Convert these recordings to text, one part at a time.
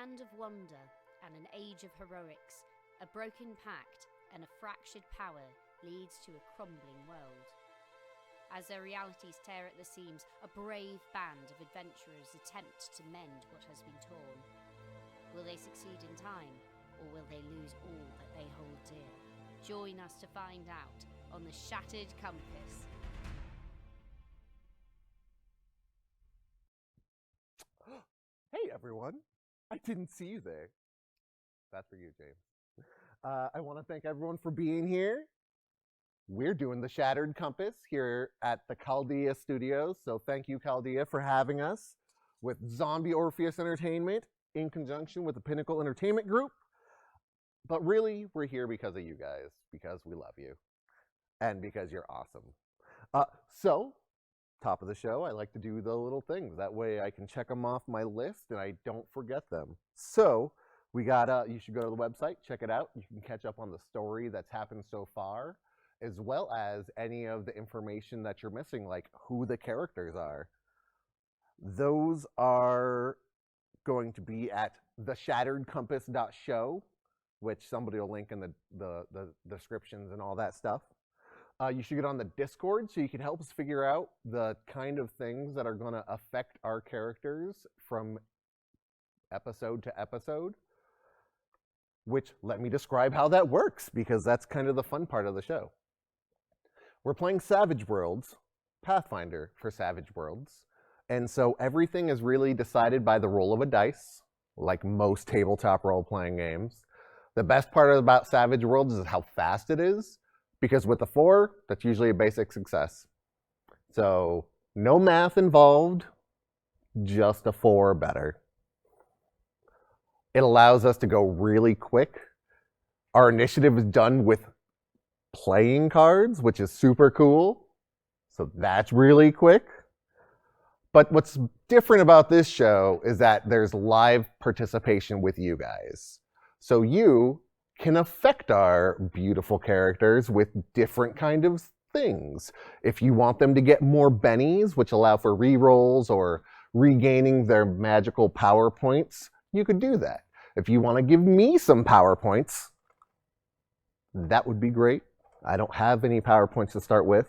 land of wonder and an age of heroics, a broken pact and a fractured power leads to a crumbling world. As their realities tear at the seams, a brave band of adventurers attempt to mend what has been torn. Will they succeed in time, or will they lose all that they hold dear? Join us to find out on the Shattered Compass. Hey everyone, I didn't see you there. That's for you, James. I want to thank everyone for being here. We're doing the Shattered Compass here at the Chaldea Studios, so thank you, Chaldea, for having us with Zombie Orpheus Entertainment in conjunction with the Pinnacle Entertainment Group. But really, we're here because of you guys, because we love you, and because you're awesome. So, top of the show, I like to do the little things. That way I can check them off my list and I don't forget them. So, we got, you should go to the website, check it out. You can catch up on the story that's happened so far, as well as any of the information that you're missing, like who the characters are. Those are going to be at theshatteredcompass.show, which somebody will link in the descriptions and all that stuff. You should get on the Discord so you can help us figure out the kind of things that are going to affect our characters from episode to episode. Which, let me describe how that works, because that's kind of the fun part of the show. We're playing Savage Worlds, Pathfinder for Savage Worlds, and so everything is really decided by the roll of a dice, like most tabletop role-playing games. The best part about Savage Worlds is how fast it is, because with the 4, that's usually a basic success. So, no math involved, just a 4 or better. It allows us to go really quick. Our initiative is done with playing cards, which is super cool. So that's really quick. But what's different about this show is that there's live participation with you guys. So you can affect our beautiful characters with different kind of things. If you want them to get more bennies, which allow for rerolls or regaining their magical power points, you could do that. If you want to give me some power points, that would be great. I don't have any power points to start with.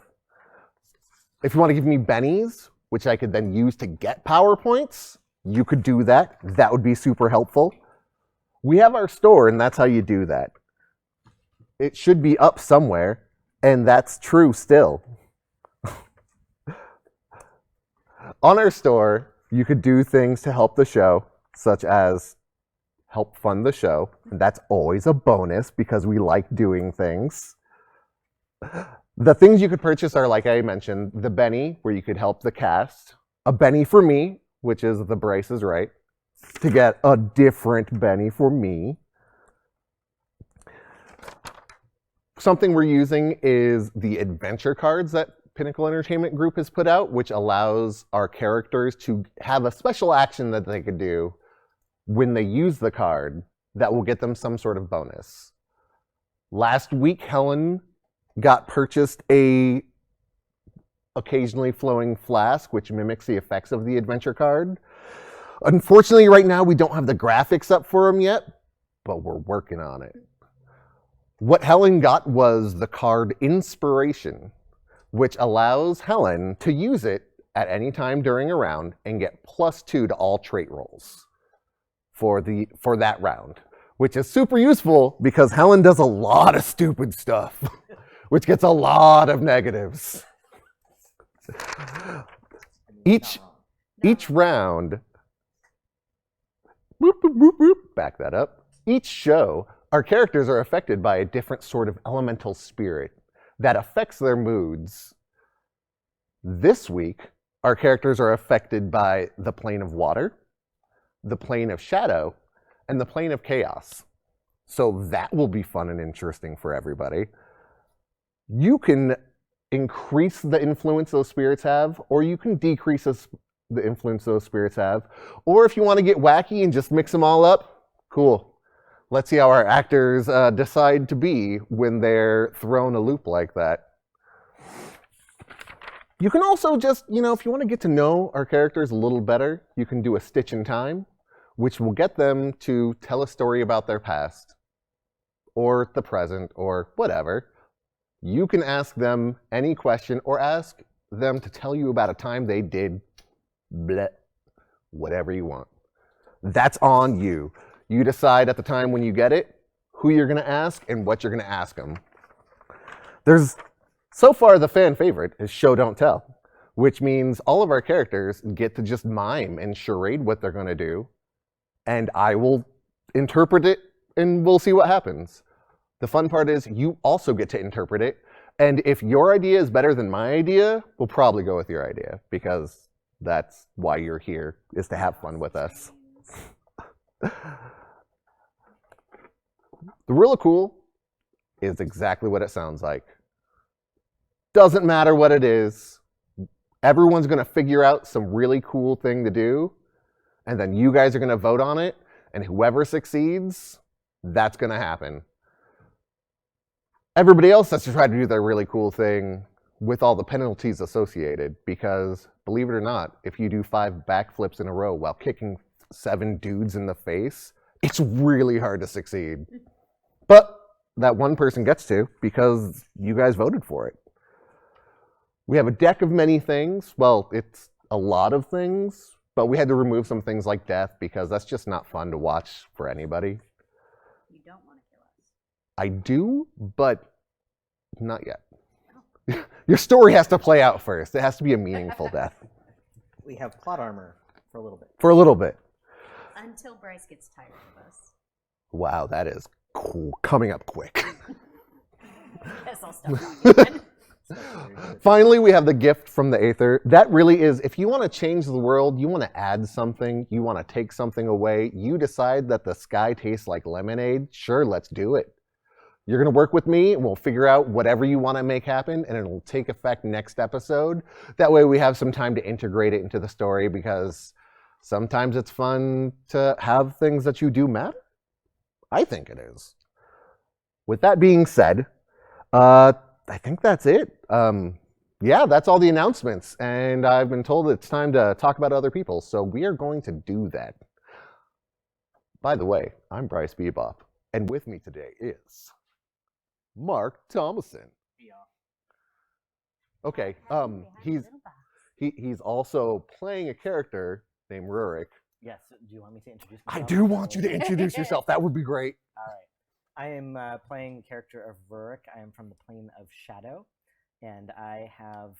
If you want to give me bennies, which I could then use to get power points, you could do that. That would be super helpful. We have our store, and that's how you do that. It should be up somewhere, and that's true still. On our store, you could do things to help the show, such as help fund the show. And that's always a bonus because we like doing things. The things you could purchase are, like I mentioned, the Benny, where you could help the cast. A Benny for me, which is the Bryce is right, to get a different Benny for me. Something we're using is the adventure cards that Pinnacle Entertainment Group has put out, which allows our characters to have a special action that they could do when they use the card that will get them some sort of bonus. Last week, Helen got purchased a occasionally flowing flask, which mimics the effects of the adventure card. Unfortunately, right now, we don't have the graphics up for them yet, but we're working on it. What Helen got was the card Inspiration, which allows Helen to use it at any time during a round and get +2 to all trait rolls for that round, which is super useful because Helen does a lot of stupid stuff, which gets a lot of negatives. Each round, boop, boop, boop, boop, back that up. Each show, our characters are affected by a different sort of elemental spirit that affects their moods. This week, our characters are affected by the plane of water, the plane of shadow, and the plane of chaos. So that will be fun and interesting for everybody. You can increase the influence those spirits have, or you can decrease the influence those spirits have. Or if you want to get wacky and just mix them all up, cool. Let's see how our actors decide to be when they're thrown a loop like that. You can also just, if you want to get to know our characters a little better, you can do a Stitch in Time, which will get them to tell a story about their past or the present or whatever. You can ask them any question or ask them to tell you about a time they did bleh, whatever you want. That's on you. You decide at the time when you get it who you're going to ask and what you're going to ask them. So far, the fan favorite is show, don't tell, which means all of our characters get to just mime and charade what they're going to do, and I will interpret it, and we'll see what happens. The fun part is you also get to interpret it, and if your idea is better than my idea, we'll probably go with your idea, because that's why you're here, is to have fun with us. The Really Cool is exactly what it sounds like. Doesn't matter what it is. Everyone's going to figure out some really cool thing to do, and then you guys are going to vote on it, and whoever succeeds, that's going to happen. Everybody else has to try to do their really cool thing with all the penalties associated, because believe it or not, if you do 5 backflips in a row while kicking 7 dudes in the face, it's really hard to succeed. But that one person gets to, because you guys voted for it. We have a deck of many things. Well, it's a lot of things, but we had to remove some things like death, because that's just not fun to watch for anybody. You don't want to kill us. I do, but not yet. Oh. Your story has to play out first. It has to be a meaningful death. We have plot armor for a little bit. For a little bit. Until Bryce gets tired of us. Wow, that is cool. Coming up quick. Guess I'll stop talking. Finally, we have the gift from the Aether. That really is, if you want to change the world, you want to add something, you want to take something away, you decide that the sky tastes like lemonade, sure, let's do it. You're going to work with me, and we'll figure out whatever you want to make happen, and it'll take effect next episode. That way we have some time to integrate it into the story, because sometimes it's fun to have things that you do matter. I think it is. With that being said, I think that's it. Yeah, that's all the announcements. And I've been told it's time to talk about other people, so we are going to do that. By the way, I'm Bryce Bebop, and with me today is Mark Thomason. Yeah. Okay, he's also playing a character named Rurik. Yes, do you want me to introduce myself? I do want you to introduce yourself. That would be great. All right. I am playing the character of Rurik. I am from the plane of Shadow, and I have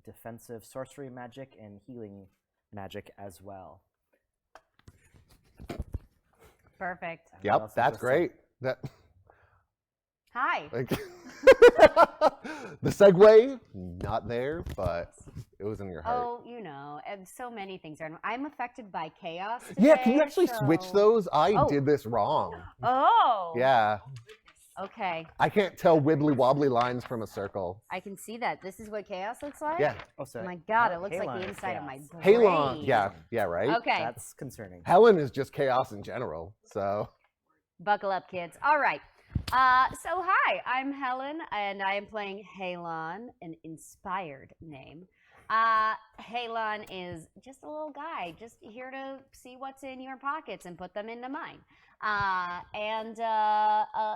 defensive sorcery magic and healing magic as well. Perfect. Yep, that's great. Hi. The segue, not there, but it was in your heart. Oh, you know, and so many things are. I'm affected by chaos today, Yeah, can you actually switch those? I did this wrong. Oh. Yeah. Okay. I can't tell wibbly wobbly lines from a circle. I can see that. This is what chaos looks like? Yeah. Oh, sorry. Oh my God, No, it looks like Halon the is inside of my chaos. brain. Halon, yeah, right? Okay. That's concerning. Helen is just chaos in general, so. Buckle up, kids. All right. So hi, I'm Helen, and I am playing Halon, an inspired name. Halon is just a little guy, just here to see what's in your pockets and put them into mine.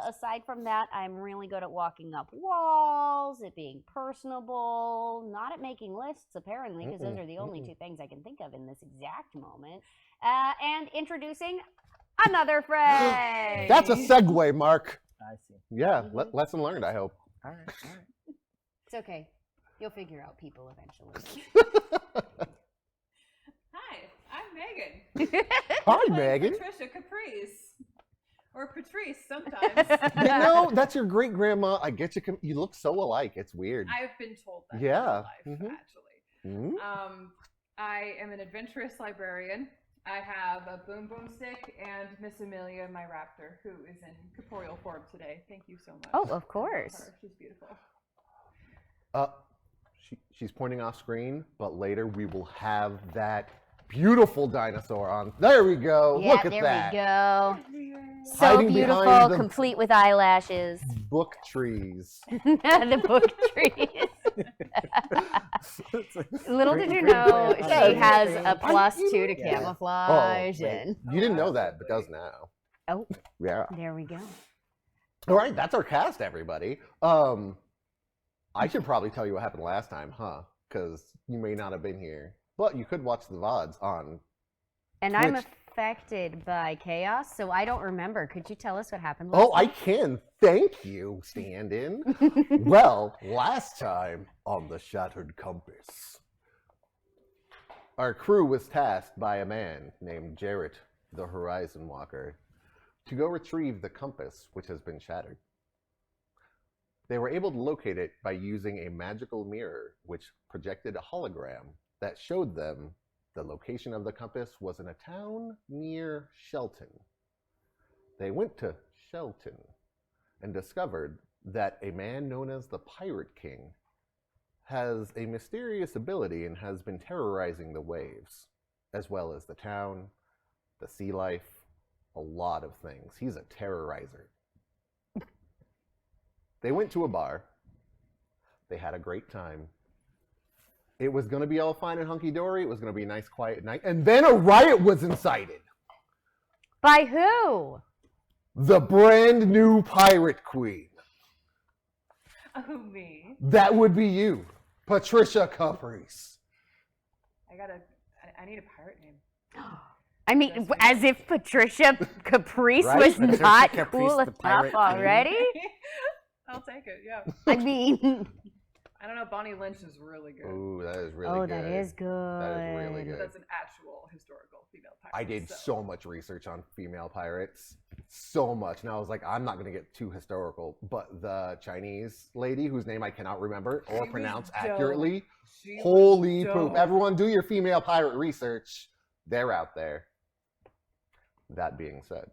Aside from that, I'm really good at walking up walls, at being personable, not at making lists, apparently, because those are the only 2 things I can think of in this exact moment. And introducing another friend. That's a segue, Mark. I see. Yeah, lesson learned, I hope. All right. It's okay. You'll figure out people eventually. Hi, I'm Megan. Hi, I'm Megan. Patricia Caprice. Or Patrice sometimes. You know, that's your great grandma. I get you. You look so alike. It's weird. I've been told that Yeah. in my life, actually. Mm-hmm. I am an adventurous librarian. I have a boom boom stick and Miss Amelia, my raptor, who is in corporeal form today. Thank you so much. Oh, of course. Her. She's beautiful. She's pointing off screen, but later we will have that beautiful dinosaur on. There we go. Yeah, Look at there that. we go. So Hiding beautiful, behind the- complete with eyelashes. Book trees. The book trees. Little did you Great know plan. she has a plus you 2 to Yeah. camouflage. wait. And You didn't know that, but does now. oh, Yeah. there we go. All right, that's our cast, everybody. I should probably tell you what happened last time, huh? Because you may not have been here, but you could watch the VODs on. And I'm Twitch. affected by chaos, so I don't remember. Could you tell us what happened last Oh, I can. Thank you, stand-in. Well, last time on the Shattered Compass, our crew was tasked by a man named Jarrett, the Horizon Walker, to go retrieve the compass which has been shattered. They were able to locate it by using a magical mirror which projected a hologram that showed them the location of the compass was in a town near Shelton. They went to Shelton and discovered that a man known as the Pirate King has a mysterious ability and has been terrorizing the waves, as well as the town, the sea life, a lot of things. He's a terrorizer. They went to a bar. They had a great time. It was going to be all fine and hunky-dory. It was going to be a nice, quiet night. And then a riot was incited. By who? The brand new Pirate Queen. Oh, me. That would be you, Patricia Caprice. I need a pirate name. I mean, as if Patricia Caprice Right? was Patricia not Caprice, cool the enough pirate queen. already. I'll take it, yeah. I mean, I don't know, Bonnie Lynch is really good. Ooh, that is really good. that is good. That is really good. That's an actual historical female pirate. I did so much research on female pirates. So much. And I was like, I'm not going to get too historical. But the Chinese lady, whose name I cannot remember or was pronounce dope. accurately, She was holy dope. poop. Everyone do your female pirate research. They're out there. That being said,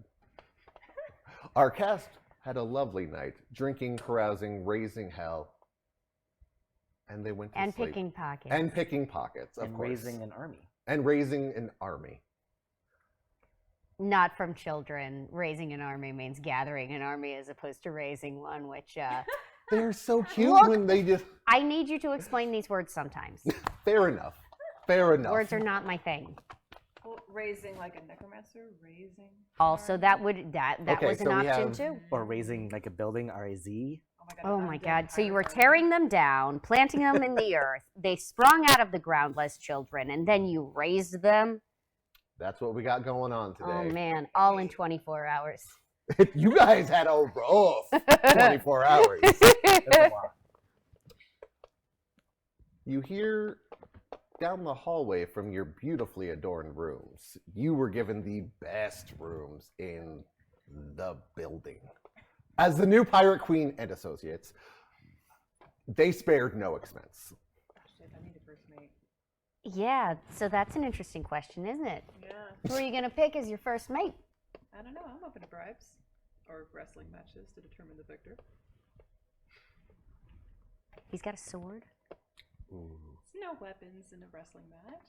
our cast had a lovely night, drinking, carousing, raising hell. And they went to And sleep. picking pockets. And picking pockets, of And course. raising an army. And raising an army. Not from children. Raising an army means gathering an army as opposed to raising one, which They're so cute Look. when they just... I need you to explain these words sometimes. Fair enough. Fair enough. Words are not my thing. Well, raising like a necromancer, raising. Also, army. that would that Okay, was an so we option have- too. Or raising like a building, R-A-Z. Oh I'm my dead God. So you were pirate tearing them down, planting them in the earth. They sprung out of the ground as children, and then you raised them. That's what we got going on today. Oh man, all in 24 hours. You guys had a rough 24 hours. That's a lot. You hear down the hallway from your beautifully adorned rooms. You were given the best rooms in the building. As the new Pirate Queen and Associates, they spared no expense. Shit, I need a first mate. Yeah, so that's an interesting question, isn't it? Yeah. Who are you going to pick as your first mate? I don't know. I'm open to bribes or wrestling matches to determine the victor. He's got a sword. Ooh. There's no weapons in a wrestling match.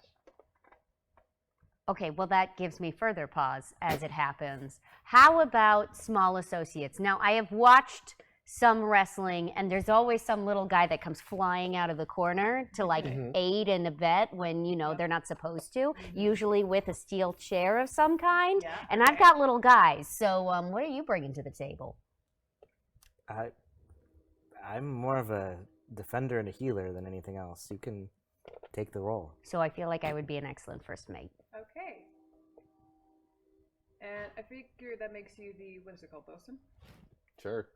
Okay, well, that gives me further pause as it happens. How about small associates? Now, I have watched some wrestling, and there's always some little guy that comes flying out of the corner to like aid and abet when, you know, they're not supposed to, usually with a steel chair of some kind. Yeah. And I've got little guys, so what are you bringing to the table? I'm more of a defender and a healer than anything else. You can take the role. So I feel like I would be an excellent first mate. Okay. And I figure that makes you the, what is it called, bosun? Sure.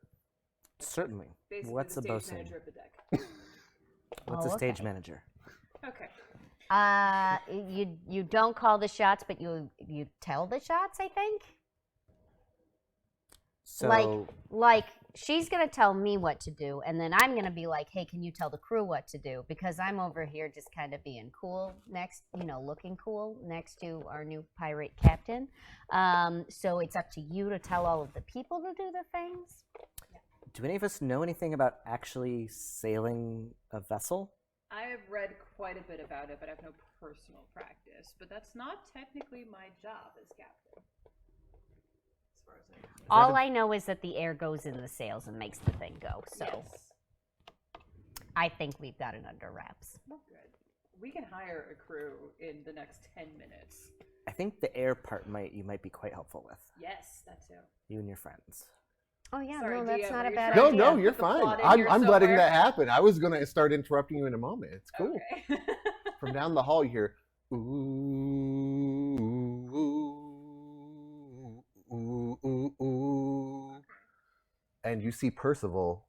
Certainly. Basically What's the a stage bosun? manager of the deck. What's Oh, a stage okay. manager? Okay. You don't call the shots, but you tell the shots, I think. So Like she's gonna tell me what to do, and then I'm gonna be like, hey, can you tell the crew what to do? Because I'm over here just kind of being cool next, looking cool next to our new pirate captain. So it's up to you to tell all of the people to do the things. do any of us know anything about actually sailing a vessel? I have read quite a bit about it, but I have no personal practice. But that's not technically my job as captain. As far as I know. All I know is that the air goes in the sails and makes the thing go. So Yes. I think we've got it under wraps. Good. We can hire a crew in the next 10 minutes. I think the air part you might be quite helpful with. Yes, that too. You and your friends. Oh yeah, Sorry, no, Dia, that's not were a you bad trying idea. No, you're Put the fine. plot in here I'm letting somewhere. that happen. I was gonna start interrupting you in a moment. It's cool. Okay. From down the hall, you hear ooh, ooh, ooh, ooh, and you see Percival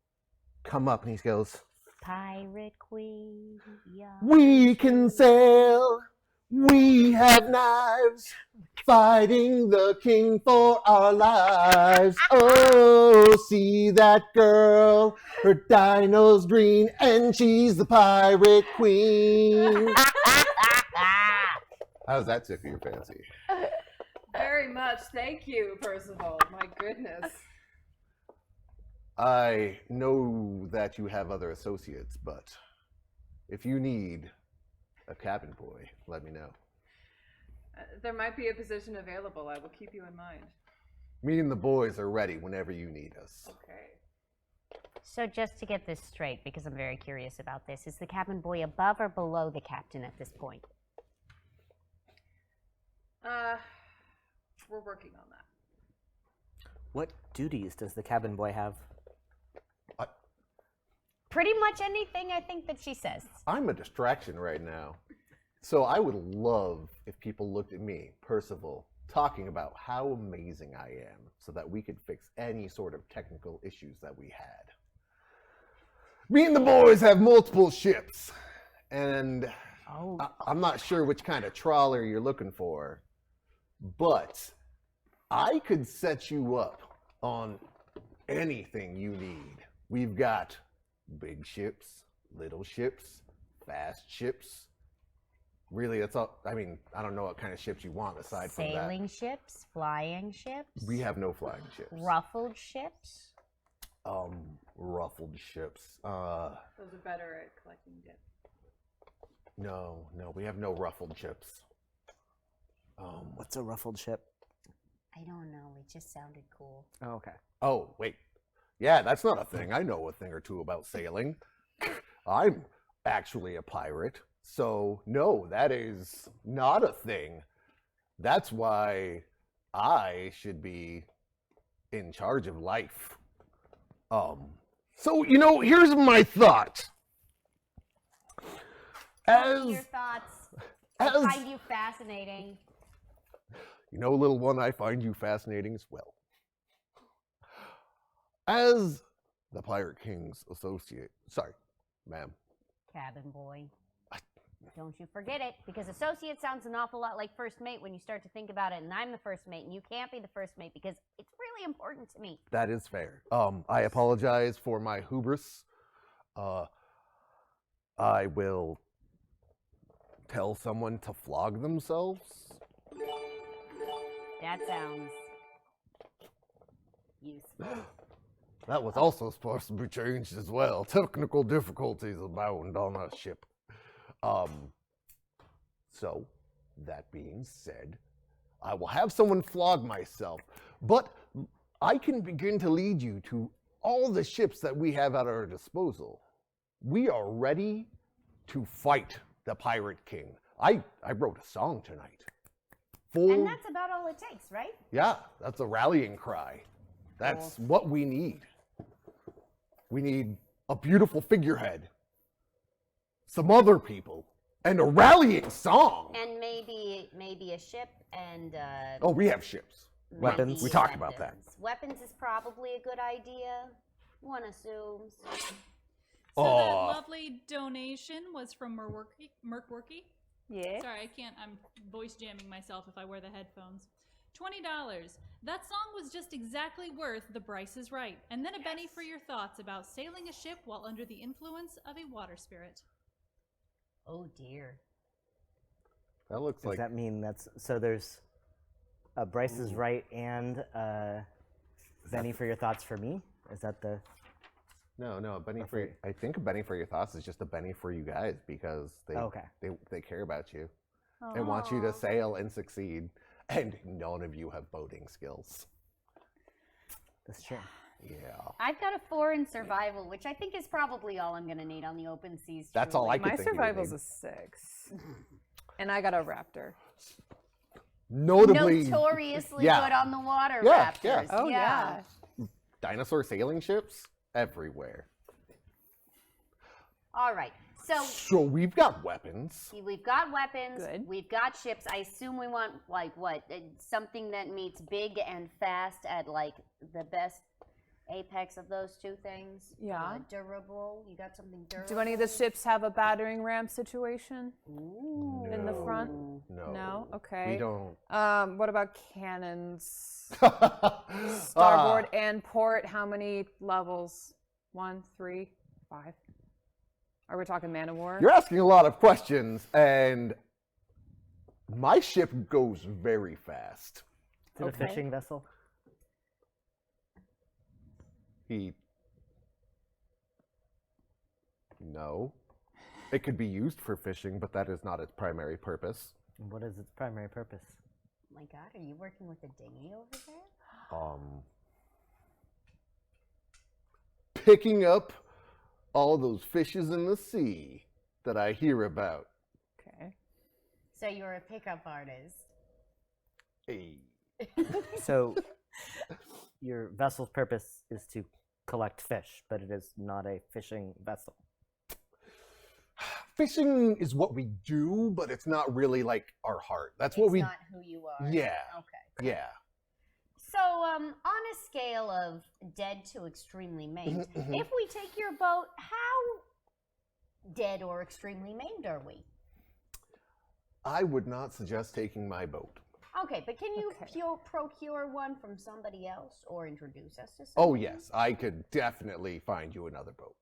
come up, and he goes, Pirate Queen, yeah. "We can sail. We have knives, fighting the king for our lives. Oh, see that girl, her dino's green, and she's the pirate queen." How's that tickle your fancy? Very much. Thank you, Percival. My goodness. I know that you have other associates, but if you need a cabin boy, let me know. There might be a position available. I will keep you in mind. Me and the boys are ready whenever you need us. Okay. So just to get this straight, because I'm very curious about this, is the cabin boy above or below the captain at this point? We're working on that. What duties does the cabin boy have? Pretty much anything I think that she says. I'm a distraction right now. So I would love if people looked at me, Percival, talking about how amazing I am so that we could fix any sort of technical issues that we had. Me and the boys have multiple ships, and I'm not sure which kind of trawler you're looking for, but I could set you up on anything you need. We've got big ships, little ships, fast ships. Really, that's all. I mean, I don't know what kind of ships you want aside from that. Sailing ships, flying ships. We have no flying ships. Ruffled ships. Ruffled ships. Those are better at collecting dip. No, we have no ruffled ships. What's a ruffled ship? I don't know. It just sounded cool. Oh, okay. Oh, wait. Yeah, that's not a thing. I know a thing or two about sailing. I'm actually a pirate. So, no, that is not a thing. That's why I should be in charge of life. So, here's my thought. Tell me your thoughts. I as- find you fascinating. Little one, I find you fascinating as well. As the Pirate King's associate, sorry, ma'am. Cabin boy. Don't you forget it, because associate sounds an awful lot like first mate when you start to think about it, and I'm the first mate, and you can't be the first mate because it's really important to me. That is fair. I apologize for my hubris. I will tell someone to flog themselves. That sounds useful. That was also supposed to be changed as well. Technical difficulties abound on a ship. So, that being said, I will have someone flog myself, but I can begin to lead you to all the ships that we have at our disposal. We are ready to fight the Pirate King. I wrote a song tonight. And that's about all it takes, right? Yeah, that's a rallying cry. That's what we need. We need a beautiful figurehead, some other people, and a rallying song. And maybe a ship and Oh, we have ships. Weapons. We talked about that. Weapons is probably a good idea. One assumes. So that Aw. lovely donation was from Merkworky. Yeah. Sorry, I'm voice jamming myself if I wear the headphones. $20. That song was just exactly worth the Bryce is Right. And then a penny for your thoughts about sailing a ship while under the influence of a water spirit. Oh dear. That looks Does like that mean there's a Bryce is Right and Benny for your thoughts for me? Is that the... no, a Benny for. I think a Benny for your thoughts is just a Benny for you guys because they care about you and want you to sail and succeed. And none of you have boating skills. That's true. Yeah. I've got a 4 in survival, which I think is probably all I'm going to need on the open seas. That's all I truly. could My think you would survival's need. a 6. And I got a raptor. Notably, Notoriously yeah. good on the water, Yeah, raptors. yeah. Oh, yeah. dinosaur sailing ships everywhere. All right. So we've got weapons. We've got weapons. Good. We've got ships. I assume we want, like, what? Something that meets big and fast at, like, the best apex of those two things. Yeah. Durable. You got something durable? Do any of the ships have a battering ram situation Ooh. in the front? No. No? Okay. We don't. What about cannons? Starboard and port, how many levels? 1, 3, 5? Are we talking man of war? You're asking a lot of questions, and my ship goes very fast. Is it a fishing vessel? No. It could be used for fishing, but that is not its primary purpose. And what is its primary purpose? Oh my God, are you working with a dinghy over there? Picking up all those fishes in the sea that I hear about. Okay. So you're a pickup artist. Hey. So, your vessel's purpose is to collect fish, but it is not a fishing vessel. Fishing is what we do, but it's not really like our heart. That's It's what we. not who you are. Yeah. Okay. Yeah. So, on a scale of dead to extremely maimed, if we take your boat, how dead or extremely maimed are we? I would not suggest taking my boat. Okay, but can you Okay. procure one from somebody else or introduce us to somebody? Oh, yes. I could definitely find you another boat.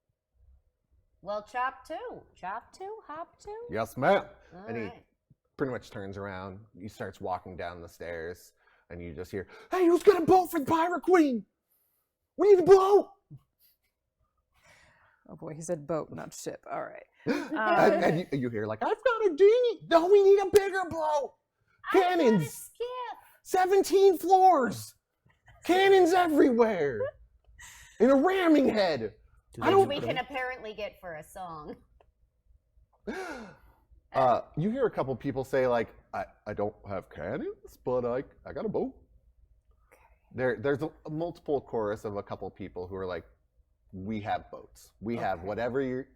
Well, chop two. Chop two, hop two. Yes, ma'am. All And he right. pretty much turns around. He starts walking down the stairs, and you just hear, "Hey, who's got a boat for the Pirate Queen? We need a boat!" Oh boy, he said boat, not ship. All right. And you hear, like, "I've got a dinghy. No, we need a bigger boat. I got a Cannons. skip. 17 floors. Cannons everywhere. And a ramming head. I Which don't- we can apparently get for a song. You hear a couple people say, like, I don't have cannons, but I got a boat. There's a multiple chorus of a couple people who are like, we have boats. We have whatever you're,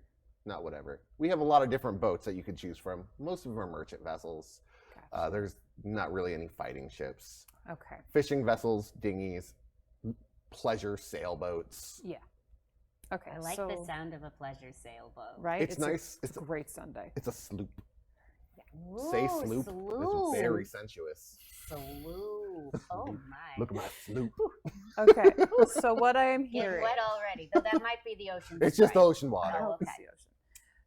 not whatever. We have a lot of different boats that you could choose from. Most of them are merchant vessels. Gotcha. There's not really any fighting ships. Okay. Fishing vessels, dinghies, pleasure sailboats. Yeah. Okay. I like so, the sound of a pleasure sailboat. Right? It's nice. It's a great Sunday. It's a sloop. Ooh, Say sloop. It's very sensuous. Sloop. Oh my. Look at my sloop. Okay. So what I am Getting hearing. wet already, though that might be the ocean. It's just spray. ocean water. Oh, It's okay. the ocean.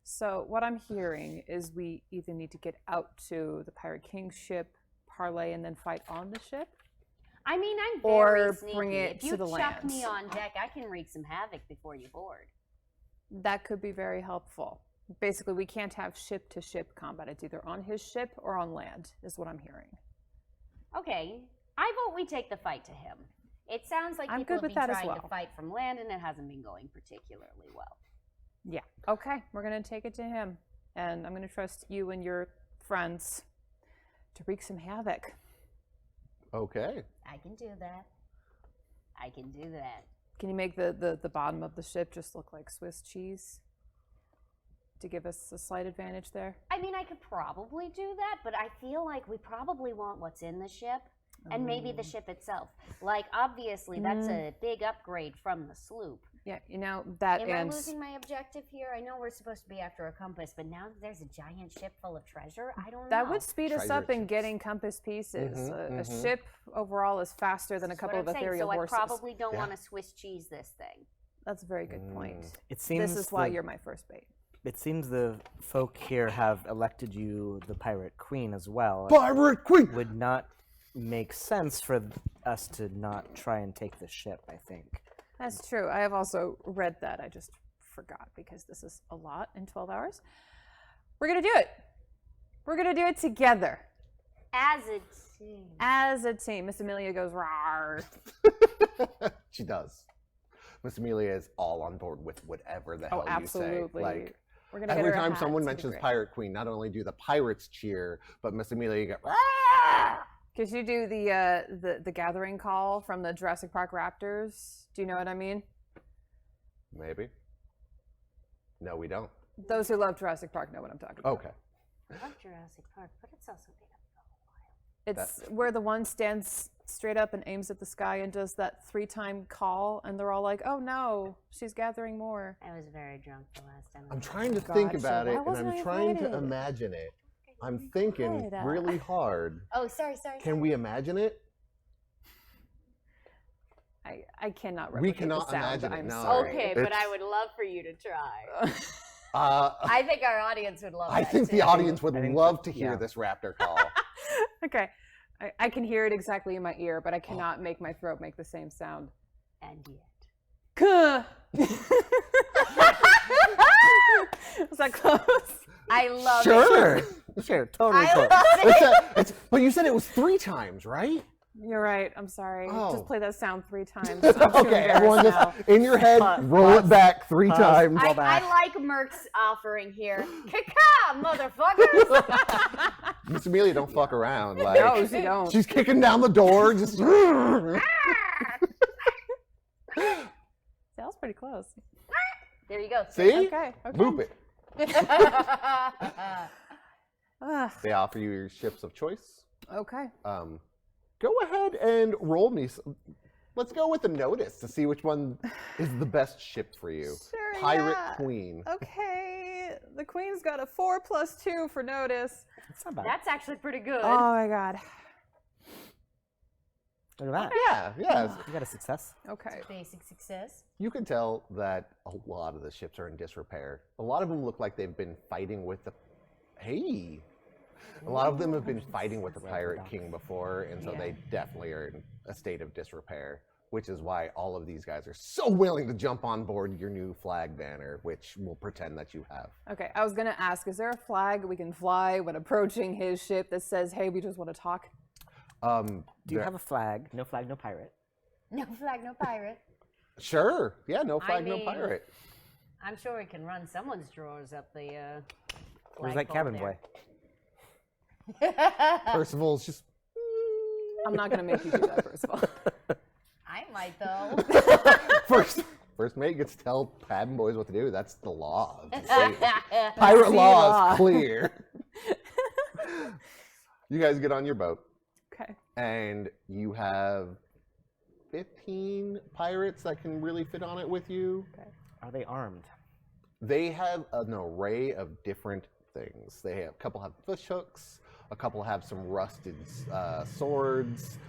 So what I'm hearing is we either need to get out to the Pirate King's ship, parlay, and then fight on the ship. I mean, I'm Or very sneaky. bring it if you to the chuck me land. on deck, I can wreak some havoc before you board. That could be very helpful. Basically, we can't have ship-to-ship combat. It's either on his ship or on land, is what I'm hearing. Okay, I vote we take the fight to him. It sounds like I'm people good with have been that as trying to well. fight from land, and it hasn't been going particularly well. Yeah. Okay, we're going to take it to him. And I'm going to trust you and your friends to wreak some havoc. Okay. I can do that. I can do that. Can you make the bottom of the ship just look like Swiss cheese? To give us a slight advantage there? I mean, I could probably do that, but I feel like we probably want what's in the ship and maybe the ship itself. Like, obviously, that's a big upgrade from the sloop. Yeah, you know, that Am I and losing my objective here? I know we're supposed to be after a compass, but now that there's a giant ship full of treasure, I don't know. that would speed us Treasure up in ships. getting compass pieces. Mhm, A mhm. ship overall is faster than a That's couple what of I'm saying, ethereal so horses. I probably don't Yeah. want to Swiss cheese this thing. That's a very good point. It seems This is why the- you're my first bait. It seems the folk here have elected you the Pirate Queen as well. Pirate Queen! It would not make sense for us to not try and take the ship, I think. That's true. I have also read that. I just forgot because this is a lot in 12 hours. We're going to do it. We're going to do it together. As a team. As a team. Miss Amelia goes, rawr. She does. Miss Amelia is all on board with whatever the hell you say. Absolutely. Like, We're gonna get every her a time hat. someone It's gonna be mentions great. Pirate Queen, not only do the pirates cheer, but Miss Amelia go, Could you do the gathering call from the Jurassic Park Raptors? Do you know what I mean? maybe. No, we don't. Those who love Jurassic Park know what I'm talking about. Okay. I love Jurassic Park, but it's also been It's where the one stands straight up and aims at the sky and does that 3-time call, and they're all like, "Oh no, she's gathering more." I was very drunk the last time. I'm trying to think Gotcha. about it, Why and wasn't I'm I trying to invited? imagine it. I'm thinking God. really hard. Oh, sorry. Can we imagine it? I cannot We replicate cannot the sound. imagine it, I'm no. sorry. Okay, but I It's- would love for you to try. Uh, I think our audience would love I that think too. the audience would I think- love to hear yeah. this Raptor call. Okay. I can hear it exactly in my ear, but I cannot make my throat make the same sound. And yet. Kuh. Was that close? I love it. Sure. Sure, totally I cool. love it. But you said it was 3 times, right? You're right. I'm sorry. Oh. Just play that sound 3 times. I'm too Okay, everyone embarrassed just, in your head, roll it back 3 Pause. times. Roll I back. like Merc's offering here. Kaka, motherfuckers! Miss Amelia, don't fuck around. Like, now. No, she don't. she's kicking down the door, just. That was pretty close. There you go. See? Okay. Boop it. Ugh, They offer you your ships of choice. okay. Go ahead and roll me. Let's go with the notice to see which one is the best ship for you. Sure, Pirate yeah. Queen. Okay. The queen's got a 4+2 for notice. It's not bad. That's actually pretty good. Oh my god. Look at that. Yeah. You got a success. Okay. Basic success. You can tell that a lot of the ships are in disrepair. A lot of them look like they've been fighting with the. Hey! A lot of them have been fighting with the Pirate King before, and so they definitely are in a state of disrepair, which is why all of these guys are so willing to jump on board your new flag banner, which we'll pretend that you have. Okay, I was gonna ask, is there a flag we can fly when approaching his ship that says, "Hey, we just want to talk"? Do you have a flag? No flag, no pirate. No flag, no pirate. Sure. Yeah, no flag, no mean- pirate. I'm sure we can run someone's drawers up the Where's that cabin boy? Percival's just. I'm not gonna make you do that, first of all. I might though. First mate gets to tell cabin boys what to do. That's the law. of the sea. Pirate law is clear. You guys get on your boat, Okay. and you have 15 pirates that can really fit on it with you. Are they armed? They have an array of different things. They have a couple have fish hooks, a couple have some rusted swords.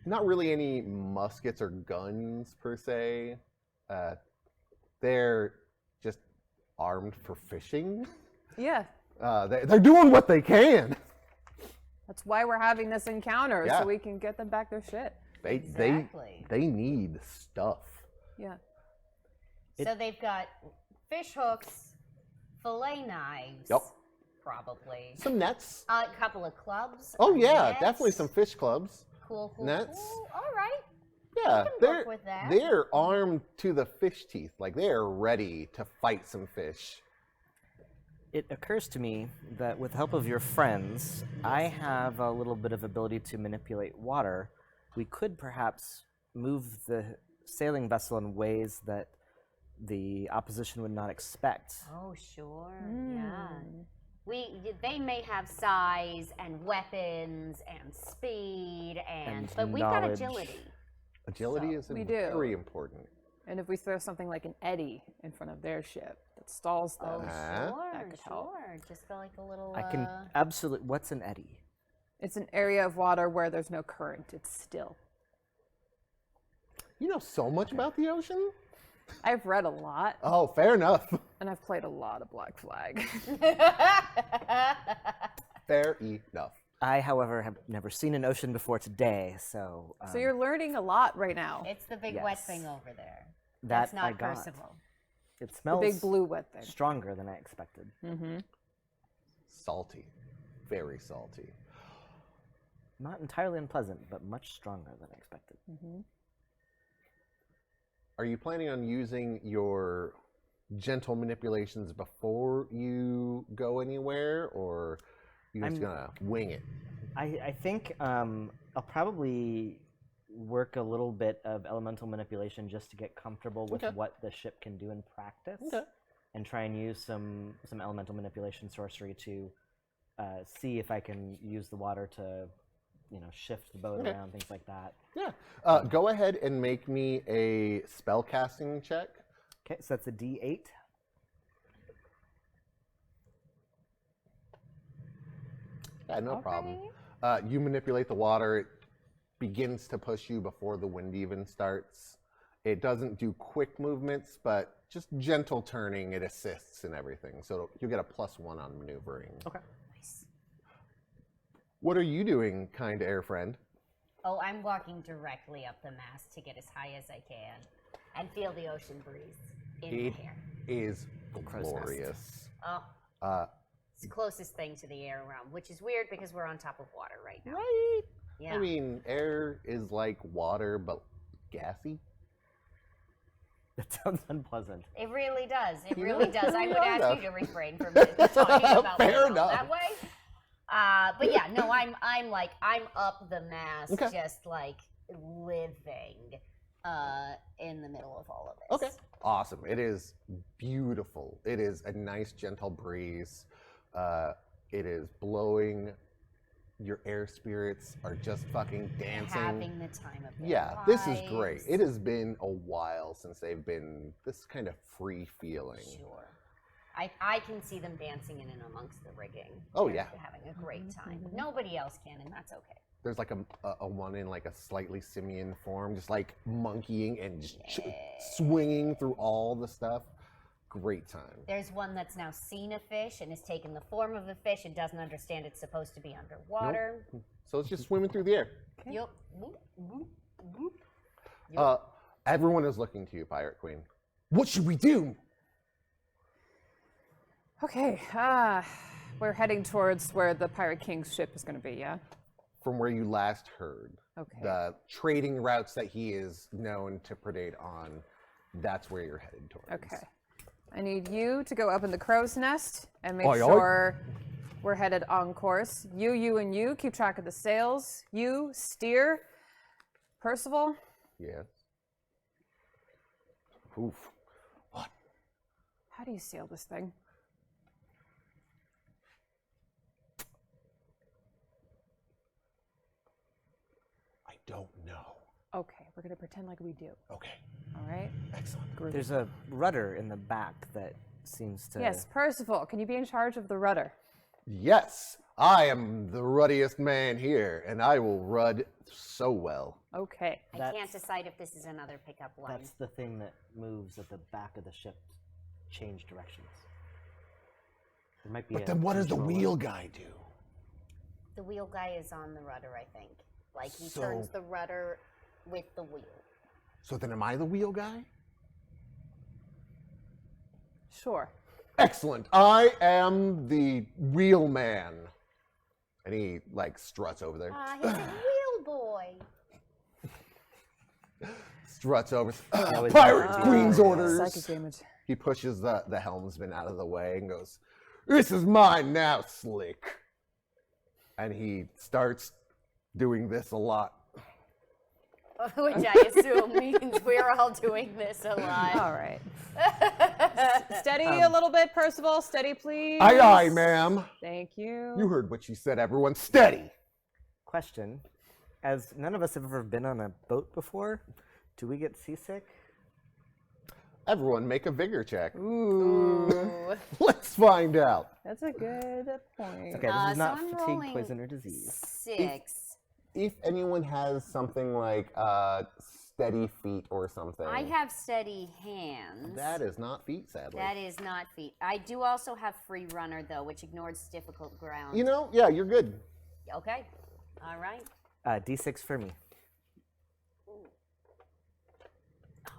Not really any muskets or guns per se. They're just armed for fishing. Yeah. They're doing what they can. That's why we're having this encounter, Yeah. so we can get them back their shit. Exactly. They need stuff. Yeah. So they've got fish hooks, fillet knives. Yep. Probably. Some nets. A couple of clubs. Oh a yeah, net. definitely some fish clubs. Cool. nets. Cool. All right. Yeah, can they're work with that. they're armed to the fish teeth. Like they are ready to fight some fish. It occurs to me that with the help of your friends, I have a little bit of ability to manipulate water. We could perhaps move the sailing vessel in ways that the opposition would not expect. Oh, sure. Yeah. They may have size and weapons and speed And but we've got knowledge. agility. Agility is we do. very important. And if we throw something like an eddy in front of their ship that stalls them, Oh, sure, that could help. sure. Just feel like a little. I can absolutely. What's an eddy? it's an area of water where there's no current. It's still. You know so much about the ocean. I've read a lot, Oh, fair enough. and I've played a lot of Black Flag. Fair enough. I, however, have never seen an ocean before today, so. So you're learning a lot right now. It's the big wet Yes. thing over there. that That's not I got. Percival. It The smells big blue wet thing. stronger than I expected. Salty. Very salty. Not entirely unpleasant, but much stronger than I expected. are you planning on using your gentle manipulations before you go anywhere, or you're just gonna wing it? I think I'll probably work a little bit of elemental manipulation just to get comfortable with what the ship can do in practice, and try and use some elemental manipulation sorcery to see if I can use the water to, shift the boat around, things like that. Yeah. Go ahead and make me a spell casting check. Okay, so that's a D8. Yeah, no problem. You manipulate the water. It begins to push you before the wind even starts. It doesn't do quick movements, but just gentle turning. It assists in everything. So you get a +1 on maneuvering. Okay. Nice. What are you doing, kind air friend? Oh, I'm walking directly up the mast to get as high as I can and feel the ocean breeze in It the hair. is Crow's nest. glorious. Oh, it's the closest thing to the air around, which is weird because we're on top of water right now. Right? Yeah. I mean, air is like water, but gassy. That sounds unpleasant. It really does. It really does. I would Fair ask enough. you to refrain from talking about Fair it enough. that way. But yeah, no, I'm up the mast, just like living in the middle of all of this. Okay. Awesome. It is beautiful. It is a nice, gentle breeze. It is blowing. Your air spirits are just fucking dancing. Having the time of their Yeah, this is lives. great. It has been a while since they've been this kind of free feeling. Sure. I can see them dancing in and amongst the rigging. Oh, They're yeah. having a great time. But nobody else can, and that's okay. There's like a one in like a slightly simian form, just like monkeying and just swinging through all the stuff. Great time. There's one that's now seen a fish and has taken the form of a fish and doesn't understand it's supposed to be underwater. Nope. So it's just swimming through the air. Yup. Whoop, whoop, whoop. Everyone is looking to you, Pirate Queen. What should we do? Okay, we're heading towards where the Pirate King's ship is going to be, yeah? From where you last heard. Okay. The trading routes that he is known to predate on, that's where you're headed towards. Okay. I need you to go up in the crow's nest and make Aye, aye. sure we're headed on course. You, and you keep track of the sails. You steer. Percival, Yes. Oof. What? how do you sail this thing? I don't know. Okay, we're going to pretend like we do. Okay. All right? Excellent. There's a rudder in the back that seems to... Yes, Percival, can you be in charge of the rudder? Yes, I am the ruddiest man here, and I will rud so well. Okay. I can't decide if this is another pickup line. That's the thing that moves at the back of the ship to change directions. There might be But a then what does the controller. wheel guy do? The wheel guy is on the rudder, I think. Like, he So- turns the rudder with the wheel. So then am I the wheel guy? Sure. Excellent. I am the wheel man. And he, like, struts over there. He's a wheel boy. Struts over. was Pirate not Queen's the- orders. Psychic damage. He pushes the helmsman out of the way and goes, "This is mine now, Slick." And he starts doing this a lot. Which I assume means we're all doing this a lot. All right. Steady a little bit, Percival. Steady, please. Aye, aye, ma'am. Thank you. You heard what she said, everyone. Steady. Question, as none of us have ever been on a boat before, do we get seasick? Everyone make a vigor check. Ooh. Let's find out. That's a good point. Okay, this so is not I'm fatigue, rolling poison, or disease. 6. If anyone has something like steady feet or something. I have steady hands. That is not feet, sadly. That is not feet. I do also have free runner, though, which ignores difficult ground. You know, yeah, you're good. Okay. All right. D6 for me.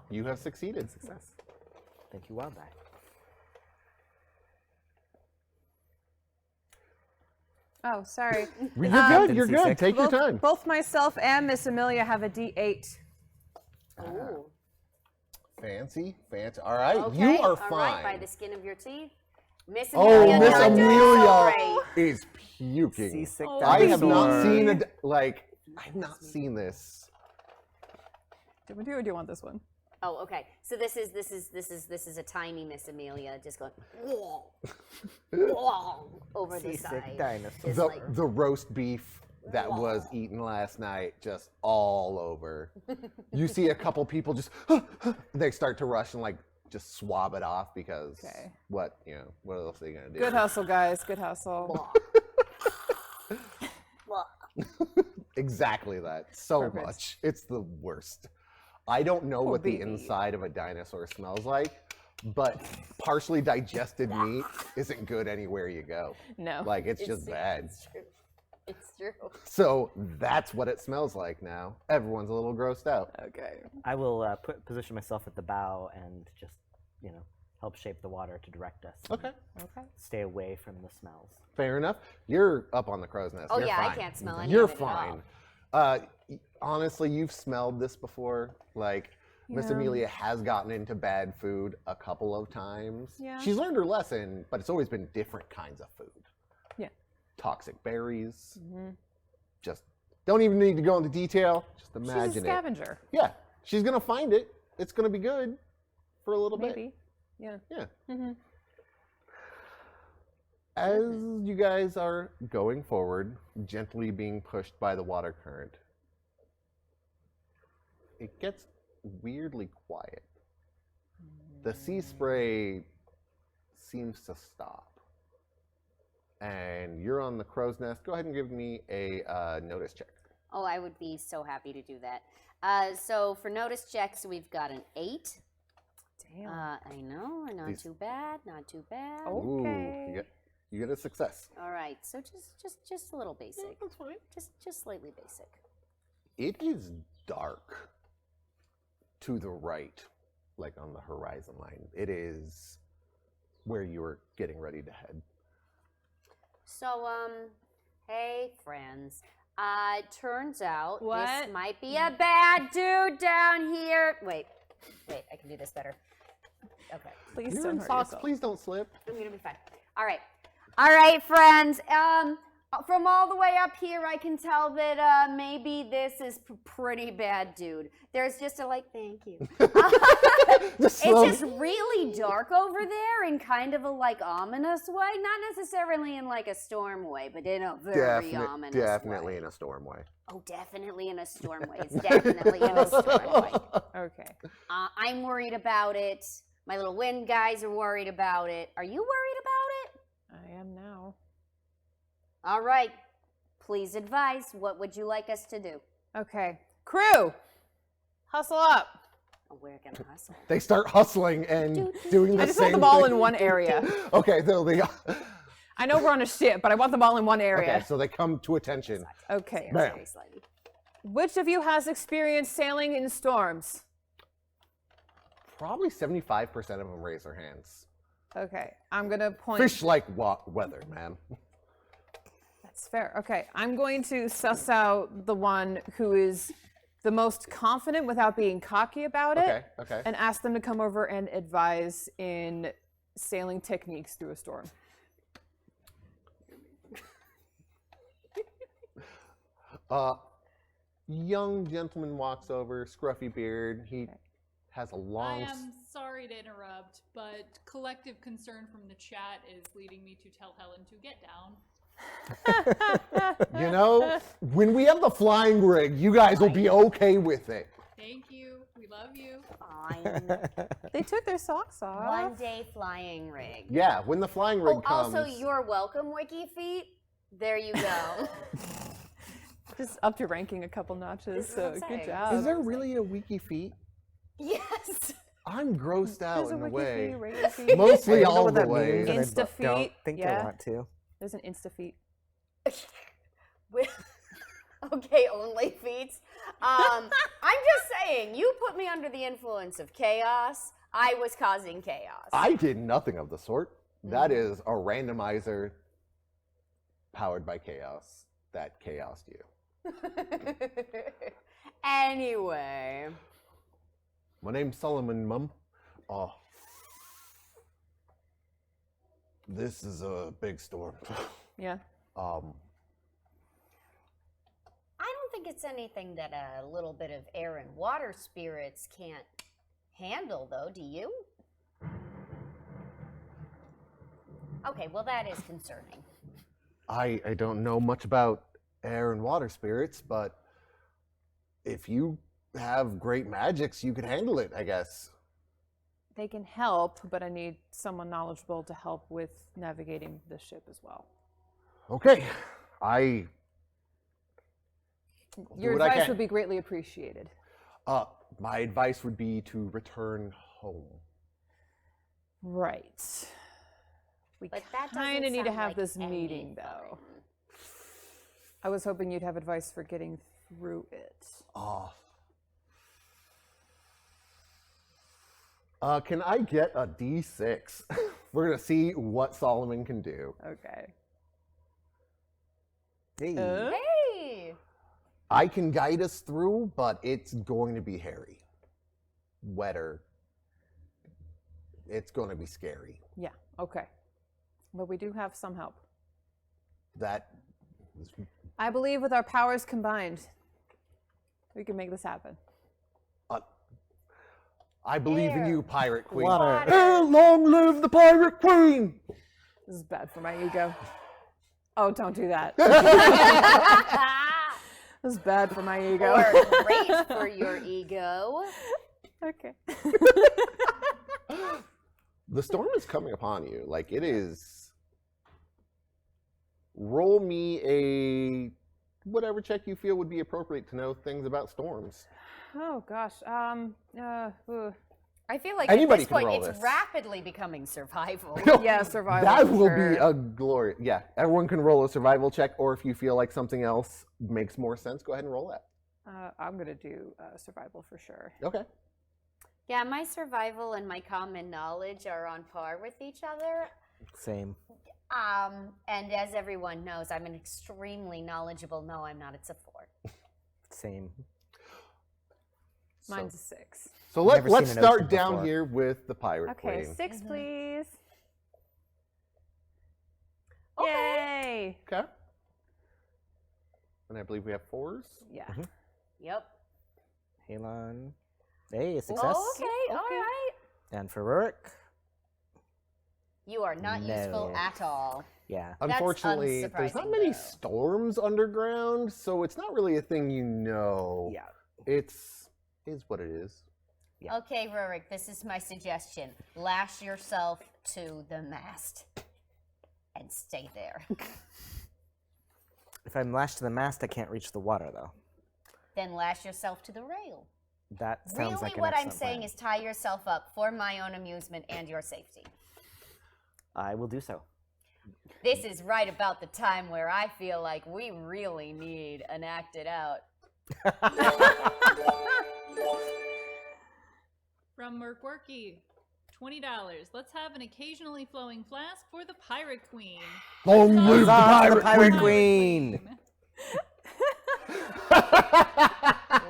You have succeeded. Success. Thank you, Wild Die. Oh, sorry. You're good. You're Didn't see good. six. Take your both, time. both myself and Miss Amelia have a D8. Ooh. Fancy. All right, Okay, you are all fine. right, by the skin of your teeth. Miss Oh, Amelia, Miss not doing Amelia so great. is puking. Seasick I have not dinosaur. seen I've not seen this. Do you or do you want this one? Oh, okay. So this is a tiny Miss Amelia just going over the Seasick side. dinosaur. Just The roast beef that was eaten last night, just all over. You see a couple people just they start to rush and just swab it off because Okay. what else are they gonna do? Good hustle, guys. Good hustle. Exactly that. So Perfect. much. It's the worst. I don't know what the baby. inside of a dinosaur smells like, but partially digested meat isn't good anywhere you go. No. It's just bad. It's true. It's true. So that's what it smells like now. Everyone's a little grossed out. Okay. I will position myself at the bow and just, help shape the water to direct us. Okay. Okay. Stay away from the smells. Fair enough. You're up on the crow's nest. Oh, You're yeah, I fine. can't smell any You're of it at all. fine. Honestly, you've smelled this before. Miss Yeah. Amelia has gotten into bad food a couple of times. Yeah. She's learned her lesson, but it's always been different kinds of food. Yeah. Toxic berries. Mm-hmm. Just don't even need to go into detail. Just imagine She's a it. scavenger. Yeah. She's going to find it. It's going to be good for a little bit. Maybe. Yeah. Yeah. Mm-hmm. As you guys are going forward, gently being pushed by the water current, it gets weirdly quiet. The sea spray seems to stop. And you're on the crow's nest. Go ahead and give me a notice check. Oh, I would be so happy to do that. So for notice checks, we've got an 8. Damn. I know, not These- too bad, not too bad. Oh. Okay. Ooh, you get a success. All right, so just a little basic. That's fine. Just slightly basic. It is dark to the right, on the horizon line. It is where you are getting ready to head. So, hey, friends. Turns out What? this might be a bad dude down here. Wait, I can do this better. Okay, Please You're don't in hurt socks. yourself. Please don't slip. I'm gonna be fine. All right, friends. From all the way up here, I can tell that maybe this is pretty bad, dude. There's just a thank you. Just It's slow- just really dark over there in kind of a ominous way. Not necessarily in a storm way, but in a very ominous definitely way. in a storm way. Oh, definitely in a storm way. It's definitely in a storm way. Okay. I'm worried about it. My little wind guys are worried about it. Are you worried about it? I am now. All right. Please advise. What would you like us to do? Okay. Crew, hustle up. Oh, we're gonna hustle. They start hustling and doing the I just same want them all thing. in one area. Okay, they I know we're on a ship, but I want them all in one okay, area. so they come to attention. Okay. Bam. Very slightly. Which of you has experience sailing in storms? Probably 75% of them raise their hands. Okay. I'm going to point. Fish like weather, man. That's fair. Okay. I'm going to suss out the one who is the most confident without being cocky about it. Okay. And ask them to come over and advise in sailing techniques through a storm. Young gentleman walks over, scruffy beard. He has a I long. am sorry to interrupt, but collective concern from the chat is leading me to tell Helen to get down. You know, when we have the flying rig, you guys will be okay with it. Thank you. We love you. Fine. They took their socks off. One day flying rig. Yeah, when the flying rig Oh, comes. also, you're welcome, Wiki Feet. There you go. Just upped your ranking a couple notches, This is so what I'm good saying. job. Is there really a wiki feet? Yes. I'm grossed out There's a in a wiki way. feet, a regular feet. Mostly I don't know all what the that way. means, and I Insta don't feet, think yeah. I want to. There's an Insta feet. Okay, only feats. I'm just saying, you put me under the influence of chaos. I was causing chaos. I did nothing of the sort. That is a randomizer powered by chaos that chaosed you. Anyway. My name's Solomon, Mum. This is a big storm. Yeah. I don't think it's anything that a little bit of air and water spirits can't handle, though, do you? Okay, well, that is concerning. I don't know much about air and water spirits, but if you have great magics, you could handle it, I guess. They can help, but I need someone knowledgeable to help with navigating the ship as well. Okay, Your what I advice can. would be greatly appreciated. My advice would be to return home. Right. We But that doesn't kind of need to sound have like this meeting, though. anything. I was hoping you'd have advice for getting through it. Can I get a D6? We're gonna see what Solomon can do. Okay. Hey. Hey! I can guide us through, but it's going to be hairy. Wetter. It's going to be scary. Yeah, okay. But we do have some help. That I believe with our powers combined, we can make this happen. I believe in Air. you, Pirate Queen. Water. Long live the Pirate Queen! This is bad for my ego. Oh, don't do that. This is bad for my ego. Or great for your ego. Okay. The storm is coming upon you. Like, it is. Roll me a whatever check you feel would be appropriate to know things about storms. Oh gosh. I feel like Anybody at this can point roll it's this. rapidly becoming survival. Yeah, survival. That for will sure. be a glory. Yeah, everyone can roll a survival check, or if you feel like something else makes more sense, go ahead and roll that. I'm gonna do survival for sure. Okay. Yeah, my survival and my common knowledge are on par with each other. Same. And as everyone knows, I'm an extremely knowledgeable. No, I'm not. It's a 4. Same. Mine's a 6. So Never let's seen an start ocean down before. here with the Pirate Okay, Queen. 6 please. Okay. Yay! Okay. And I believe we have 4s. Yeah. Yep. Halon. Hey, a success. Oh, okay, all right. And for Rurik. You are not useful No. at all. Yeah. Unfortunately, there's not unsurprising, many though. storms underground, so it's not really a thing you know. Yeah. It's is what it is. Yeah. Okay, Rurik, this is my suggestion. Lash yourself to the mast and stay there. If I'm lashed to the mast, I can't reach the water, though. Then lash yourself to the rail. That sounds Really, like an what I'm excellent saying plan. is tie yourself up for my own amusement and your safety. I will do so. This is right about the time where I feel like we really need an act it out. From Merkworky, $20. Let's have an occasionally flowing flask for the Pirate Queen. Long live the Huzzah for Pirate the Queen! Queen!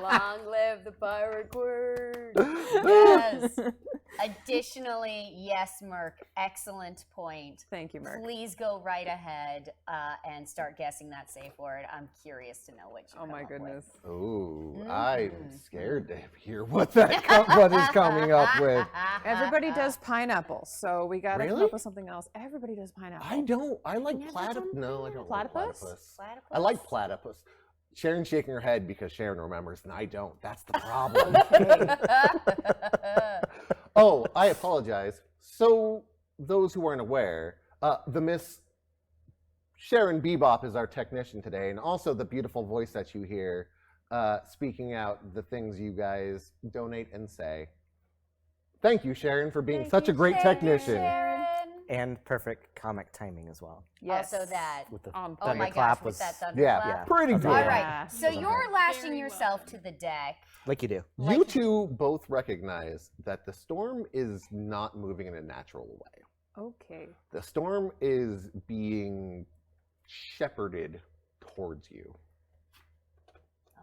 Long live the pirate queen. Yes. Additionally, yes, Merc, excellent point. Thank you, Merc. Please go right ahead and start guessing that safe word. I'm curious to know what you Oh come my up with. goodness. Ooh, Mm-hmm. I'm scared to hear what what is coming up with. Everybody does pineapples, so we gotta come Really? up with something else. Everybody does pineapple. I don't. I like Never platypus. done No, I don't like Platypus? platypus. Platypus? I like platypus. Sharon's shaking her head because Sharon remembers and I don't. That's the problem. Oh, I apologize. So, those who aren't aware, the Miss Sharon Bebop is our technician today, and also the beautiful voice that you hear speaking out the things you guys donate and say. Thank you, Sharon, for being such a great technician. And perfect comic timing as well. Yes. Also that. With the On Oh my thunderclap gosh, with was that thunderclap. Yeah, pretty Yeah. good. All Yeah. right, so Well you're done. lashing Very yourself well to done. the deck. like you do. You two both recognize that the storm is not moving in a natural way. Okay. The storm is being shepherded towards you.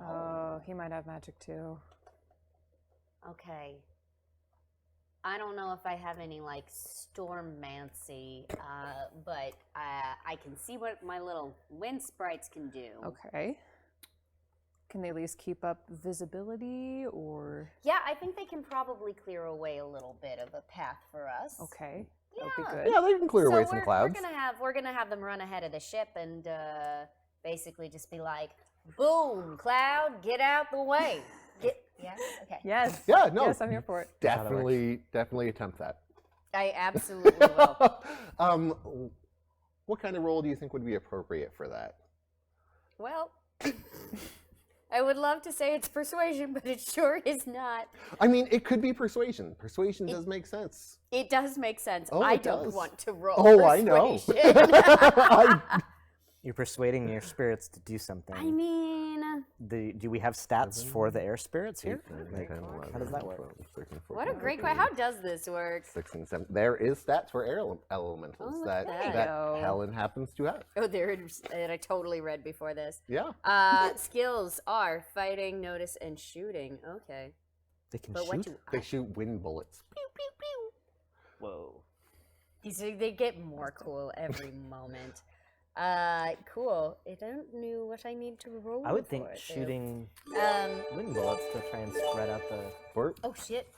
Oh, he might have magic too. Okay. I don't know if I have any like stormmancy, but I can see what my little wind sprites can do. Okay. Can they at least keep up visibility or? Yeah, I think they can probably clear away a little bit of a path for us. Okay. Yeah. That would be good. Yeah, they can clear away some we're clouds. gonna have them run ahead of the ship and basically just be like, "Boom, cloud, get out the way." Yeah. Okay. Yes. Yeah, no. Yes, I'm here for it. Definitely attempt that. I absolutely will. What kind of role do you think would be appropriate for that? Well, I would love to say it's persuasion, but it sure is not. I mean, it could be persuasion. Persuasion does make sense. It does make sense. Oh, I it don't does. want to roll. Oh, I know. Persuasion. You're persuading your spirits to do something. I mean, Do we have stats for the air spirits here? Like, how does that work? what a great question. How does this work? 6 and 7. There is stats for air elementals Oh, that, look at that that. Helen happens to have. Oh, there it is. And I totally read before this. Yeah. Skills are fighting, notice, and shooting. Okay. They can But what shoot? do They shoot wind bullets. Pew, pew, pew. Whoa. They get more cool every moment. Cool. I don't know what I need to roll. I would think for it, though. shooting wind bullets to try and spread out the. Oh shit.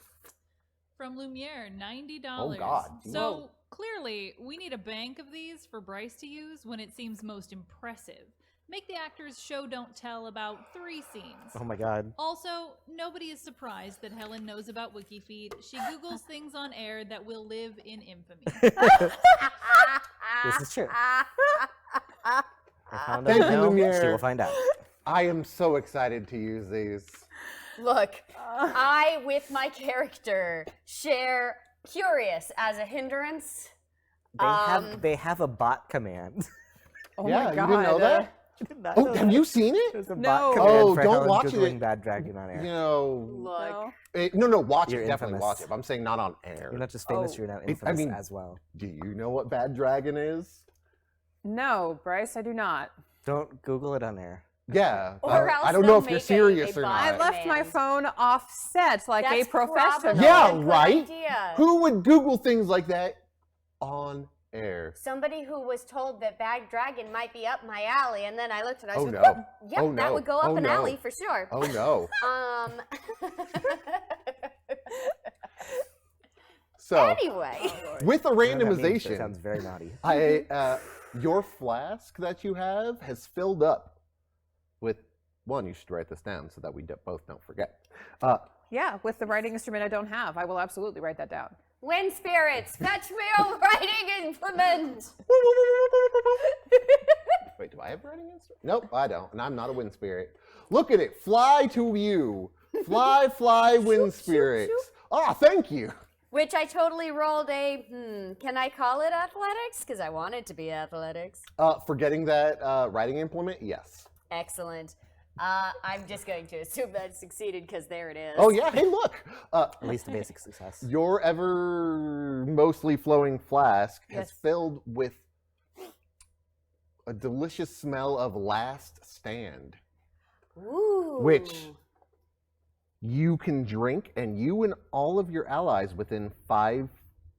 From Lumiere, $90. Oh, God. So Whoa. clearly, we need a bank of these for Bryce to use when it seems most impressive. Make the actors show don't tell about 3 scenes. Oh my god. Also, nobody is surprised that Helen knows about WikiFeed. She Googles things on air that will live in infamy. This is true. I found Thank out you, now, Lumiere. she will find out. I am so excited to use these. Look, I with my character share curious as a hindrance. They have a bot command. Oh Yeah, my you god. didn't know that? I did not Oh, know have that. you seen it? There's a No. bot command Oh, for don't Helen watch Googling it. Bad Dragon on air. You know, Look. No. no, watch You're it. Definitely infamous. watch it. But I'm saying not on air. You're not just famous, Oh. you're now I infamous mean- as well. Do you know what Bad Dragon is? No, Bryce, I do not. Don't Google it on air. Yeah. Or else I don't know they'll if you're make serious a or bot. not. I left my man. phone offset like That's a professional. probably Yeah, a good right? idea. Who would Google things like that on air? Somebody who was told that Bag Dragon might be up my alley, and then I looked and I Oh, said, no. "Yep, Oh, that no. would go up Oh, an no. alley for sure." Oh no. So Anyway, with a I know what that means, but it randomization, sounds very naughty. your flask that you have has filled up with one. You should write this down so that we both don't forget. Yeah, with the writing instrument I don't have, I will absolutely write that down. wind spirits, fetch me a writing implement. Wait, do I have writing instrument? Nope, I don't, and I'm not a wind spirit. Look at it, fly to you, fly, wind spirits. Ah, thank you. Which I totally rolled a. Can I call it athletics? Because I want it to be athletics. For getting that writing implement, yes. Excellent. I'm just going to assume that succeeded because there it is. Oh yeah, hey look. At least a basic success. Your ever mostly flowing flask has Yes. filled with a delicious smell of Last Stand, Ooh. which you can drink, and you and all of your allies within 5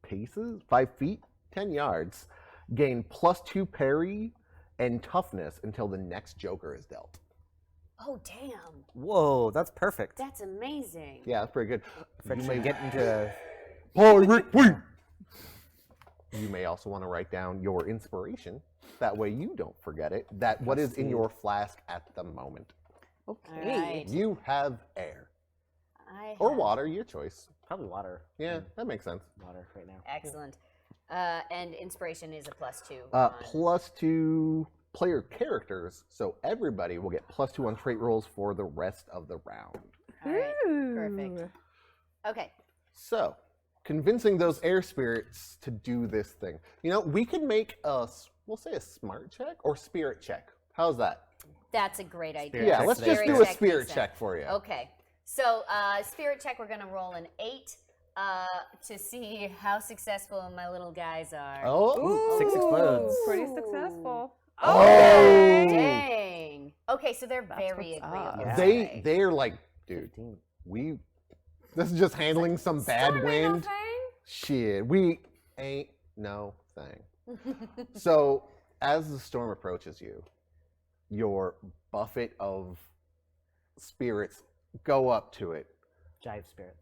feet, 10 yards, gain +2 parry and toughness until the next Joker is dealt. Oh damn, Whoa, that's perfect. that's amazing. Yeah, that's pretty good. French You may may get into You may also want to write down your inspiration. That way you don't forget it. That what is in your flask at the moment. Okay. All right. You have air. I Or have- water, your choice. probably water. Yeah, that makes sense. Water right now. Excellent. And inspiration is a +2. +2 player characters, so everybody will get +2 on trait rolls for the rest of the round. All right. Perfect. Ooh. Okay. So, convincing those air spirits to do this thing. You know, we could make we'll say a smart check or spirit check. How's that? That's a great idea. Spirit Yeah, check let's today. just do a makes spirit sense. check for you. Okay. So, spirit check, we're going to roll an 8 to see how successful my little guys are. Oh, 6 explodes. Pretty successful. Oh. Dang. Okay, so they're That's very what's up. agreeable. Yeah. they're like, dude, 15. this is just handling some bad wind. Thing? Shit, we ain't no thing. So, as the storm approaches you, your buffet of spirits go up to it. Jive spirit.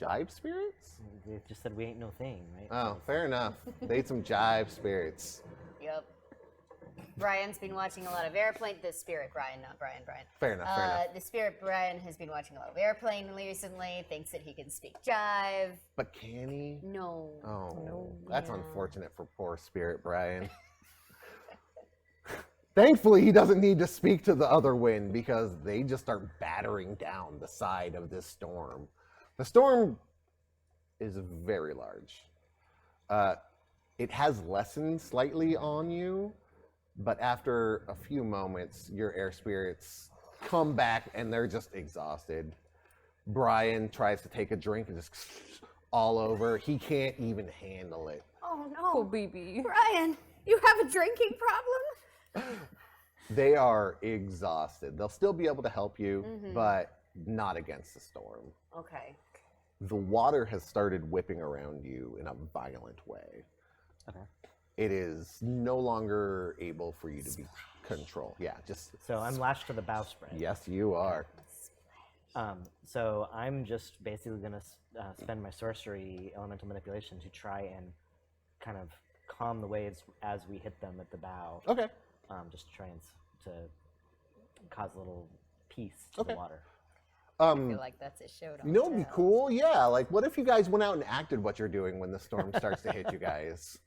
Jive spirits? They just said we ain't no thing, right? Oh, fair enough. They ate some jive spirits. Yep. Brian's been watching a lot of Airplane. The spirit Brian, not Brian. Fair enough, fair enough. The spirit Brian has been watching a lot of Airplane recently. Thinks that he can speak jive. But can he? No. Oh, No. that's Yeah. unfortunate for poor Spirit Brian. Thankfully, he doesn't need to speak to the other wind because they just start battering down the side of this storm. The storm is very large. It has lessened slightly on you, but after a few moments, your air spirits come back and they're just exhausted. Brian tries to take a drink and just all over. He can't even handle it. Oh no. Oh, baby. Brian, you have a drinking problem? They are exhausted. They'll still be able to help you, but not against the storm. Okay. The water has started whipping around you in a violent way. Okay. It is no longer able for you to be controlled. Yeah, just So I'm lashed to the bowsprit. yes, you are. So I'm just basically going to spend my sorcery elemental manipulation to try and kind of calm the waves as we hit them at the bow. Okay. Just to try and to cause a little peace to the water. I feel like that's a show. You know what'd be cool? Yeah, like what if you guys went out and acted what you're doing when the storm starts to hit you guys?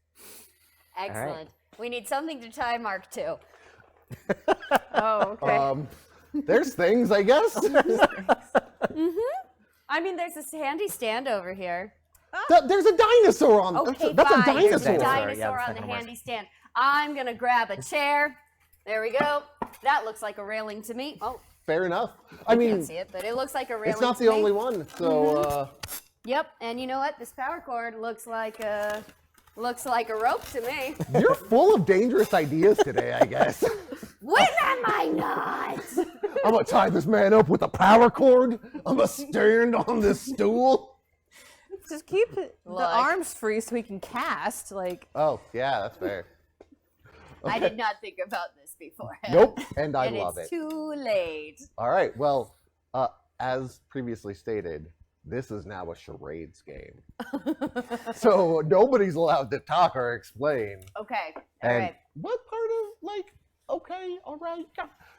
Excellent. We need something to tie Mark to. Oh, okay. There's things, I guess. I mean, there's this handy stand over here. There's a dinosaur on. Okay, that's fine. a There's dinosaur. a Yeah, dinosaur that's on the not gonna handy stand. I'm gonna grab a chair. There we go. That looks like a railing to me. Oh, Fair enough. I mean, can't see it, but it looks like a railing. it's not to the me. only one. So Yep. And you know what? This power cord looks like a rope to me. you're full of dangerous ideas today, I guess. When am I not? I'm gonna tie this man up with a power cord. I'm gonna stand on this stool. Just keep the Look. arms free so we can cast. Like, Oh, yeah, that's fair. I did not think about this beforehand. Nope, and I And love it's it. too late. All right, well, as previously stated, this is now a charades game. So nobody's allowed to talk or explain. Okay. All And right. what part of, like, okay, all right,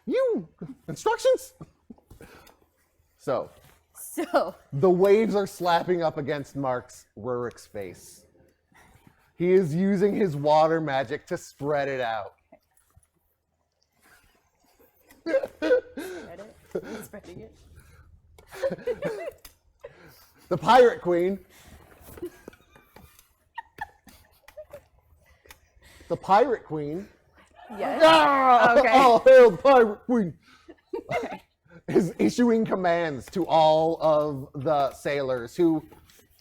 you, instructions? So, So, the waves are slapping up against Rurik's face. He is using his water magic to spread it out. spreading it. The Pirate Queen. The Pirate Queen. yes. Ah! Okay. All hail the Pirate Queen. Is issuing commands to all of the sailors who,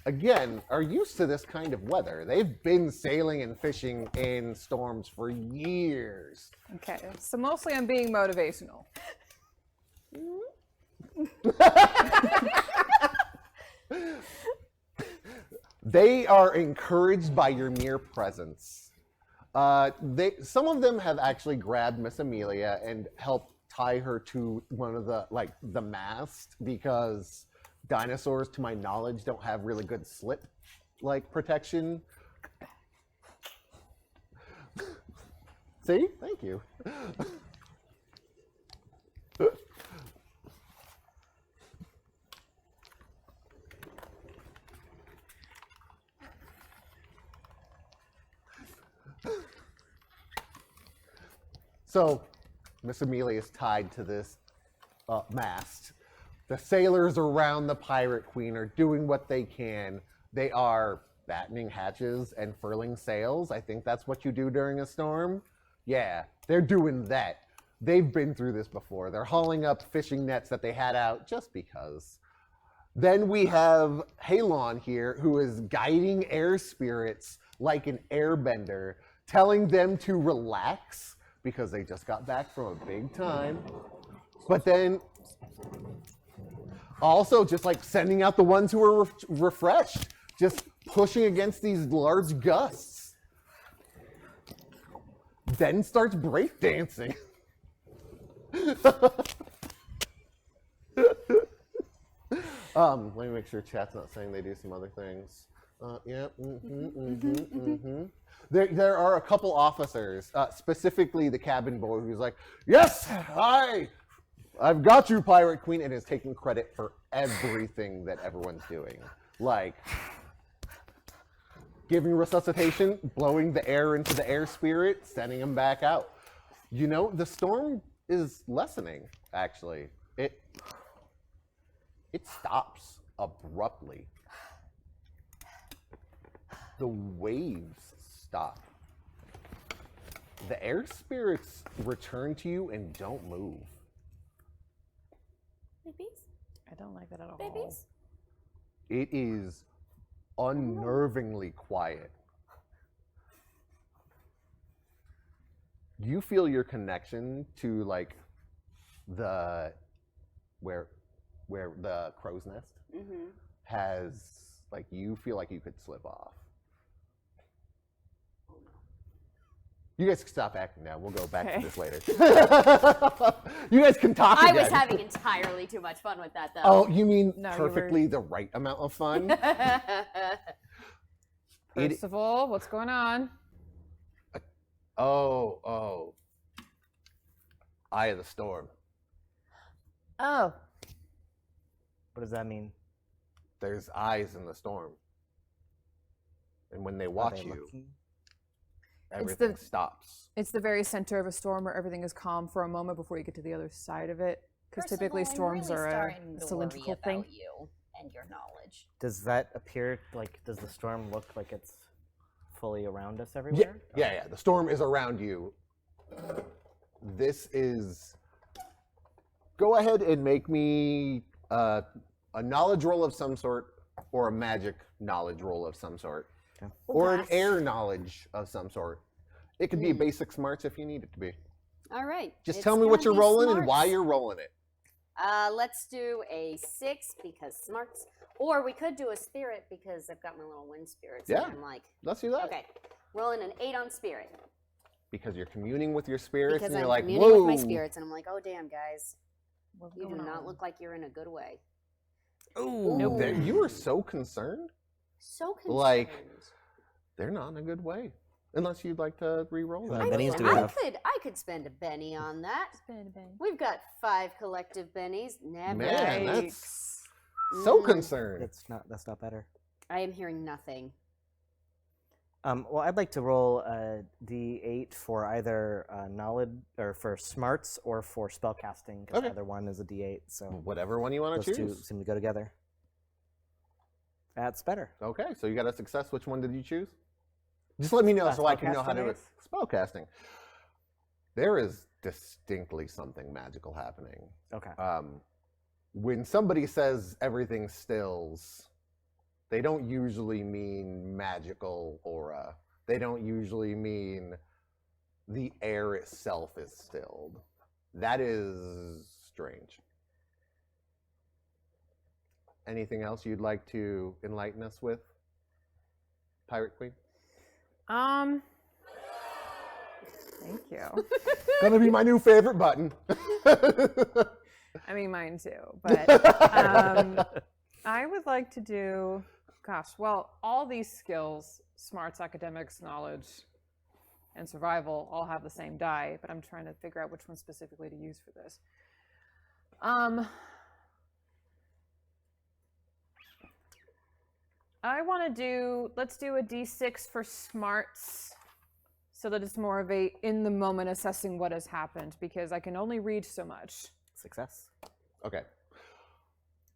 again, are used to this kind of weather. They've been sailing and fishing in storms for years. Okay. So mostly I'm being motivational. They are encouraged by your mere presence. Some of them have actually grabbed Miss Amelia and helped tie her to one of the mast, because dinosaurs, to my knowledge, don't have really good slip protection. See? Thank you. So, Miss Amelia is tied to this mast. The sailors around the Pirate Queen are doing what they can. They are battening hatches and furling sails. I think that's what you do during a storm. Yeah, they're doing that. They've been through this before. They're hauling up fishing nets that they had out just because. Then we have Halon here, who is guiding air spirits like an airbender, telling them to relax because they just got back from a big time. But then also just sending out the ones who are refreshed, just pushing against these large gusts. Then starts breakdancing. Let me make sure chat's not saying they do some other things. Yeah. There are a couple officers, specifically the cabin boy, who's like, "Yes, I've got you, Pirate Queen," and is taking credit for everything that everyone's doing, like giving resuscitation, blowing the air into the air spirit, sending him back out. You know, the storm is lessening. Actually, it stops abruptly. The waves stop. The air spirits return to you and don't move. Babies? I don't like that at all. Babies? It is unnervingly quiet. You feel your connection to like the where the crow's nest has, like, you feel like you could slip off. You guys can stop acting now. We'll go back to this later. You guys can talk I again. was having entirely too much fun with that, though. Oh, you mean No, you perfectly the right amount of fun? First of all, what's going on? Oh. Eye of the storm. Oh. What does that mean? There's eyes in the storm. And when they Are watch they you, looking? everything stops. It's the very center of a storm where everything is calm for a moment before you get to the other side of it. Because First of typically all, I'm storms really are starting a to cylindrical worry thing. about you and your knowledge. Does that appear like? Does the storm look like it's fully around us everywhere? Yeah. The storm is around you. This is. Go ahead and make me a knowledge roll of some sort, or a magic knowledge roll of some sort, or an air knowledge of some sort. It could be a basic smarts if you need it to be. All right. Just it's tell me what gonna you're be rolling and why smarts. you're rolling it. Let's do a 6 because smarts, or we could do a spirit because I've got my little wind spirits. Yeah. And I'm like, Let's do that. okay, rolling an 8 on spirit Because you're communing with your spirits because and you're I'm like, communing whoa. with my spirits, and I'm like, oh damn, guys, What's you do going not on? look like you're in a good way. Ooh. Nope. You are so concerned. So concerned. Like, they're not in a good way. Unless you'd like to re-roll How that. many bennies do we I have? could spend a Benny on that. Spin, spin. We've got 5 collective bennies. Never. Man, Yikes. that's so Mm. concerned. That's not better. I am hearing nothing. Well, I'd like to roll a D8 for either knowledge or for smarts or for spellcasting, because Okay. either one is a D8. So Whatever one you want those to two choose. seem to go together. That's better. Okay, so you got a success. Which one did you choose? Just let me know so I can know how to... spellcasting is? Spellcasting. There is distinctly something magical happening. Okay. When somebody says everything stills, they don't usually mean magical aura. They don't usually mean the air itself is stilled. That is strange. Anything else you'd like to enlighten us with, Pirate Queen? Thank you. Gonna be my new favorite button. I mean, mine too. But I would like to do, all these skills, smarts, academics, knowledge, and survival all have the same die, but I'm trying to figure out which one specifically to use for this. I want to let's do a D6 for smarts so that it's more of a in the moment assessing what has happened, because I can only read so much. Success. Okay.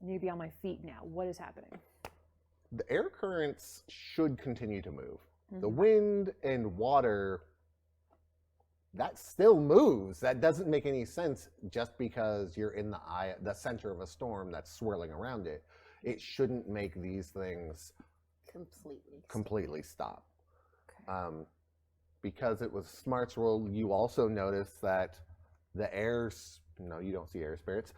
I need to be on my feet now. What is happening? The air currents should continue to move. The wind and water, that still moves. That doesn't make any sense just because you're in the center of a storm that's swirling around it. It shouldn't make these things completely stop. Okay. Because it was smarts roll, you also notice that the air, no, you don't see air spirits.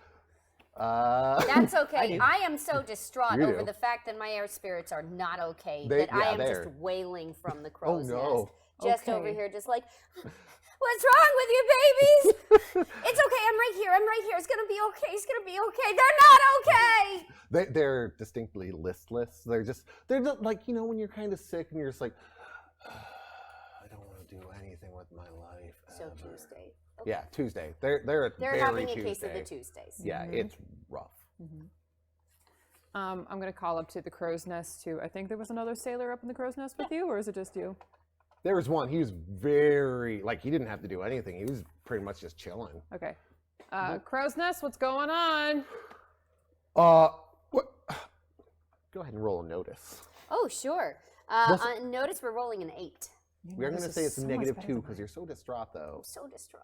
That's okay. I am so distraught You over do. the fact that my air spirits are not okay They- that I yeah, am they're- just wailing from the Oh crow's no. nest. Just over Okay. here, just like, what's wrong with you, babies? It's okay. I'm right here. I'm right here. It's gonna be okay. It's gonna be okay. They're not okay. They're distinctly listless. They're just like, you know, when you're kind of sick and you're just like, I don't want to do anything with my life. So ever." Tuesday. Okay. Yeah, Tuesday. They're a They're very having a Tuesday. case of the Tuesdays. Yeah, it's rough. I'm going to call up to the crow's nest too. I think there was another sailor up in the crow's nest with you, or is it just you? There was one. He was very like he didn't have to do anything. He was pretty much just chilling. Okay. Crow's nest, what's going on? What? Go ahead and roll a notice. Oh, sure. Notice we're rolling an 8. We're going to say it's a -2 because you're so distraught, though. I'm so distraught.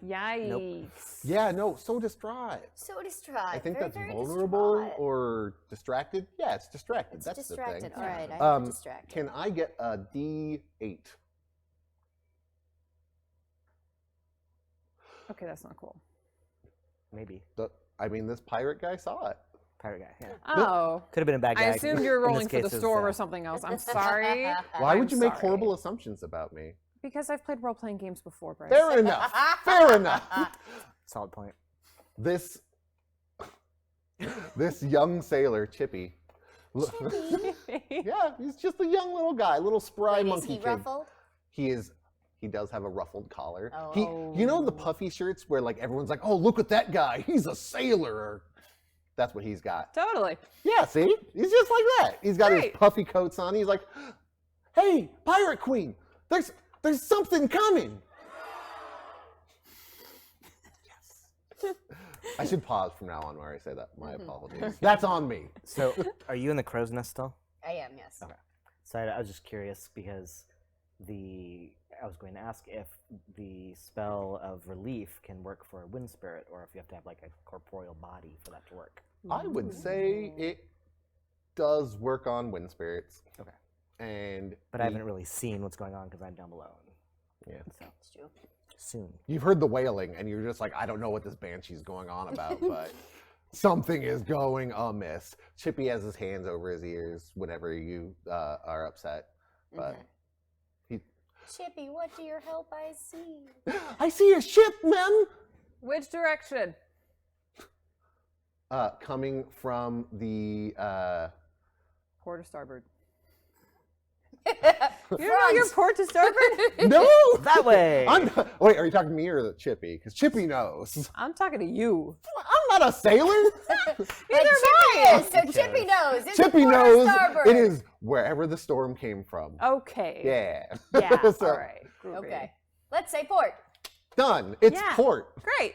Yikes. Yeah, no, so distraught. So distraught. I think very, that's very vulnerable distraught. or distracted. Yeah, it's distracted. It's that's distracted. the All thing. right, I'm distracted. Can I get a D8? Okay, that's not cool. Maybe. I mean, this pirate guy saw it. Pirate guy. Yeah. Oh. Could have been a bad guy. I assumed you were In this rolling for the case, it's, storm or something else. I'm sorry. Why I'm would you make sorry. horrible assumptions about me? Because I've played role-playing games before, Bryce. Fair enough. Fair enough. Solid point. This young sailor, Chippy. Yeah, he's just a young little guy, little spry Wait, is monkey he kid. ruffled? He does have a ruffled collar. Oh. You know the puffy shirts where like everyone's like, "Oh, look at that guy. He's a sailor." That's what he's got. Totally. Yeah, see? He's just like that. He's got his Great. puffy coats on. He's like, "Hey, Pirate Queen, there's something coming." Yes. I should pause from now on where I say that. My apologies. That's on me. So, are you in the crow's nest still? I am, yes. Okay. So I was just curious because I was going to ask if the spell of relief can work for a wind spirit, or if you have to have like a corporeal body for that to work. I would say it does work on wind spirits. Okay. But I haven't really seen what's going on because I'm down below. Yeah. So It's true. soon. You've heard the wailing, and you're just like, I don't know what this banshee's going on about, but something is going amiss. Chippy has his hands over his ears whenever you are upset, but Chippy, what do your help I see? I see a ship, ma'am. Which direction? Coming from the Port or starboard? You You know your port to starboard? no That way! Wait, are you talking to me or the Chippy? Because Chippy knows. I'm talking to you. I'm not a sailor. But Chippy is, so Chippy knows. It's Chippy port or knows starboard. it is wherever the storm came from. Okay. Yeah. Yeah, So, all right. Groovy. Okay. Let's say port. Done. It's Yeah. port. Great.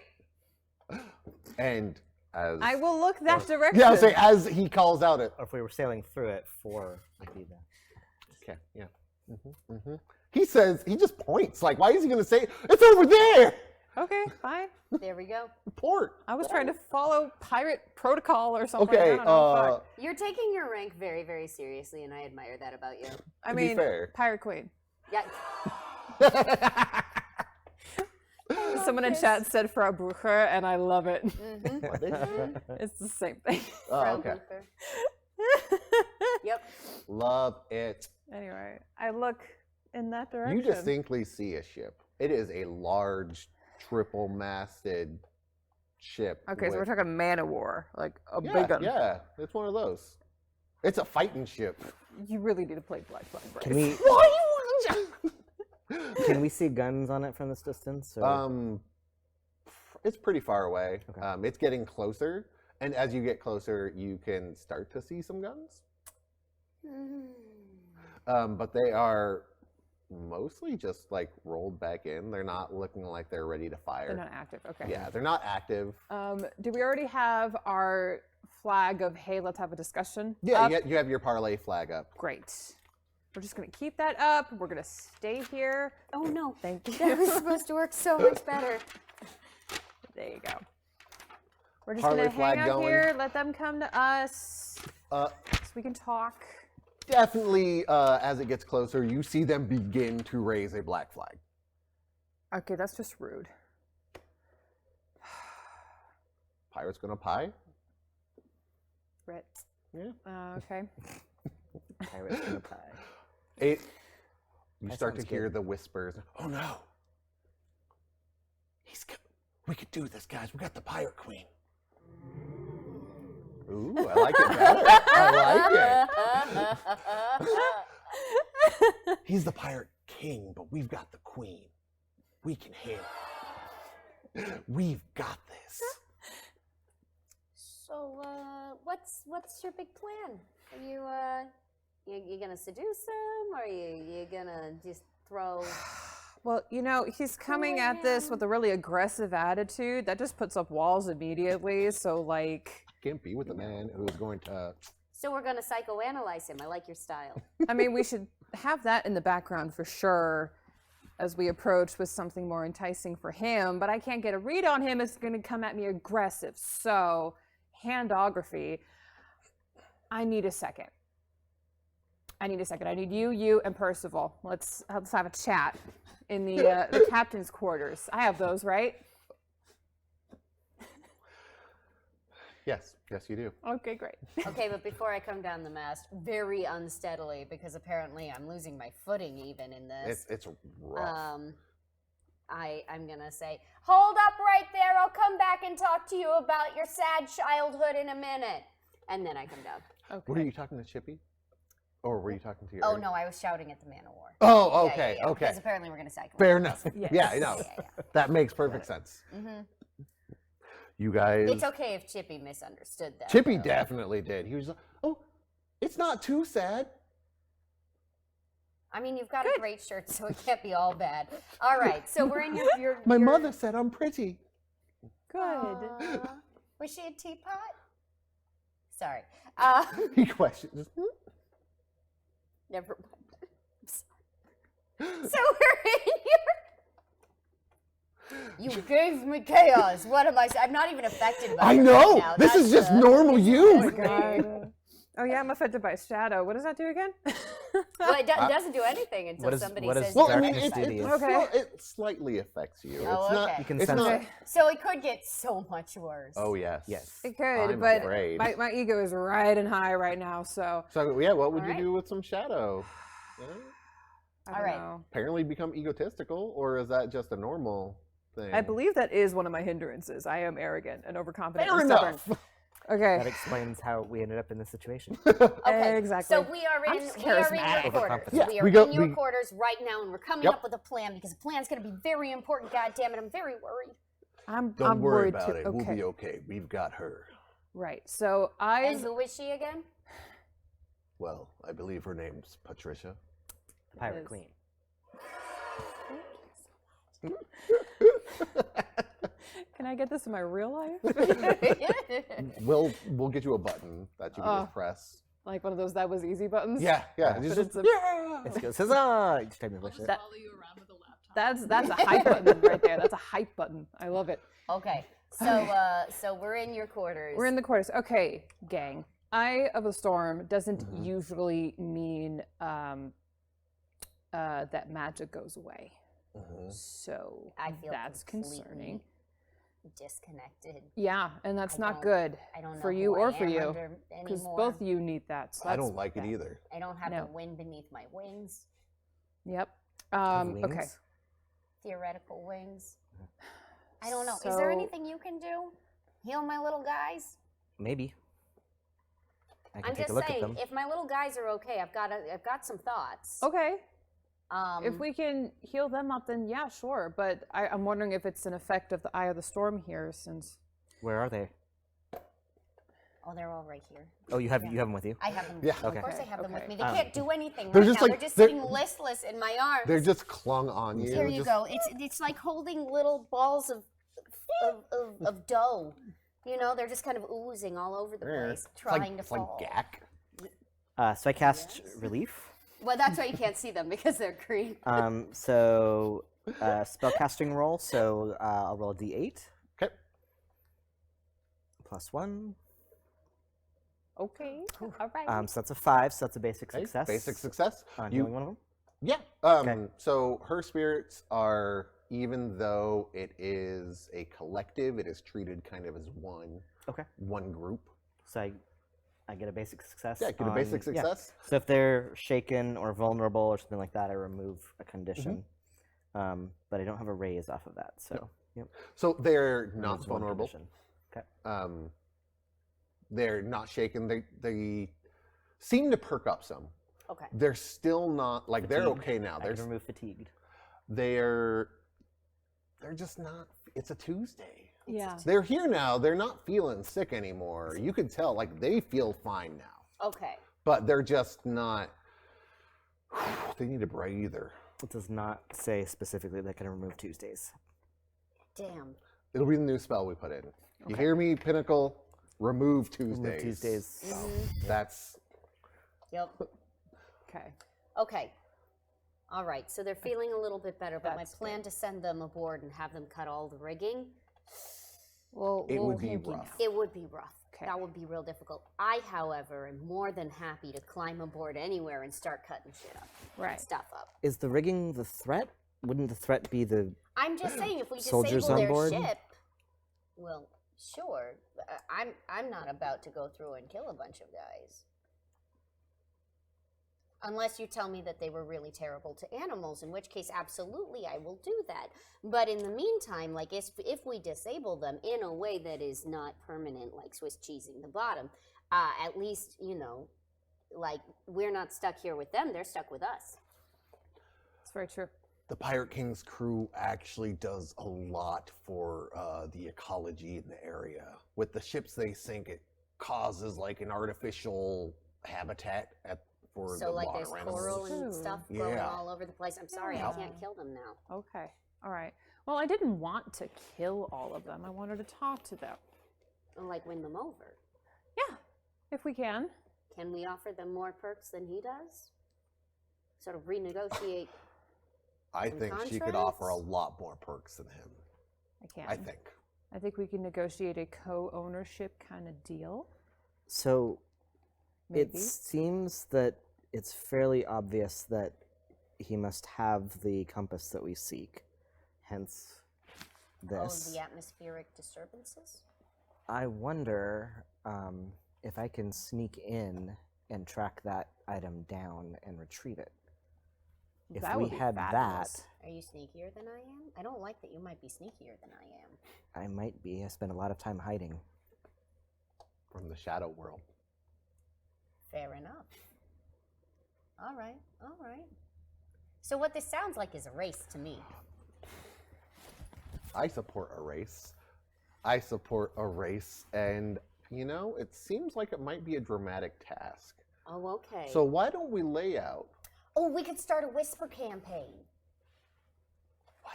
And as I will look that direction. yeah, I'll say as he calls out it. Or if we were sailing through it for like the Okay. Yeah. He says he just points. Like, why is he going to say it's over there? Okay, fine. There we go. Port. I was trying to follow pirate protocol or something. Okay. I don't know. Fuck. You're taking your rank very, very seriously, and I admire that about you. I to be mean, fair. pirate queen. Yeah. Someone in chat said Frau Bucher, and I love it. What did you say? It's the same thing. Oh, okay. Yep. Love it. Anyway, I look in that direction. You distinctly see a ship. It is a large, triple-masted ship. Okay, so we're with- talking man of war, like a yeah, big one. Yeah, it's one of those. It's a fighting ship. You really need to play Black Flag, Bryce. Can we can we see guns on it from this distance? Or? It's pretty far away. Okay. It's getting closer, and as you get closer, you can start to see some guns. But they are mostly just like rolled back in. They're not looking like they're ready to fire. They're not active. Okay. Yeah, they're not active. Do we already have our flag of hey, let's have a discussion? Yeah, up? you have your parlay flag up. Great. We're just gonna keep that up. We're gonna stay here. Oh no. Thank you. That was supposed to work so much better. There you go. We're just Parlay gonna flag hang out going. here. Let them come to us, so we can talk. Definitely, as it gets closer, you see them begin to raise a black flag. Okay, that's just rude. pirate's gonna pie. Right. Yeah. Okay. Pirate's gonna pie. You That start to sounds hear good. the whispers. Oh no! We could do this, guys. We got the pirate queen. Ooh, I like it better. I like it. He's the pirate king, but we've got the queen. We can handle it. We've got this. So, what's your big plan? Are you gonna seduce him, or you gonna just throw? Well, you know, he's coming at this with a really aggressive attitude. That just puts up walls immediately. So, like, Can't be with a man who is going to. So we're gonna psychoanalyze him. I like your style. I mean, we should have that in the background for sure as we approach with something more enticing for him. But I can't get a read on him. It's going to come at me aggressive. So, handography. I need a second. I need you, and Percival. Let's have a chat in the captain's quarters. I have those, right? Yes, you do. Okay, great. Okay, but before I come down the mast, very unsteadily, because apparently I'm losing my footing even in this. It's rough. I'm gonna say, hold up right there. I'll come back and talk to you about your sad childhood in a minute. And then I come down. Okay. Were you talking to Chippy? Or were you talking to your... Oh, no, I was shouting at the man of war. Oh, Yeah, okay, yeah, okay. Because apparently we're gonna psycho. Fair enough. Yes. Yeah, I know. Yeah. That makes perfect sense. Mm-hmm. You guys... It's okay if Chippy misunderstood that. Chippy though. definitely did. He was like, oh, it's not too sad. I mean, you've got a great shirt, so it can't be all bad. All right, so we're in your My mother said I'm pretty. Good. Aw. Was she a teapot? Sorry. He questions. Never mind. So we're in your... You gave me chaos. What am I... I'm not even affected by I it right know! now. This That's is just the- normal Oh you! my god. Oh yeah, I'm affected by shadow. What does that do again? Well, it doesn't do anything until what is- somebody what is says... Well, you're I mean, Darkness it, Studios. Okay. it slightly affects you. Oh, it's not, okay. You can it's sense not, it. So it could get so much worse. Oh, yes. Yes. It could, I'm but afraid. my ego is riding high right now, so So, yeah, what would All you right. do with some shadow? Yeah. I All don't right. know. Apparently become egotistical, or is that just a normal thing? I believe that is one of my hindrances. I am arrogant and overconfident. Fair and stubborn. enough. Okay. That explains how we ended up in this situation. Okay, Exactly. So we are I'm in just your Overconfident. charismatic. quarters. Yeah, we are we go- in your we- quarters right now, and we're coming Yep. up with a plan because the plan's going to be very important. God damn it, I'm very worried. I'm Don't worry worried about too. it. Okay. We'll be okay. We've got her. Right. So And who is she again? Well, I believe her name's Patricia. Pirate is. Queen. Can I get this in my real life? We'll get you a button that you can Oh. just press. Like one of those that was easy buttons? Yeah. But Just, it's a- yeah. It goes, huzzah! Each time you push it. That- Follow you around with a laptop. That's a hype button right there. That's a hype button. I love it. Okay, so we're in your quarters. We're in the quarters. Okay, gang. Eye of a storm doesn't usually mean that magic goes away. So I feel that's completely concerning. disconnected. Yeah, and that's I not don't- good I don't know for who you I or for am you, under because anymore. both of you need that. So I that's don't like it bad. either. I don't have No. the wind beneath my wings. Yep. Wings? Okay. Theoretical wings. I don't know. Is there So- anything you can do? Heal my little guys? Maybe. I can I'm take just a look saying, at them. if my little guys are okay, I've got some thoughts. Okay. Um, If we can heal them up, then yeah, sure. But I'm wondering if it's an effect of the Eye of the Storm here, since Where are they? oh, they're all right here. Oh, you have them with you. I have them. Yeah. Of Okay. course, I have them with Okay. me. They can't do anything they're right just now. like- they're just they're- sitting listless in my arms. They're just clung on you. Here you just- go. It's like holding little balls of dough. You know, they're just kind of oozing all over the place, trying to it's like fall. gack. So I cast Relief. Well, that's why you can't see them because they're green. So spellcasting roll. So I'll roll a d8 Okay. plus 1. okay, all right. So that's a 5. So that's a basic Okay, success. Basic success. On You- healing one of them. Yeah. Okay. So her spirits are even though it is a collective, it is treated kind of as one group. So I get a basic success. Yeah, get a basic yeah. success. So if they're shaken or vulnerable or something like that, I remove a condition. But I don't have a raise off of that. So yep. So they're Removes not one vulnerable. condition. Okay. They're not shaken. They seem to perk up some. Okay. They're still not like they're Fatigued. okay now. I can remove fatigued. They're just not. It's a Tuesday. Yeah. They're here now. They're not feeling sick anymore. You can tell, like, they feel fine now. Okay. But they're just not. They need a breather. It does not say specifically that can remove Tuesdays. Damn. It'll be the new spell we put in. You hear me, Pinnacle? Remove Tuesdays. Remove Tuesdays. That's. Yep. Okay. Okay. All right. So they're feeling a little bit better, but That's my plan to send them aboard and have them cut all the rigging, Well, It we'll would be hanky rough. now. it would be rough. Okay. That would be real difficult. I, however, am more than happy to climb aboard anywhere and start cutting shit up. Right. Stuff up. Is the rigging the threat? Wouldn't the threat be the... I'm just saying, if we Soldiers disable on their board? ship, well, sure. I'm not about to go through and kill a bunch of guys. Unless you tell me that they were really terrible to animals, in which case, absolutely, I will do that. But in the meantime, like, if we disable them in a way that is not permanent, like Swiss cheesing the bottom, at least, you know, like, we're not stuck here with them, they're stuck with us. It's very true. The Pirate King's crew actually does a lot for the ecology in the area. With the ships they sink, it causes, like, an artificial habitat for So, the like, water there's animals. coral and Ooh. stuff growing Yeah. all over the place. I'm sorry, I Yeah. can't kill them now. Okay. All right. Well, I didn't want to kill all of them. I wanted to talk to them. And, like, win them over. Yeah, if we can. Can we offer them more perks than he does? Sort of renegotiate. I some think she could offer a contracts? lot more perks than him. I can. I think. I think we can negotiate a co-ownership kind of deal. So Maybe. it seems that it's fairly obvious that he must have the compass that we seek. Hence this. Oh, the atmospheric disturbances? I wonder if I can sneak in and track that item down and retrieve it. If That we would be had fabulous. Are you sneakier than I am? I don't like that you might be sneakier than I am. that, I might be. I spend a lot of time hiding. From the shadow world. Fair enough. All right, all right. So what this sounds like is a race to me. I support a race. I support a race, and, you know, it seems like it might be a dramatic task. Oh, okay. So why don't we lay out... Oh, we could start a whisper campaign.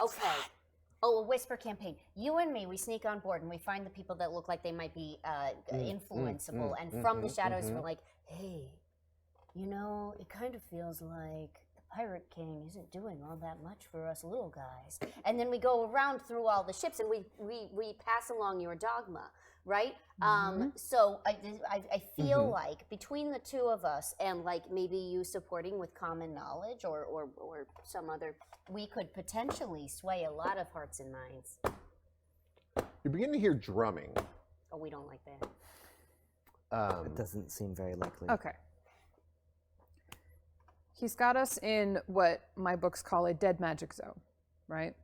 Okay. Oh, a whisper campaign. You and me, we sneak on board and we find the people that look like they might be influenceable. And from the shadows, we're like, hey, you know, it kind of feels like the Pirate King isn't doing all that much for us little guys. And then we go around through all the ships and we pass along your dogma, right? So I feel like between the two of us and like maybe you supporting with common knowledge or some other, we could potentially sway a lot of hearts and minds. You begin to hear drumming. Oh, we don't like that. It doesn't seem very likely. Okay. He's got us in what my books call a dead magic zone, right?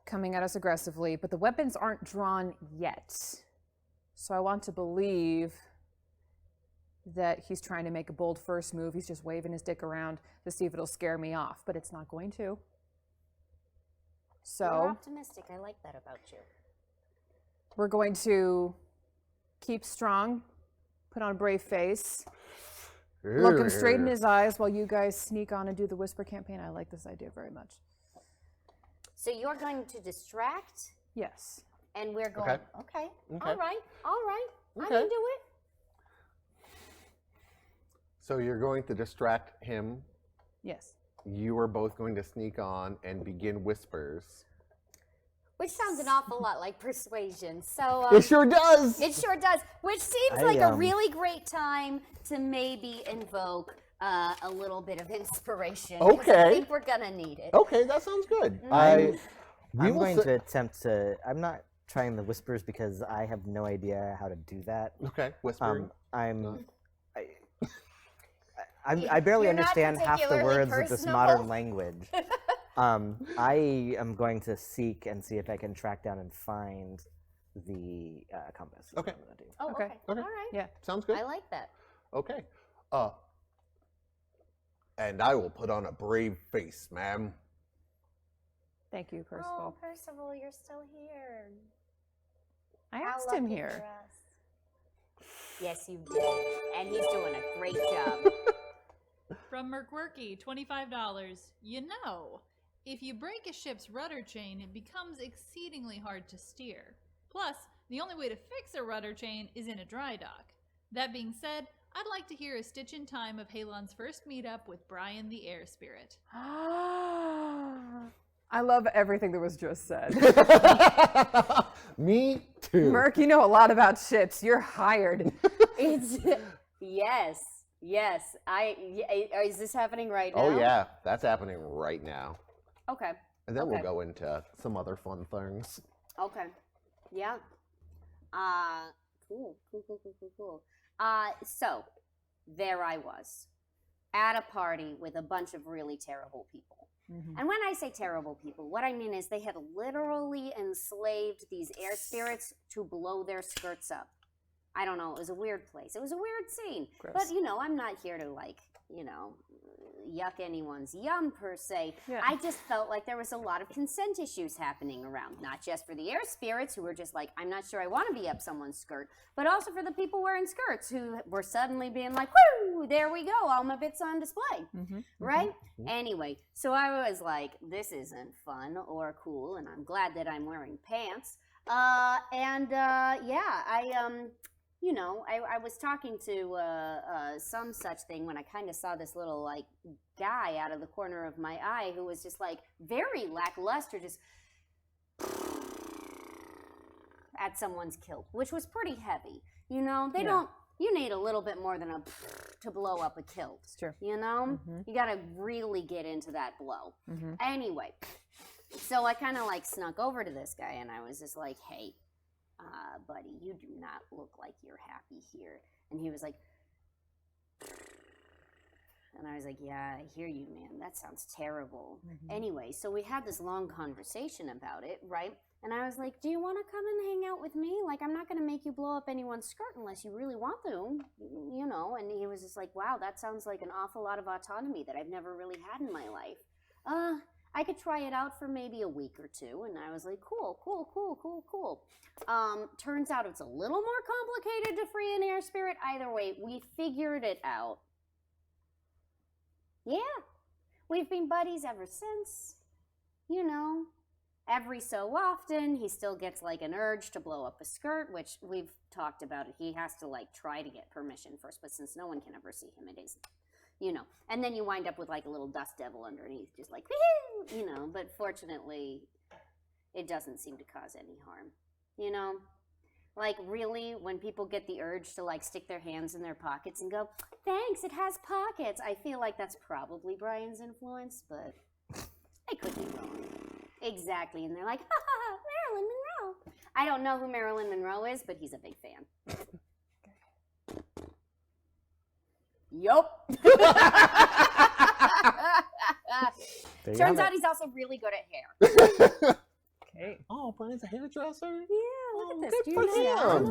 Coming at us aggressively, but the weapons aren't drawn yet. So I want to believe that he's trying to make a bold first move. He's just waving his dick around to see if it'll scare me off, but it's not going to. You're So optimistic. I like that about you. we're going to keep strong, put on a brave face, look him straight in his eyes while you guys sneak on and do the whisper campaign. I like this idea very much. So you're going to distract, Yes. and we're going. Okay. Okay. All right. I Okay. can do it. So you're going to distract him. Yes. You are both going to sneak on and begin whispers. Which sounds an awful lot like persuasion. So It sure does! it sure does. Which seems like a really great time to maybe invoke a little bit of inspiration. 'cause I Okay. think we're gonna need it. Okay, that sounds good. We I'm will going sit- to attempt to. I'm not trying the whispers because I have no idea how to do that. Okay, whispering. I barely You're not understand half the particularly words of this personable. modern language. I am going to seek and see if I can track down and find the compass. is what Okay. I'm gonna do. Oh, Okay. okay. Okay. All right. Yeah. Sounds good. I like that. Okay. And I will put on a brave face, ma'am. Thank you, Percival. Oh, Percival, you're still here. I How asked him lucky here. for us. Yes, you did. And he's doing a great job. From Merkwerky, $25. You know, if you break a ship's rudder chain, it becomes exceedingly hard to steer. Plus, the only way to fix a rudder chain is in a dry dock. That being said, I'd like to hear a stitch in time of Halon's first meetup with Brian the Air Spirit. I love everything that was just said. Me too. Merc, you know a lot about ships. You're hired. It's yes. Is this happening right now? Oh yeah, that's happening right now. Okay. And then we'll Okay. go into some other fun things. Okay. Yeah. Cool. So there I was at a party with a bunch of really terrible people. And when I say terrible people, what I mean is they had literally enslaved these air spirits to blow their skirts up. I don't know. It was a weird place. It was a weird scene. Gross. But, I'm not here to, yuck anyone's yum, per se. Yeah. I just felt like there was a lot of consent issues happening around, not just for the air spirits who were just like, I'm not sure I want to be up someone's skirt, but also for the people wearing skirts who were suddenly being like, whoo, there we go, all my bits on display, right? Anyway, so I was like, this isn't fun or cool, and I'm glad that I'm wearing pants. I was talking to some such thing when I kind of saw this little guy out of the corner of my eye who was just very lackluster, just at someone's kilt, which was pretty heavy. They don't. You need a little bit more than a to blow up a kilt. It's true. You got to really get into that blow. Anyway, so I kind of snuck over to this guy and I was just like, hey. Buddy, you do not look like you're happy here. And he was like, and I was like, yeah, I hear you, man. That sounds terrible. Anyway, so we had this long conversation about it, right? And I was like, do you want to come and hang out with me? I'm not going to make you blow up anyone's skirt unless you really want to, And he was just like, wow, that sounds like an awful lot of autonomy that I've never really had in my life. I could try it out for maybe a week or two. And I was like, cool. Turns out it's a little more complicated to free an air spirit. Either way, we figured it out. Yeah. We've been buddies ever since. Every so often, he still gets an urge to blow up a skirt, which we've talked about it. He has to try to get permission first, but since no one can ever see him, it is, and then you wind up with a little dust devil underneath, just woo-hoo, but fortunately, it doesn't seem to cause any harm, really, when people get the urge to stick their hands in their pockets and go, thanks, it has pockets, I feel like that's probably Brian's influence, but I could be wrong. Exactly, and they're like, ha ha ha, Marilyn Monroe. I don't know who Marilyn Monroe is, but he's a big fan. Yup. Turns out he's also really good at hair. Okay. Oh, Brian's a hairdresser? Yeah, look at this. Good Do for you know him.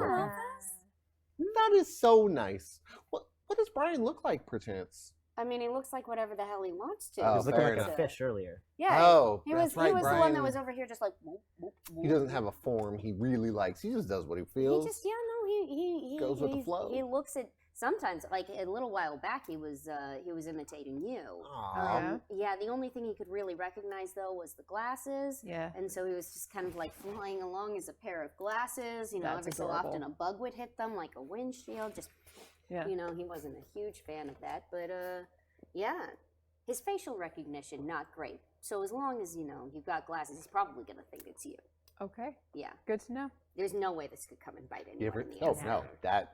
That is so nice. What does Brian look like, perchance? I mean, he looks like whatever the hell he wants to. Oh, He was looking fair like a enough. fish earlier. Yeah. Oh, he was that's right, the one that Brian. was over here just whoop, whoop, He whoop. doesn't have a form he really likes. He just does what he feels. He just he Goes with the flow. He looks at sometimes a little while back he was imitating you. Aw. Yeah, the only thing he could really recognize though was the glasses. Yeah. And so he was just kind of flying along as a pair of glasses. That's Every so adorable. often a bug would hit them like a windshield. Just Yeah. he wasn't a huge fan of that, but yeah. His facial recognition, not great. So as long as, you've got glasses, he's probably going to think it's you. Okay. Yeah. Good to know. There's no way this could come and bite You anyone ever? in the Oh ass. no, that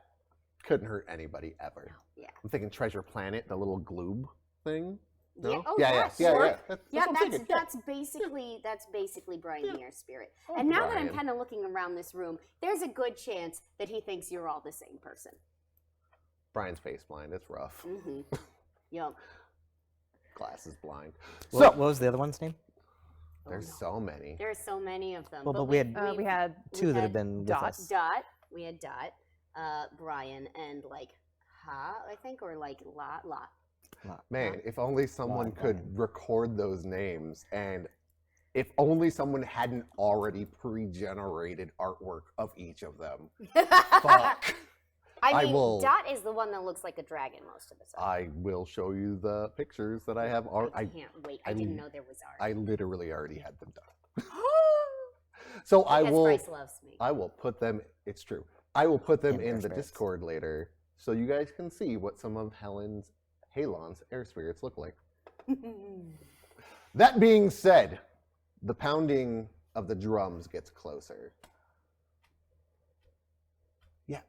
couldn't hurt anybody ever. Yeah. I'm thinking Treasure Planet, the little gloob thing. No? Yeah, oh, yeah, yeah, yeah, sure. yeah. That's what I'm thinking. That's basically Brian the Air Spirit. Oh, And now that I'm Brian. kind of looking around this room, there's a good chance that he thinks you're all the same person. Brian's face blind. It's rough. Mm-hmm. Yup. Glass is blind. What was the other one's name? There's so many. There's so many of them. Well, but we had we had two that have been with Dot. us. Dot. We had Dot, Brian, and like Ha, I think, or like La. Man, if only someone Brian. could record those names, and if only someone hadn't already pre-generated artwork of each of them. Fuck. I mean, will- Dot is the one that looks like a dragon most of the time. I will show you the pictures that I have. I can't wait. I didn't know there was art. I literally already had them done. So I Because will. Bryce loves me. I will put them. It's true. I will put them In in air the spirits. Discord later, so you guys can see what some of Halon's air spirits look like. That being said, the pounding of the drums gets closer. Yeah,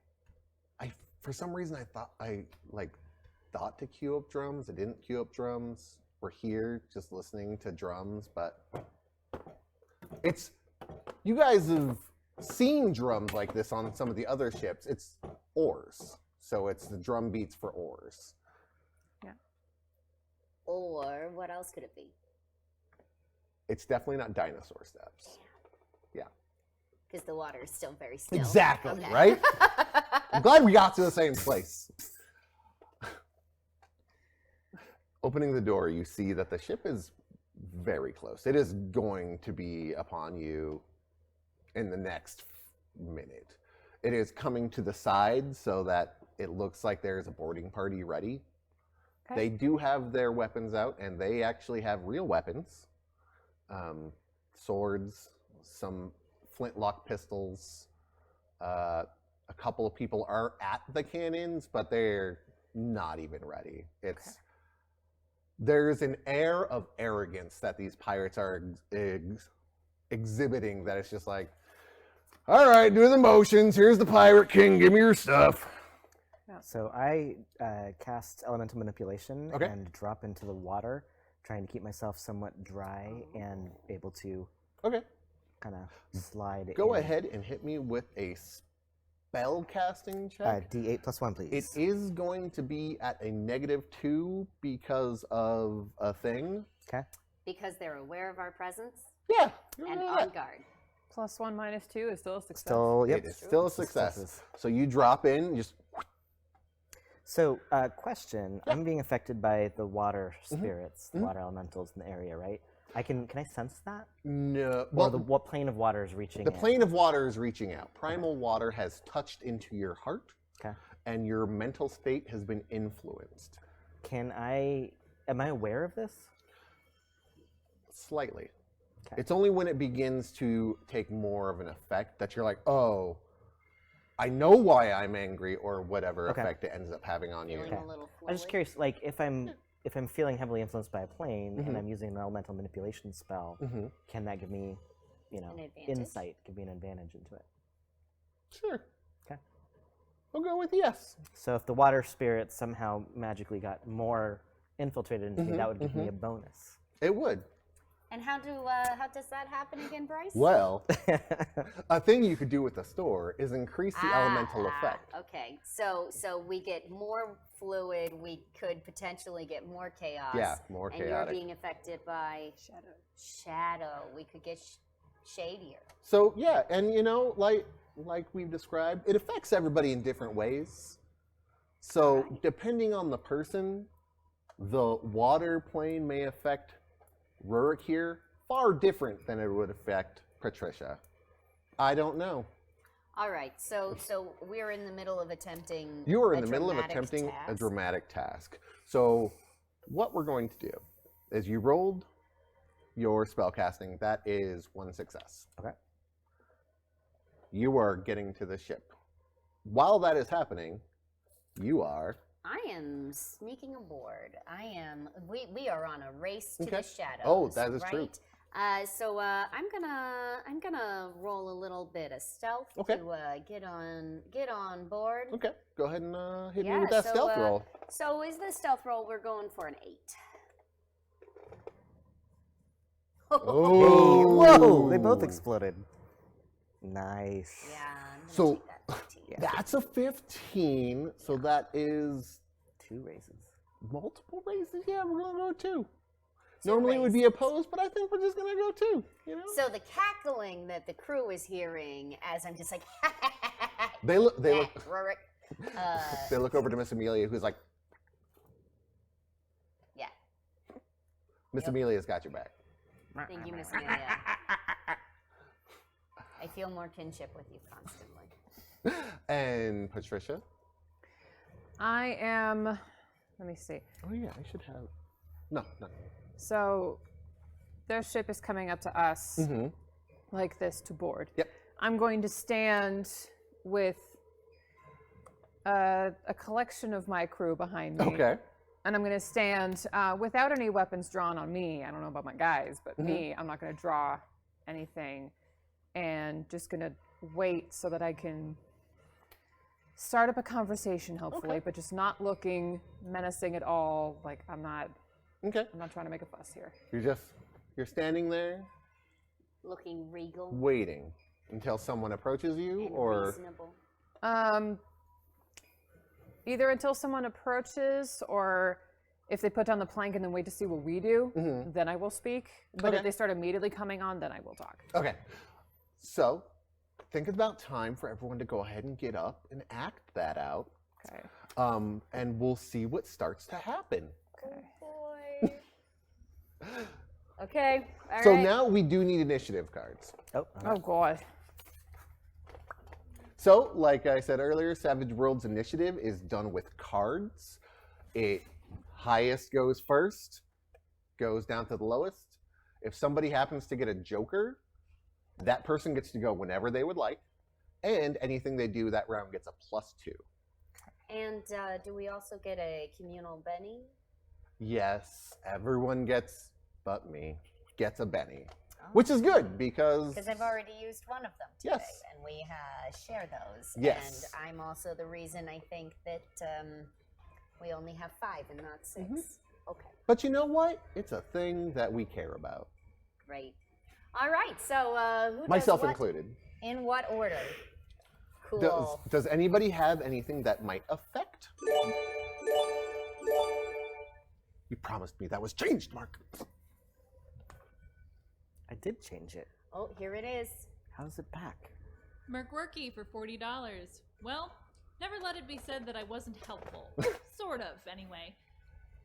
for some reason I thought to cue up drums. I didn't cue up drums. We're here just listening to drums, but you guys have seen drums like this on some of the other ships. It's oars, so it's the drum beats for oars. Or what else could it be? It's definitely not dinosaur steps. Yeah. Because the water is still very still. Exactly, Okay. right? I'm glad we got to the same place. Opening the door, you see that the ship is very close. It is going to be upon you in the next minute. It is coming to the side so that it looks like there's a boarding party ready. Okay. They do have their weapons out, and they actually have real weapons. Swords, some flintlock pistols. A couple of people are at the cannons, but they're not even ready. There's an air of arrogance that these pirates are exhibiting that it's just like, all right, do the motions. Here's the Pirate King. Give me your stuff. So I cast Elemental Manipulation Okay. and drop into the water, trying to keep myself somewhat dry and able to Okay. kind of slide Go in. ahead and hit me with a spell casting check. D8 plus 1, please. It is going to be at a -2 because of a thing. Okay. Because they're aware of our presence Yeah. and on guard. +1 -2 is still a success. Still, yep. It is still a success. Successes. So you drop in, just So, question. Yeah. I'm being affected by the water Mhm. spirits, the Mhm. water elementals in the area, right? Can I sense that? no. Or Well, what plane of water is reaching the in? plane of water is reaching out. Primal water has touched into your heart, Okay. and your mental state has been influenced Am I aware of this? slightly. Okay. It's only when it begins to take more of an effect that you're like, oh, I know why I'm angry, or whatever Okay. effect it ends up having on you. Feeling Okay. a little I'm just fluid. curious, like if I'm feeling heavily influenced by a plane Mhm. and I'm using an elemental manipulation spell, Mm-hmm. can that give me, An advantage? insight? Give me an advantage into it. Sure. Okay. We'll go with yes. So if the water spirit somehow magically got more infiltrated into me, Mhm, that would give me a bonus. It would. And how does that happen again, Bryce? Well, a thing you could do with the store is increase the elemental effect. Okay, so we get more fluid. We could potentially get more chaos. Yeah, more and you're chaotic. being affected by shadow. We could get shadier. So yeah, and like we've described, it affects everybody in different ways. So Right. depending on the person, the water plane may affect Rurik here far different than it would affect Patricia. I don't know. All right, so we're in the middle of attempting. You are in a the middle of dramatic attempting a task. dramatic task. So what we're going to do is you rolled your spell casting. That is 1 success. Okay. You are getting to the ship. While that is happening, you are I am sneaking aboard. We are on a race to Okay. the shadows. Oh, that is true. right? So I'm gonna roll a little bit of stealth Okay. to get on board. okay. Go ahead and hit me Yeah, with that so, stealth roll. So is the stealth roll? We're going for an 8. Oh. Whoa! They both exploded. Nice. Yeah. I'm gonna So take that 15. that's a 15. So that is 2 raises. multiple raises. Yeah, we're gonna go 2. Normally it would be raises. opposed, but I think we're just gonna go 2. You know. So the cackling that the crew is hearing as I'm just like, They look. They look. Rurik. They look over to Miss Amelia, who's like, Yeah. Miss Amelia's got your back. Thank you, Miss Amelia. I feel more kinship with you constantly. And Patricia. I am. Let me see. Oh yeah, I should have. No. So their ship is coming up to us Mm-hmm. like this to board. Yep. I'm going to stand with a collection of my crew behind me. Okay. And I'm going to stand without any weapons drawn on me. I don't know about my guys, but Mm-hmm. me, I'm not going to draw anything. And just going to wait so that I can start up a conversation, hopefully, but just not looking menacing at all. Like, I'm not Okay. trying to make a fuss here. You're standing there Looking regal waiting until someone approaches you, and or reasonable. Either until someone approaches, or if they put down the plank and then wait to see what we do, then I will speak. But Okay. if they start immediately coming on, then I will talk. okay. So, think it's about time for everyone to go ahead and get up and act that out. Okay. And we'll see what starts to happen. Okay. Boy. Okay. All So right. now we do need initiative cards. Oh, Oh God. So, like I said earlier, Savage Worlds initiative is done with cards. Highest goes first, goes down to the lowest. If somebody happens to get a joker, that person gets to go whenever they would like, and anything they do that round gets a +2. And do we also get a communal Benny? Yes, everyone gets, but me, gets a Benny. Which is good because Because I've already used one of them today, Yes. and we share those. Yes. And I'm also the reason I think that we only have 5 and not 6. Okay, But you know what? It's a thing that we care about. great. All right, so who Myself does what? included. In what order? Cool. Does anybody have anything that might affect? You promised me that was changed, Mark. I did change it. Oh, here it is. How's it back? Merkworky for $40. Well, never let it be said that I wasn't helpful. Sort of, anyway.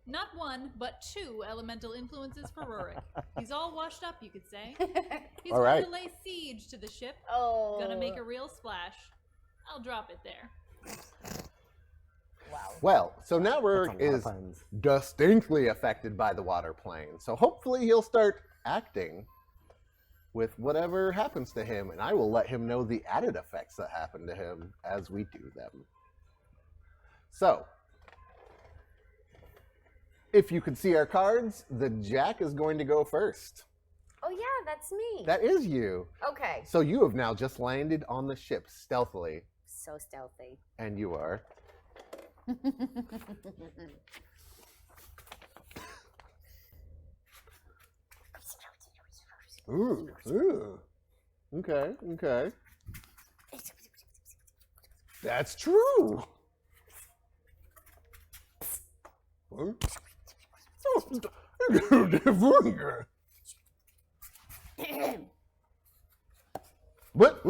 Not 1, but 2 elemental influences for Rurik. He's all washed up, you could say. He's All going right. to lay siege to the ship. Oh. Gonna make a real splash. I'll drop it there. Wow. Well, so now That's a Rurik lot of is puns. distinctly affected by the water plane. So hopefully he'll start acting with whatever happens to him, and I will let him know the added effects that happen to him as we do them. So, if you could see our cards, the Jack is going to go first. Oh, yeah, that's me. That is you. Okay. So you have now just landed on the ship stealthily, So stealthy. and you are. Ooh. Okay, okay. That's true. What?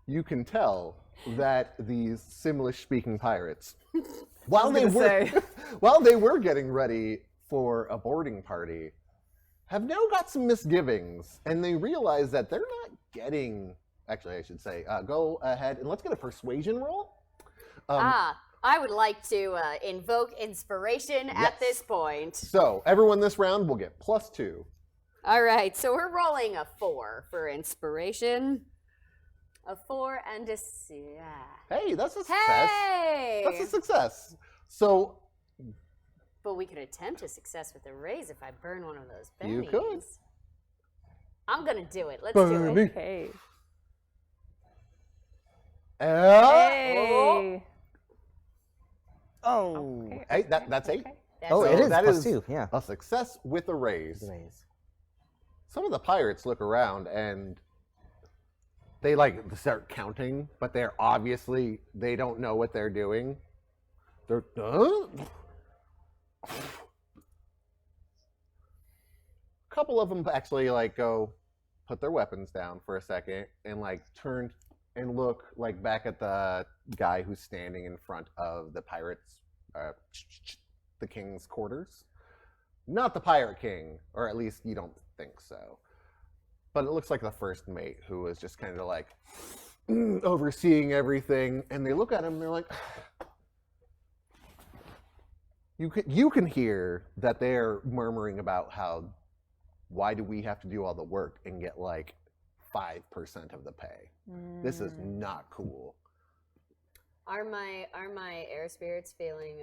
You can tell that these Simlish-speaking pirates, while they were getting ready for a boarding party, have now got some misgivings, and they realize that they're not getting. Actually, I should say, go ahead and let's get a persuasion roll. I would like to invoke inspiration Yes. at this point. So everyone this round will get +2. All right, so we're rolling a 4 for inspiration. A 4 and a 6. Hey, that's a success. Hey! That's a success. So But we could attempt a success with a raise if I burn one of those bennies. You could. I'm gonna do it. Let's Burn do it. it. Okay. Oh. Hey. Oh. Okay, Hey, okay, that's 8. okay. Oh, So it is that plus is 2. Yeah. a success with a raise. Nice. Some of the pirates look around and they like start counting, but they're obviously they don't know what they're doing. They're a couple of them actually like go put their weapons down for a second and like turn and look like back at the guy who's standing in front of the pirates, the king's quarters. Not the pirate king, or at least you don't think so. But it looks like the first mate who was just kind of like overseeing everything, and they look at him and they're like, you can hear that they're murmuring about how, why do we have to do all the work and get like 5% of the pay? This is not cool. Are my air spirits feeling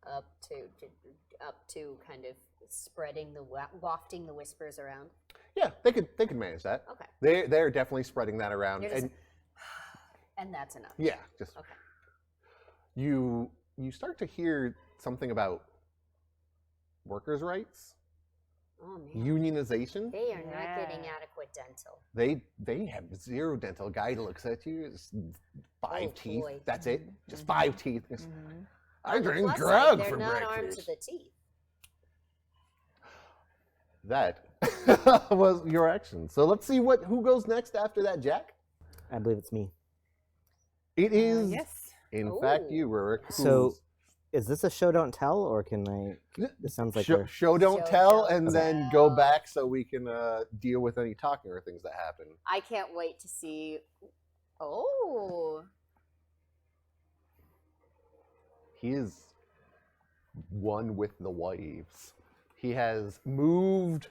up to kind of spreading the wafting the whispers around? Yeah, they could manage that. Okay. They're definitely spreading that around. You're just- and that's enough. Yeah, just Okay. you start to hear something about workers' rights, Oh man. unionization. They are not getting Yeah. adequate dental. They have 0 dental. Guy looks at you, it's 5 Oh, teeth. boy. That's it. Just 5 teeth. Just, I On the drink plus side, grog they're for not armed breakfast. to the teeth. That was your action. So let's see who goes next after that, Jack. I believe it's me. It is, Yes. in fact, Ooh. you, Rurik. So, is this a show don't tell, or can I? This sounds like we're- Show don't Show tell, don't and then go tell. back so we can deal with any talking or things that happen. I can't wait to see. Oh. He is one with the waves. He has moved.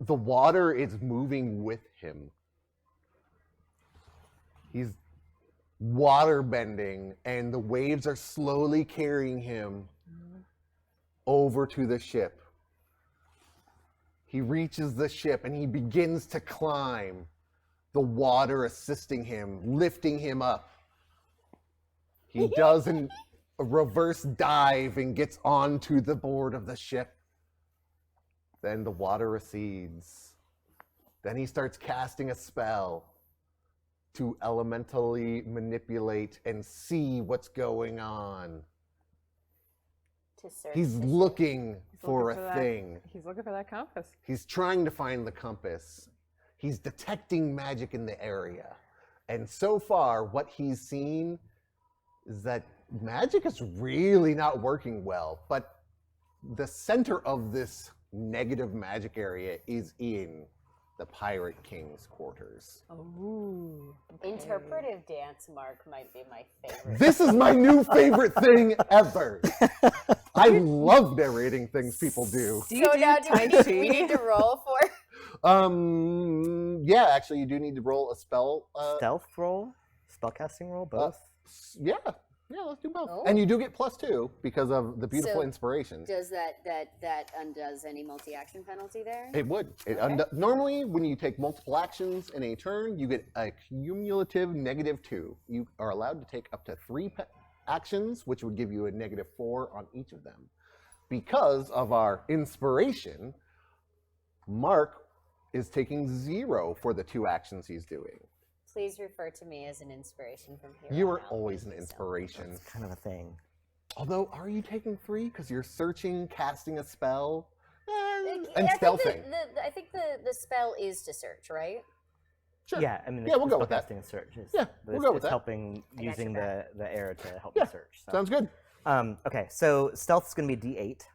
The water is moving with him. He's water bending, and the waves are slowly carrying him over to the ship. He reaches the ship and he begins to climb, the water assisting him, lifting him up. He does a reverse dive and gets onto the board of the ship. Then the water recedes. Then he starts casting a spell to elementally manipulate and see what's going on. To search. He's the ship. looking for looking a for that. thing. He's looking for that compass. He's trying to find the compass. He's detecting magic in the area. And so far, what he's seen is that magic is really not working well. But the center of this negative magic area is in the Pirate King's quarters. Oh. Interpretive dance, Mark, might be my favorite. This is my new favorite thing ever. I love narrating things people do. Do you So do now Tai we need Chi? to roll for. Yeah, actually, you do need to roll a spell. stealth roll, spellcasting roll, both. Yeah, let's do both. Oh. And you do get +2 because of the beautiful So, inspiration. Does that undoes any multi-action penalty there? It would. Okay. Normally, when you take multiple actions in a turn, you get a cumulative -2. You are allowed to take up to 3 actions, which would give you a -4 on each of them. Because of our inspiration, Mark is taking 0 for the 2 actions he's doing. Please refer to me as an inspiration from here. You on are out. always an Thank you so inspiration. It's kind of a thing. Although, are you taking 3? Because you're searching, casting a spell, much. and stealthing. I think the spell is to search, right? Sure. Yeah, I mean, Yeah, we'll go with that. spellcasting and search. Yeah, but we'll it's, go with it's that. helping got using your the air to help Yeah, me search. So. Sounds good. Okay, so stealth's going to be D8.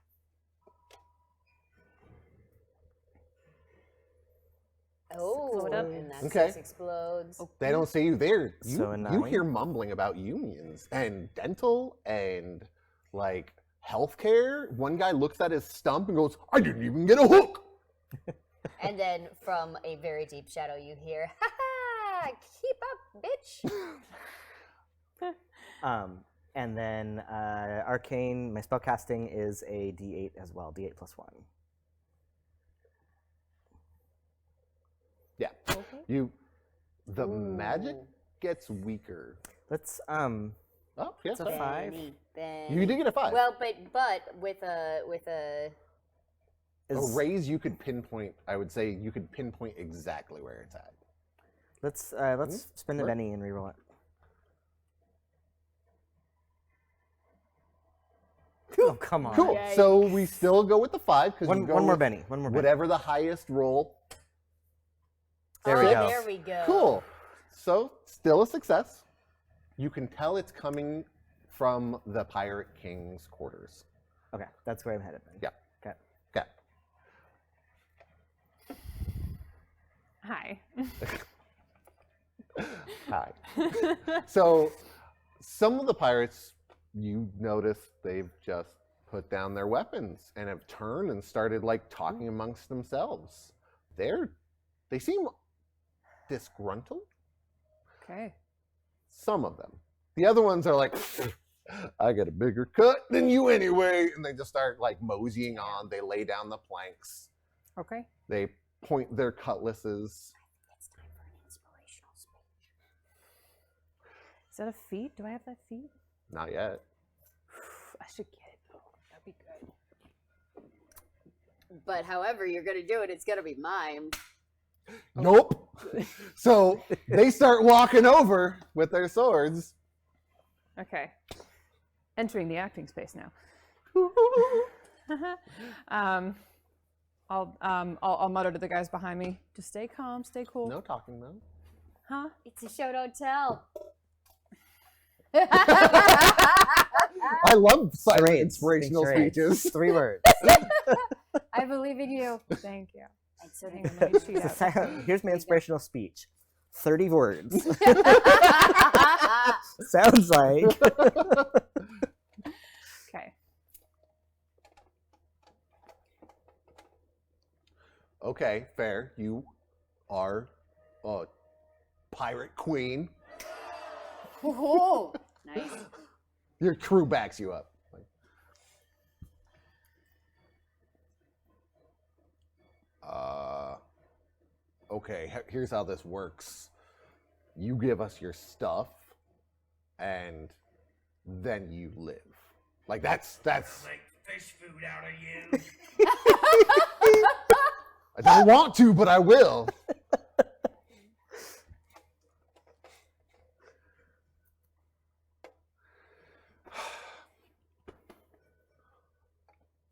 Oh, it up. and that Okay. 6 explodes. They don't see you there. So a You 9. hear mumbling about unions and dental and like healthcare. One guy looks at his stump and goes, "I didn't even get a hook." And then from a very deep shadow, you hear, "Ha ha! Keep up, bitch!" And then arcane, my spellcasting is a D8 as well, D8 plus 1. Yeah. The magic gets weaker. Let's Oh, yeah. It's a 5. You did get a 5. Well, but with a A raise, you could pinpoint. I would say you could pinpoint exactly where it's at. Let's spend a Benny and reroll it. Oh, come on. Cool. Yikes. So we still go with the 5 because One more Benny. One more Benny. whatever the highest roll. There we go. There we go. Cool. So still a success. You can tell it's coming from the Pirate King's quarters. Okay, that's where I'm headed then. Yeah. Okay. Hi. Hi. So some of the pirates, you notice they've just put down their weapons and have turned and started like talking amongst themselves. They seem disgruntled. Okay. Some of them. The other ones are like, I got a bigger cut than you anyway. And they just start like moseying on. They lay down the planks. Okay. They point their cutlasses. It's time for an inspirational speech. Is that a feat? Do I have that feat? Not yet. I should get it though. That'd be good. But however you're gonna do it, it's gonna be mimed. Nope. So they start walking over with their swords. Okay. Entering the acting space now. I'll mutter to the guys behind me. Just stay calm, stay cool. No talking though. Huh? It's a show, don't tell. I love silent Charades. inspirational Think charades. speeches. 3 words. I believe in you. Thank you. And so Hang on, let me sheet out. Here's my inspirational speech. 30 words. Sounds like. Okay. Okay, fair. You are a pirate queen. Ooh, nice. Your crew backs you up. Okay, here's how this works. You give us your stuff, and then you live. Like that's. Make fish food out of you. I don't want to, but I will.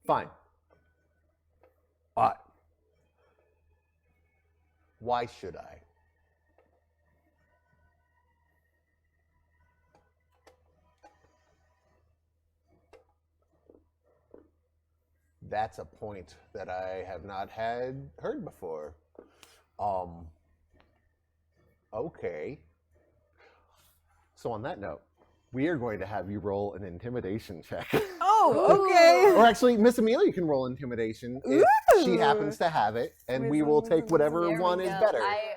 Fine. But why should I? That's a point that I have not heard before. Okay. So on that note, we are going to have you roll an intimidation check. Oh, okay. Or actually, Miss Amelia can roll intimidation if she happens to have it, and we will take whatever There we one is go. better. I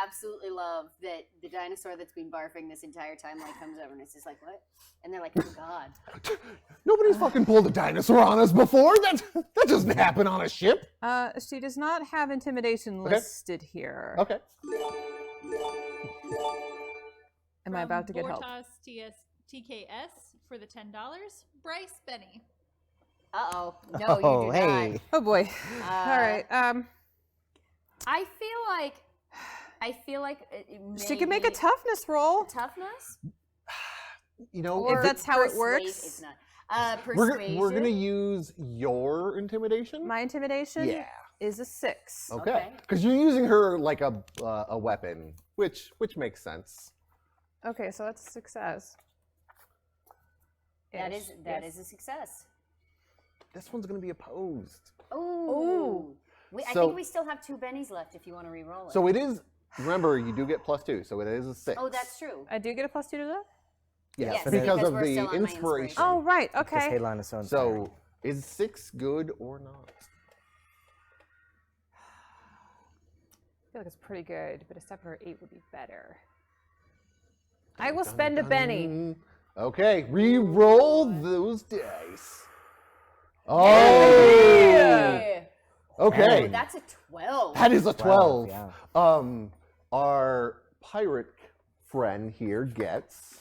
absolutely love that the dinosaur that's been barfing this entire time like comes over and it's just like, what? And they're like, oh god. Nobody's fucking pulled a dinosaur on us before. That doesn't happen on a ship. She does not have intimidation Okay. listed here. Okay. Am I about to get help? Bortas TKS for the $10. Bryce Benny. Uh-oh. No, you do hey. Oh boy. not. All right. I feel like She can make a toughness roll. toughness. You know, If that's how it Persuade- works. It's not. Persuasion. we're gonna use your intimidation. My intimidation Yeah. is a 6. Okay. Okay. Because you're using her like a weapon, which makes sense. Okay, so that's a success. That Ish. is a success. This one's gonna be opposed. Ooh. I So- think we still have 2 bennies left if you want to re-roll it. So it is. Remember, you do get +2, so it is a 6. Oh, that's true. I do get a +2 to that? Yes, Yes, because because of we're the still on my inspiration. inspiration. Oh, right. Because Okay. Halon is so So inspiring. is 6 good or not? I feel like it's pretty good, but a 7 or 8 would be better. I will spend a Benny. Okay, re-roll those dice. Oh, Yeah. okay. Oh, that's a 12. That is a 12. yeah. Our pirate friend here gets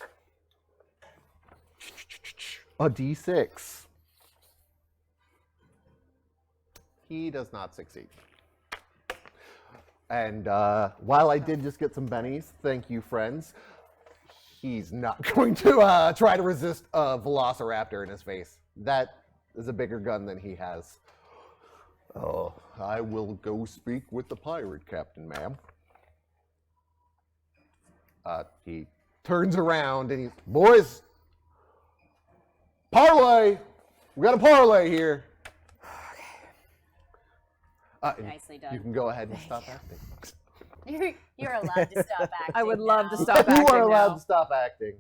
a D6. He does not succeed. And while I did just get some bennies, thank you, friends, he's not going to try to resist a velociraptor in his face. That is a bigger gun than he has. Oh, I will go speak with the pirate captain, ma'am. He turns around and he's, boys, parlay! We got a parlay here. Nicely done. You can go ahead and stop acting. You're allowed to stop acting. I would love now. to stop acting. You are allowed now. to stop acting.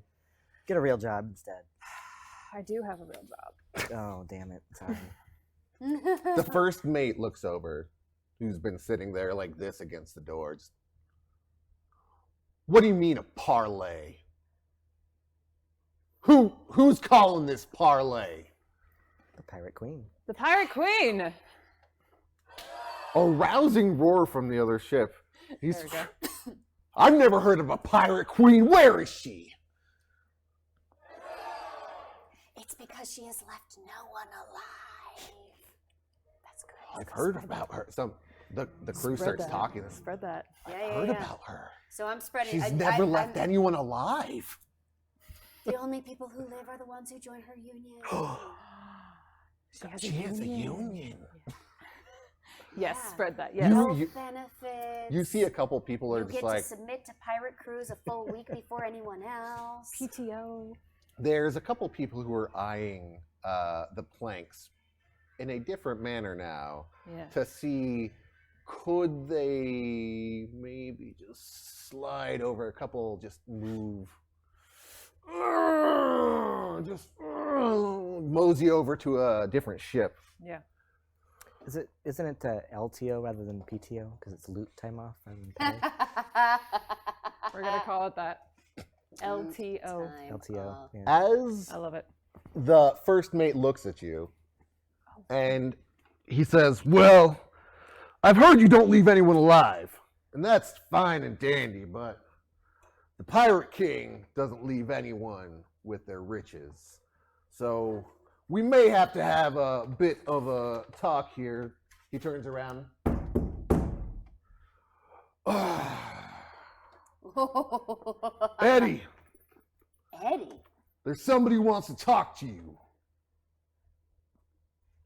Get a real job instead. I do have a real job. Oh, damn it. Sorry. The first mate looks over, who's been sitting there like this against the door. Just, what do you mean a parlay? Who's calling this parlay? The Pirate Queen. The Pirate Queen. A rousing roar from the other ship. He's, There we go. I've never heard of a pirate queen. Where is she? It's because she has left no one alive. That's good. I've heard about her. The crew Spread starts that. talking. Spread that. Yeah, I've yeah, heard yeah. about her. So I'm spreading. She's never left anyone alive. The only people who live are the ones who join her union. She She has a union. Yes, Yeah. spread that. Yes. Health You- benefits. You see a couple people are You just get like, to submit to pirate crews a full week before anyone else. PTO. there's a couple people who are eyeing the planks in a different manner now Yeah. to see could they maybe just slide over a couple, just move, just mosey over to a different ship. Yeah. Isn't it LTO rather than PTO? Because it's loot time off rather than pay? We're gonna call it that. LTO. Time LTO. off. Yeah. As I love it. the first mate looks at you and he says, well, I've heard you don't leave anyone alive, and that's fine and dandy, but the Pirate King doesn't leave anyone with their riches. So we may have to have a bit of a talk here. He turns around. Eddie, Eddie. there's somebody who wants to talk to you.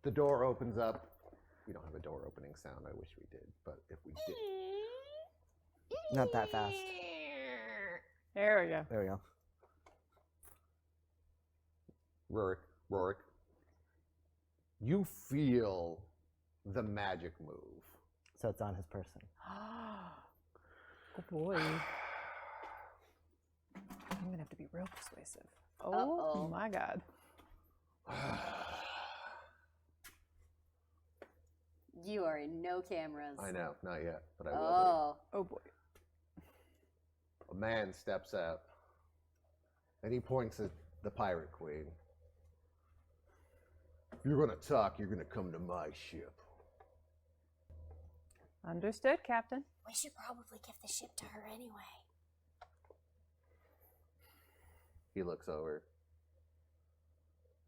The door opens up. We don't have a door opening sound. I wish we did, but if we did. Not that fast. There we go. There we go. Rorik, you feel the magic move. So it's on his person. Oh boy. I'm gonna have to be real persuasive. Oh Uh-oh. my god. You are in no cameras. I know, not yet, but I will Oh. Oh boy. be. A man steps out, and he points at the Pirate Queen. If you're gonna talk, you're gonna come to my ship. Understood, Captain. We should probably give the ship to her anyway. He looks over.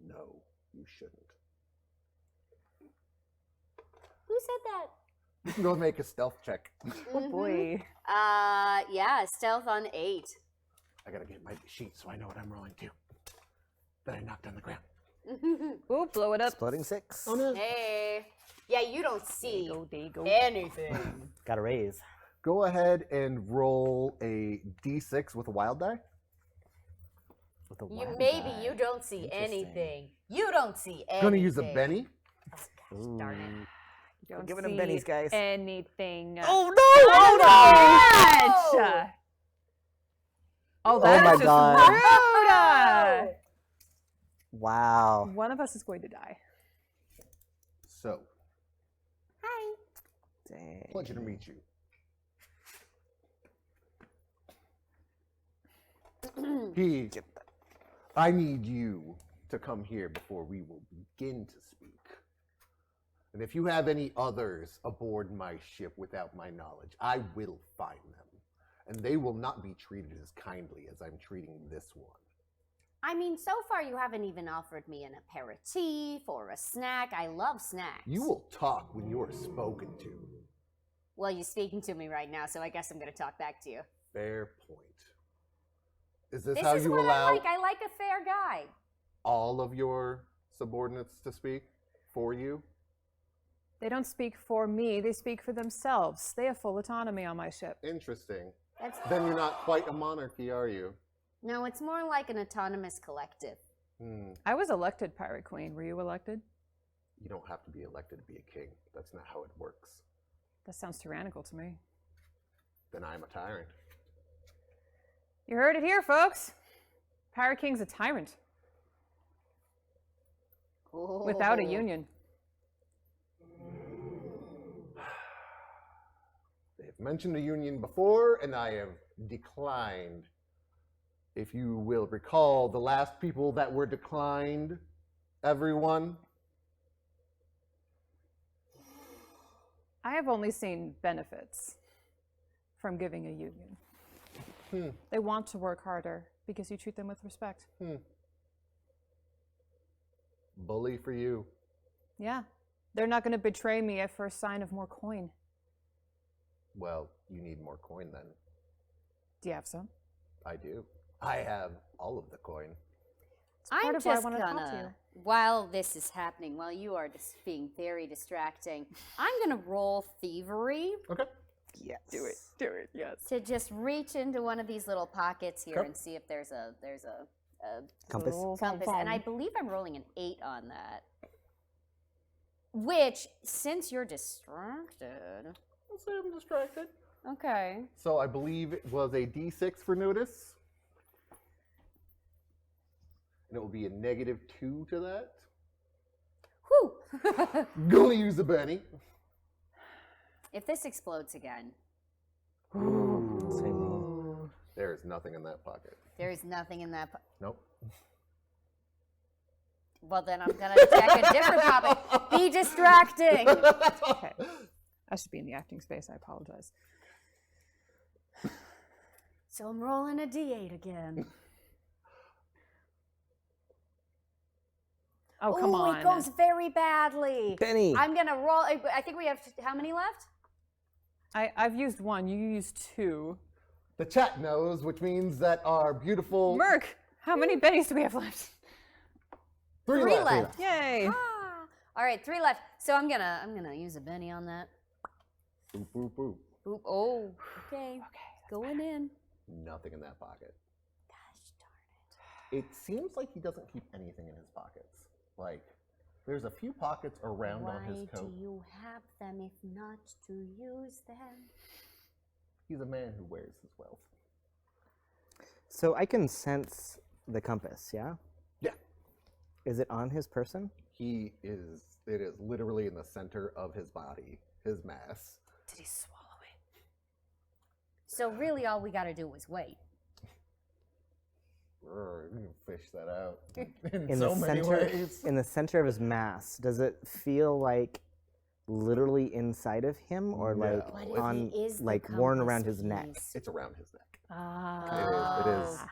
No, you shouldn't. Who said that? You can go make a stealth check. Oh boy. Yeah, stealth on 8. I gotta get my sheet so I know what I'm rolling to. That I knocked on the ground. Ooh, blow it up. Exploding 6. Oh no. Hey. Yeah, you don't see There you go. anything. Got a raise. Go ahead and roll a d6 with a wild die. With a You wild maybe die. you don't see Interesting. anything. You don't see anything. Gonna use a Benny. Oh, gosh, darn it. You don't giving him see bennies, guys. anything. Oh Oh, no! gosh! Oh, that my is just God. rude! Wow. One of us is going to die. So, Hi. Dang. pleasure to meet you. He, I need you to come here before we will begin to speak. And if you have any others aboard my ship without my knowledge, I will find them. And they will not be treated as kindly as I'm treating this one. I mean, so far you haven't even offered me an aperitif or a snack. I love snacks. You will talk when you are spoken to. Well, you're speaking to me right now, so I guess I'm going to talk back to you. Fair point. Is this This how is you what allow I like a fair guy. all of your subordinates to speak for you? They don't speak for me, they speak for themselves. They have full autonomy on my ship. Interesting. That's Then you're not quite a monarchy, are you? No, it's more like an autonomous collective. I was elected Pirate Queen. Were you elected? You don't have to be elected to be a king. That's not how it works. That sounds tyrannical to me. Then I'm a tyrant. You heard it here, folks. Pirate King's a tyrant. Without a union. They've mentioned a union before, and I have declined. If you will recall, the last people that were declined, everyone. I have only seen benefits from giving a union. They want to work harder because you treat them with respect. Bully for you. Yeah. They're not going to betray me at first sign of more coin. Well, you need more coin then. Do you have some? I do. I have all of the coin. part I'm of why I just wanna talk to gonna, while this is happening, while you are just being very distracting, I'm gonna roll thievery Okay. Yes. Do it, yes. to just reach into one of these little pockets here Okay. and see if there's a Compass. compass. And I believe I'm rolling an 8 on that. Which, since you're distracted, I'll say I'm distracted. okay. So I believe it was a D6 for notice. And it will be a -2 to that. Whew. Gonna use a Benny. If this explodes again, Same roll. There is nothing in that pocket. there is nothing in that. Nope. Well, then I'm gonna check a different topic. Be distracting. Okay. I should be in the acting space. I apologize. So I'm rolling a D8 again. Oh, come on. It goes very badly. Benny. I'm gonna roll. I think we have how many left? I've used one. You used two. The chat knows, which means that our beautiful Merc, how many bennies do we have left? three left. Yay. Ah. All right, 3 left. So I'm gonna use a Benny on that. Boop, boop, boop. Boop. Oh, okay. Going in. Nothing in that pocket. Gosh darn It seems like he doesn't keep anything in his pockets. Like, there's a few pockets around on his Why coat. do you have them if not to use them? He's a man who wears his wealth. So I can sense the compass, yeah? Yeah. Is it on his person? It is literally in the center of his body, his mass. Did he swallow it? So really, all we gotta do is wait. You can fish that out in In so the many center, ways. in the center of his mass, does it feel like literally inside of him, or No. like What if on, it is the like worn compass around his neck? piece? It's around his neck. Ah. It is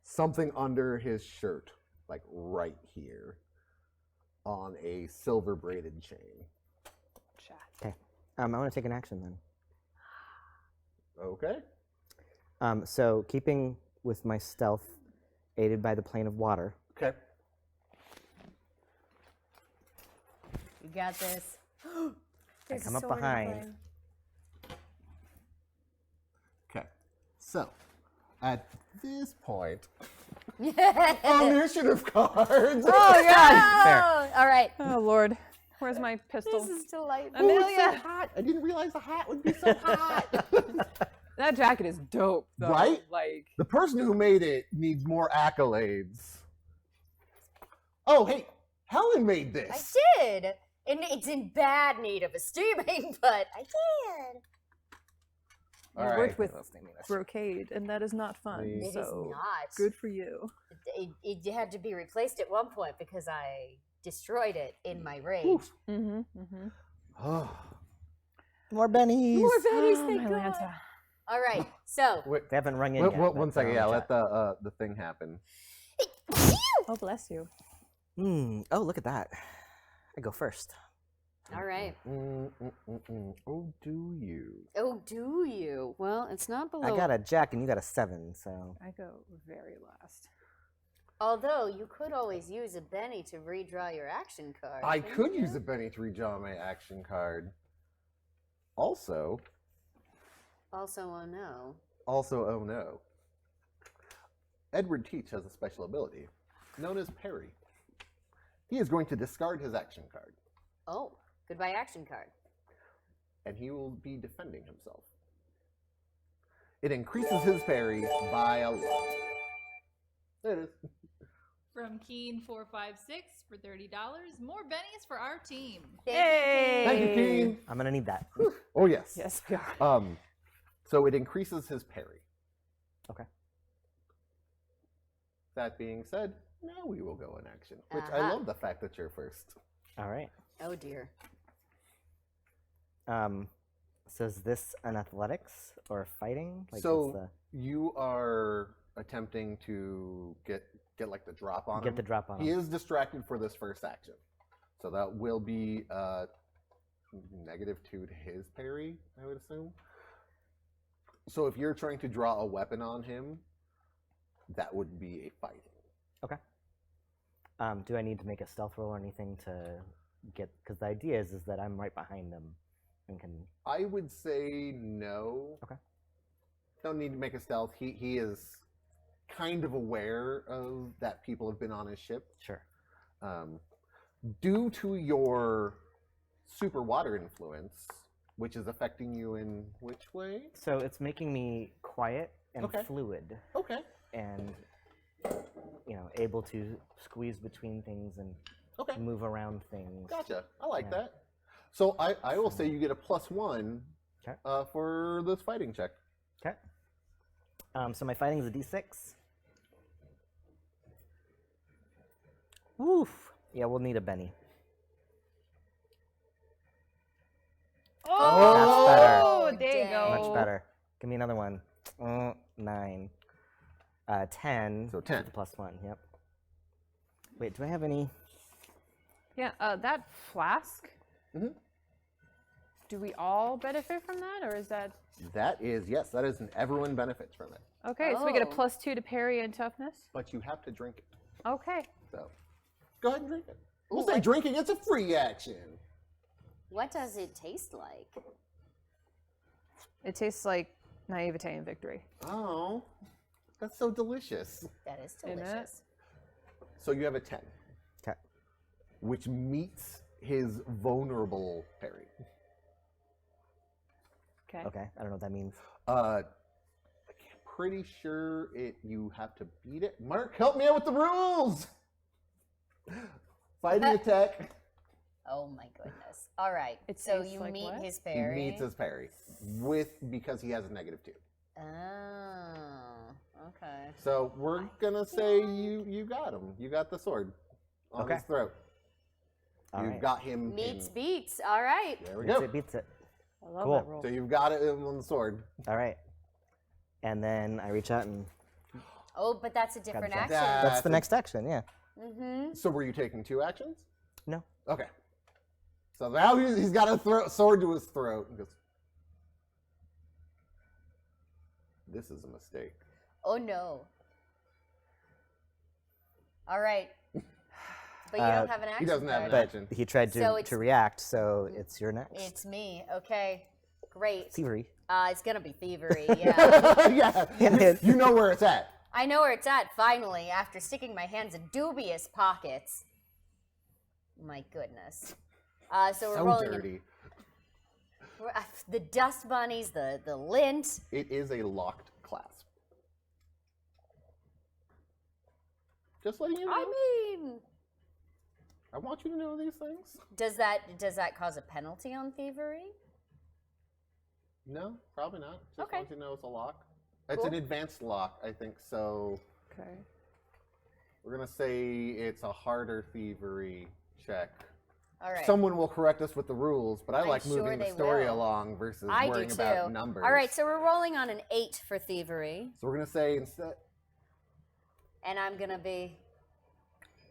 something under his shirt, like right here, on a silver braided chain. Okay. I want to take an action then. Okay. So keeping with my stealth, aided by the plane of water. Okay. You got this. I come up behind. Okay. So, at this point, Oh initiative cards. Oh, God. Fair. all right. Oh, Lord. Where's my pistol? This is delightful. Ooh, it's so Amelia. hot. I didn't realize the hat would be so hot. That jacket is dope, though. Right? Like, The person who made it needs more accolades. Oh, hey, Helen made I this. did. And it's in bad need of esteeming, but I did. All I right. worked with brocade, and that is not fun. It It so is not. good for you. It had to be replaced at one point because I destroyed it in my rage. Mm-hmm. Mm-hmm. Oh, More bennies. bennies, Oh, thank my God. Lanta. All right, so wait. They haven't rung in Wait, yet. one but second. they're Yeah, on let chat. the thing happen. Oh, bless you. Oh, look at that. I go first. All right. Oh, do you? Oh, do you? Well, it's not below. I got a jack and you got a 7, so. I go very last. Although you could always use a Benny to redraw your action card. I couldn't could you? use a Benny to redraw my action card. Also, Also, oh no. oh no. Edward Teach has a special ability known as Parry. He is going to discard his action card, Oh, goodbye action card. and he will be defending himself. It increases his parry by a lot. There it is. From Keen456 for $30. More bennies for our team. Hey! Thank you, Keen. I'm gonna need that. Oh, yes. Yes, we are. So it increases his parry. Okay. That being said, now we will go in action, which I Uh-huh. love the fact that you're first. All right. Oh dear. So is this an athletics or fighting? So what's you are attempting to get like the drop on him. get the drop on He him. is distracted for this first action, so that will be -2 to his parry, I would assume. So if you're trying to draw a weapon on him, that would be a fighting. Okay. Do I need to make a stealth roll or anything to get? Because the idea is that I'm right behind them and can. I would say no. Okay. Don't need to make a stealth. He is kind of aware of that people have been on his ship. Sure. Due to your super water influence, which is affecting you in which way? So it's making me quiet and Okay. fluid, Okay. and able to squeeze between things and Okay. move around things. Gotcha. I like Yeah. that. So I will say you get a +1 Okay. For this fighting check. Okay. So my fighting is a D6. Woof. Yeah, we'll need a Benny. Oh, That's better. there you dang. go. Much better. Give me another one. 9. 10. So 10. With the +1. Yep. Wait, do I have any? Yeah, that flask. Mhm. Do we all benefit from that, or is that That is, yes, that is everyone benefits from it. okay? So we get a Oh. +2 to parry and toughness. But you have to drink it. Okay. So go ahead and drink it. We'll Ooh, say what- drinking, it's a free action. What does it taste like? It tastes like naivete and victory. Oh, that's so delicious. That is Isn't it? delicious. So you have a 10, Okay. which meets his vulnerable parry. Okay. Okay. I don't know what that means. I'm pretty sure you have to beat it. Mark, help me out with the rules. Fighting attack. Oh my goodness. All right. It so tastes you like meet what? his He parry. meets his parry because he has a -2. Oh, okay. So we're gonna say you got him. You got the sword on Okay. his throat. All You've right. got him. Meets in, beats. All right. there we Beats go. it. Beats it. I love Cool. that roll. So you've got it on the sword. All right. And then I reach out and Oh, but that's a different Gotcha. action. that's the next action. Yeah. Mm-hmm. So were you taking 2 actions? No. Okay. So now he's got a sword to his throat. He goes, this is a mistake. Oh no. All right. But you don't have an action. He doesn't have an card. action. He tried So to it's- react, so it's your next. It's me. Okay. Great. Thievery. It's gonna be thievery. Yeah. Yeah. Hint, hint. You know where it's at. I know where it's at. Finally, after sticking my hands in dubious pockets. My goodness. So we're So rolling. dirty. The dust bunnies, the lint. It is a locked clasp. Just letting you know. I mean, I want you to know these things. does that cause a penalty on thievery? No, probably not. Just Okay. want you to know it's a lock. It's Cool. an advanced lock, I think. So Okay. we're gonna say it's a harder thievery check. All right. Someone will correct us with the rules, but I I'm like sure moving the they story will. along versus I do worrying too. about numbers. All right, so we're rolling on an 8 for thievery. So we're gonna say instead. And I'm gonna be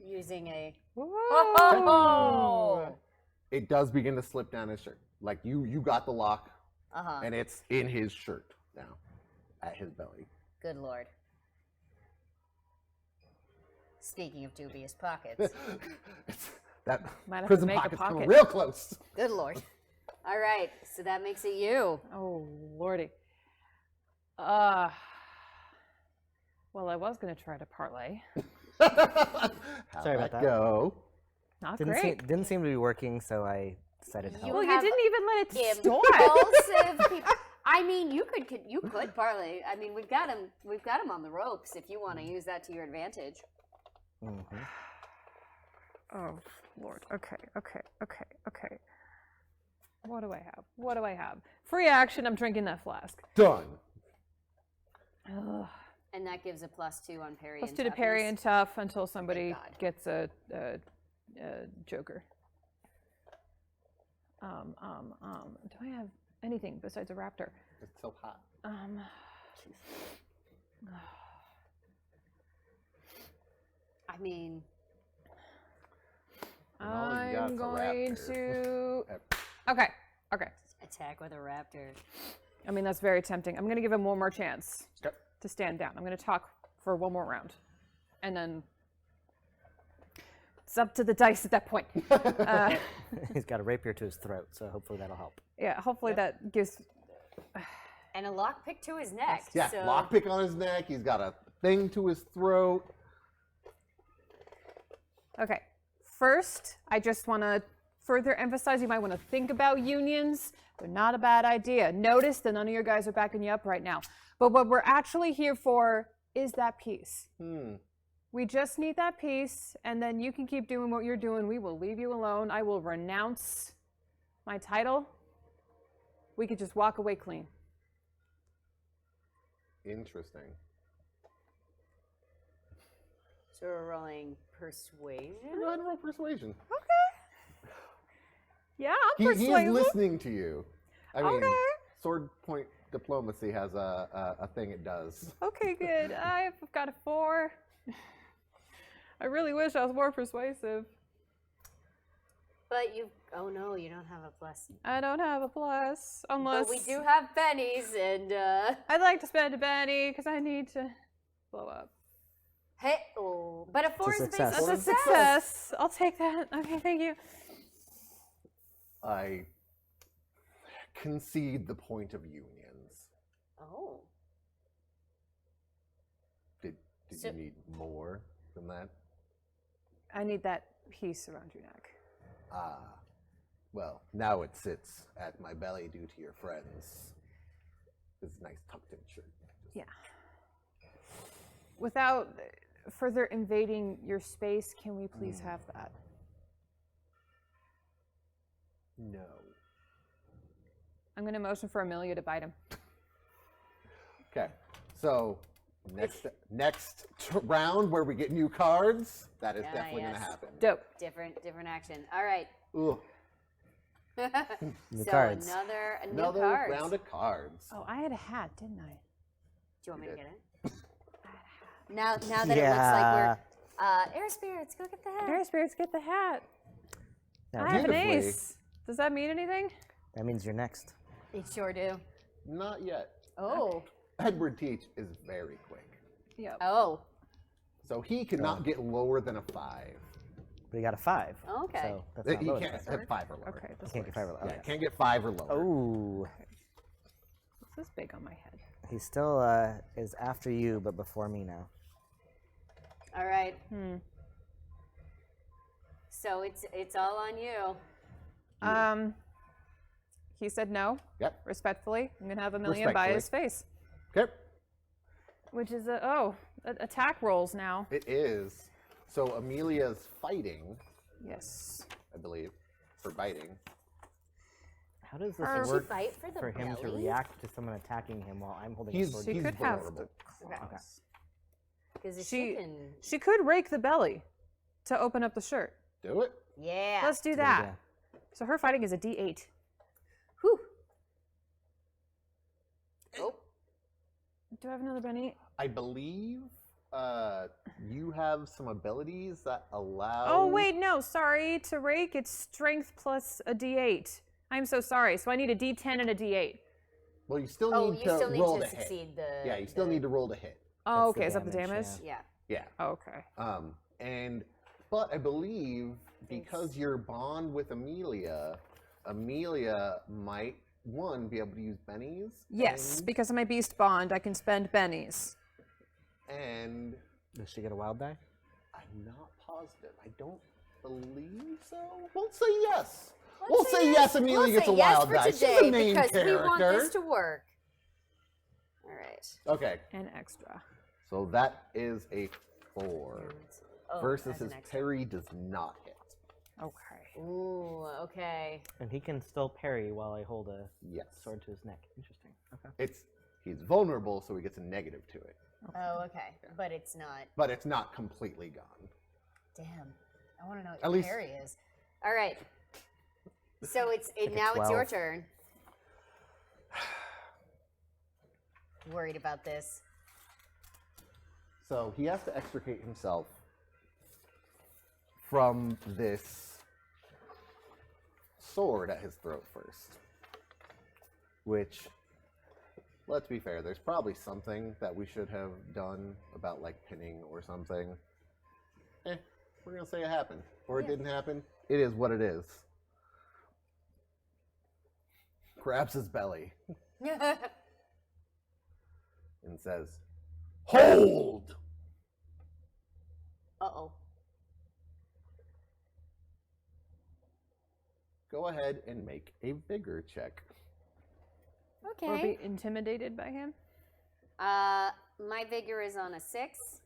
using a. Whoa. It does begin to slip down his shirt. Like you got the lock, and it's in his shirt now, at his belly. Good lord. Speaking of dubious pockets. That Might have to prison make a pocket's coming pocket. real close. Good lord. All right, so that makes it you. Oh, lordy. Well, I was going to try to parlay. How'd Sorry about that. Go. Not Didn't great. didn't seem to be working, so I decided to help. Well, you have didn't even let it start. Impulsive people. I mean, you could parlay. I mean, we've got him on the ropes if you want to use that to your advantage. Mm-hmm. Oh, Lord. Okay. What do I have? Free action. I'm drinking that flask. Done. Ugh. And that gives a +2 on parry. Let's and do the parry and toughness. tough until somebody God. gets a joker. Do I have anything besides a raptor? It's so hot. I mean, all you I'm got's a going raptor. to. Okay. attack with a raptor. I mean, that's very tempting. I'm going to give him one more chance Okay. to stand down. I'm going to talk for one more round. And then it's up to the dice at that point. He's got a rapier to his throat, so hopefully that'll help. Yeah, hopefully that gives. And a lockpick to his neck. Yeah, so lockpick on his neck. He's got a thing to his throat. Okay. First, I just want to further emphasize you might want to think about unions. They're not a bad idea. Notice that none of your guys are backing you up right now. But what we're actually here for is that peace. We just need that peace, and then you can keep doing what you're doing. We will leave you alone. I will renounce my title. We could just walk away clean. Interesting. So we're rolling persuasion. Go ahead and roll persuasion. Yeah, I'm He is persuasive. listening to you. I mean, Okay. sword point diplomacy has a thing it does. Okay, good. I've got a 4. I really wish I was more persuasive. But oh no, you don't have a plus. I don't have a plus, unless But we do have pennies, and I'd like to spend a penny because I need to blow up. hey, oh, but a 4 is success. based on That's a success. I'll take that. Okay, thank you. I concede the point of unions. Oh, Did So- you need more than that? I need that piece around your neck. Ah, well, now it sits at my belly due to your friends. This nice tucked in shirt. Yeah. Without further invading your space, can we please have that? No. I'm going to motion for Amelia to bite him. Okay, so next round where we get new cards, that is Ah, definitely going yes. to happen. Dope. different action. All right. Ugh. New So cards. another cards. round of cards. Oh, I had a hat, didn't I? Do you want me to You get it? Now that it looks like we're air spirits, go get the hat. Air spirits, get the hat. Now, I have an beautifully. ace. Does that mean anything? that means you're next. It sure do. Not yet. Oh. Edward Teach is very quick. Yep. Oh. So he cannot get lower than a 5. But he got a 5. Okay. So that's He not low can't enough. have 5 or lower. Okay, He this can't get 5 or lower. Yeah, Okay. can't get 5 or lower. Oh, This is big on my head. he still is after you, but before me now. All right. So it's all on you. He said no. Yep. Respectfully, I'm gonna have Amelia by his face, Okay. which is attack rolls now. It is. So Amelia's fighting, Yes. I believe, for biting. How does this Can she work bite for the for him to belly? react to someone attacking him while I'm holding a He's sword? She he's could have vulnerable. Because if She- she can. She could rake the belly to open up the shirt. Do it. Yeah. Let's do Good that. idea. So her fighting is a D8. Whew. Oh. Do I have another Benny? I believe You have some abilities that allow. Oh, wait, no, sorry. To rake, it's strength plus a d8. I'm so sorry. So I need a d10 and a d8. Well, you still Oh, need you to still need roll to to hit. succeed the. Yeah, you still need to roll to hit. Oh, That's the okay. Is that the damage? damage, Yeah. Yeah. Okay. But I believe because your bond with Amelia, Amelia might be able to use bennies. Yes, because of my beast bond, I can spend bennies. And Does she get a wild die? I'm not positive. I don't believe so. We'll say yes. We'll say yes. Amelia We'll gets say a yes wild for die. She's today a main because character. we want this to work. All right. Okay, And extra. so that is a 4 Oh, versus that's an his extra. parry does not hit. Okay. Ooh, okay. And he can still parry while I hold a Yes. sword to his neck. Interesting. Okay. He's vulnerable, so he gets a negative to it. Oh, okay. But it's not. But it's not completely gone. Damn. I want to know what At your least- parry is. All right. So Like a now it's your 12. turn. Worried about this. So he has to extricate himself from this sword at his throat first. Which, let's be fair, there's probably something that we should have done about like pinning or something. We're gonna say it happened. Or it didn't happen. It is what it is. Grabs his belly and says, "Hold!" Uh-oh. Go ahead and make a vigor check. Or Okay. be intimidated by him? My vigor is on a 6.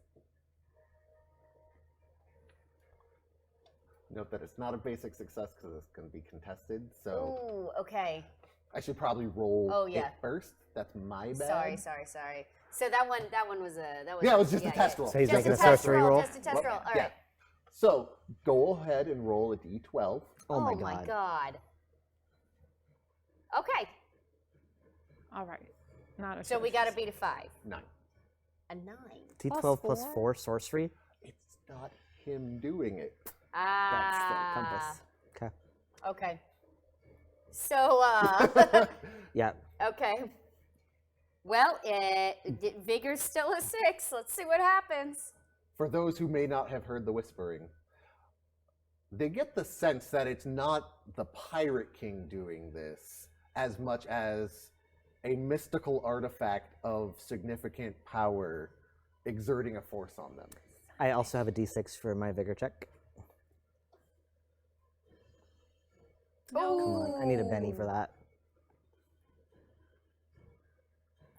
Note that it's not a basic success because it's going to be contested. So Ooh, okay. I should probably roll Oh, yeah. it first. That's my bad. Sorry. So that one was a Yeah, it was just a test roll. So he's Just making a a test sorcery roll? Just a test roll. All right. Yeah. So go ahead and roll a d12. Oh my my god. god. Okay. All right. Not a So we got to beat a 5. 9. A 9. D12 plus four? 4 sorcery? It's not him doing it. That's the compass. Okay. Okay. So, Yeah. okay. Well, vigor's still a 6. Let's see what happens. For those who may not have heard the whispering, they get the sense that it's not the Pirate King doing this as much as a mystical artifact of significant power exerting a force on them. I also have a D6 for my vigor check. Come on, I need a Benny for that.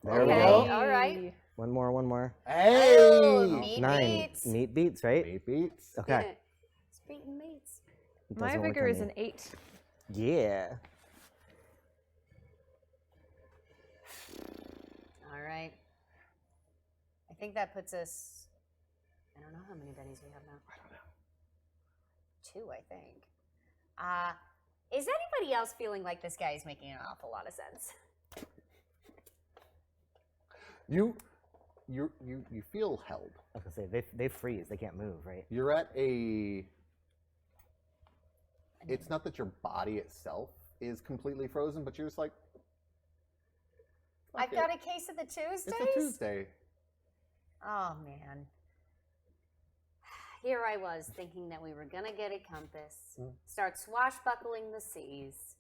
There we Okay, go. all right. One more. Hey! Oh, meat 9. beats. Meat beats, right? 8 beats. Okay. It's beating meats. It My doesn't work vigor on is me. an 8. Yeah. All right. I think that puts us. I don't know how many bennies we have now. I don't know. 2, I think. Is anybody else feeling like this guy is making an awful lot of sense? You feel held. I was gonna say they freeze. They can't move, right? You're at a. It's not that your body itself is completely frozen, but you're just like. I've got a case of the Tuesdays. It's a Tuesday. Oh man. Here I was thinking that we were gonna get a compass, start swashbuckling the seas,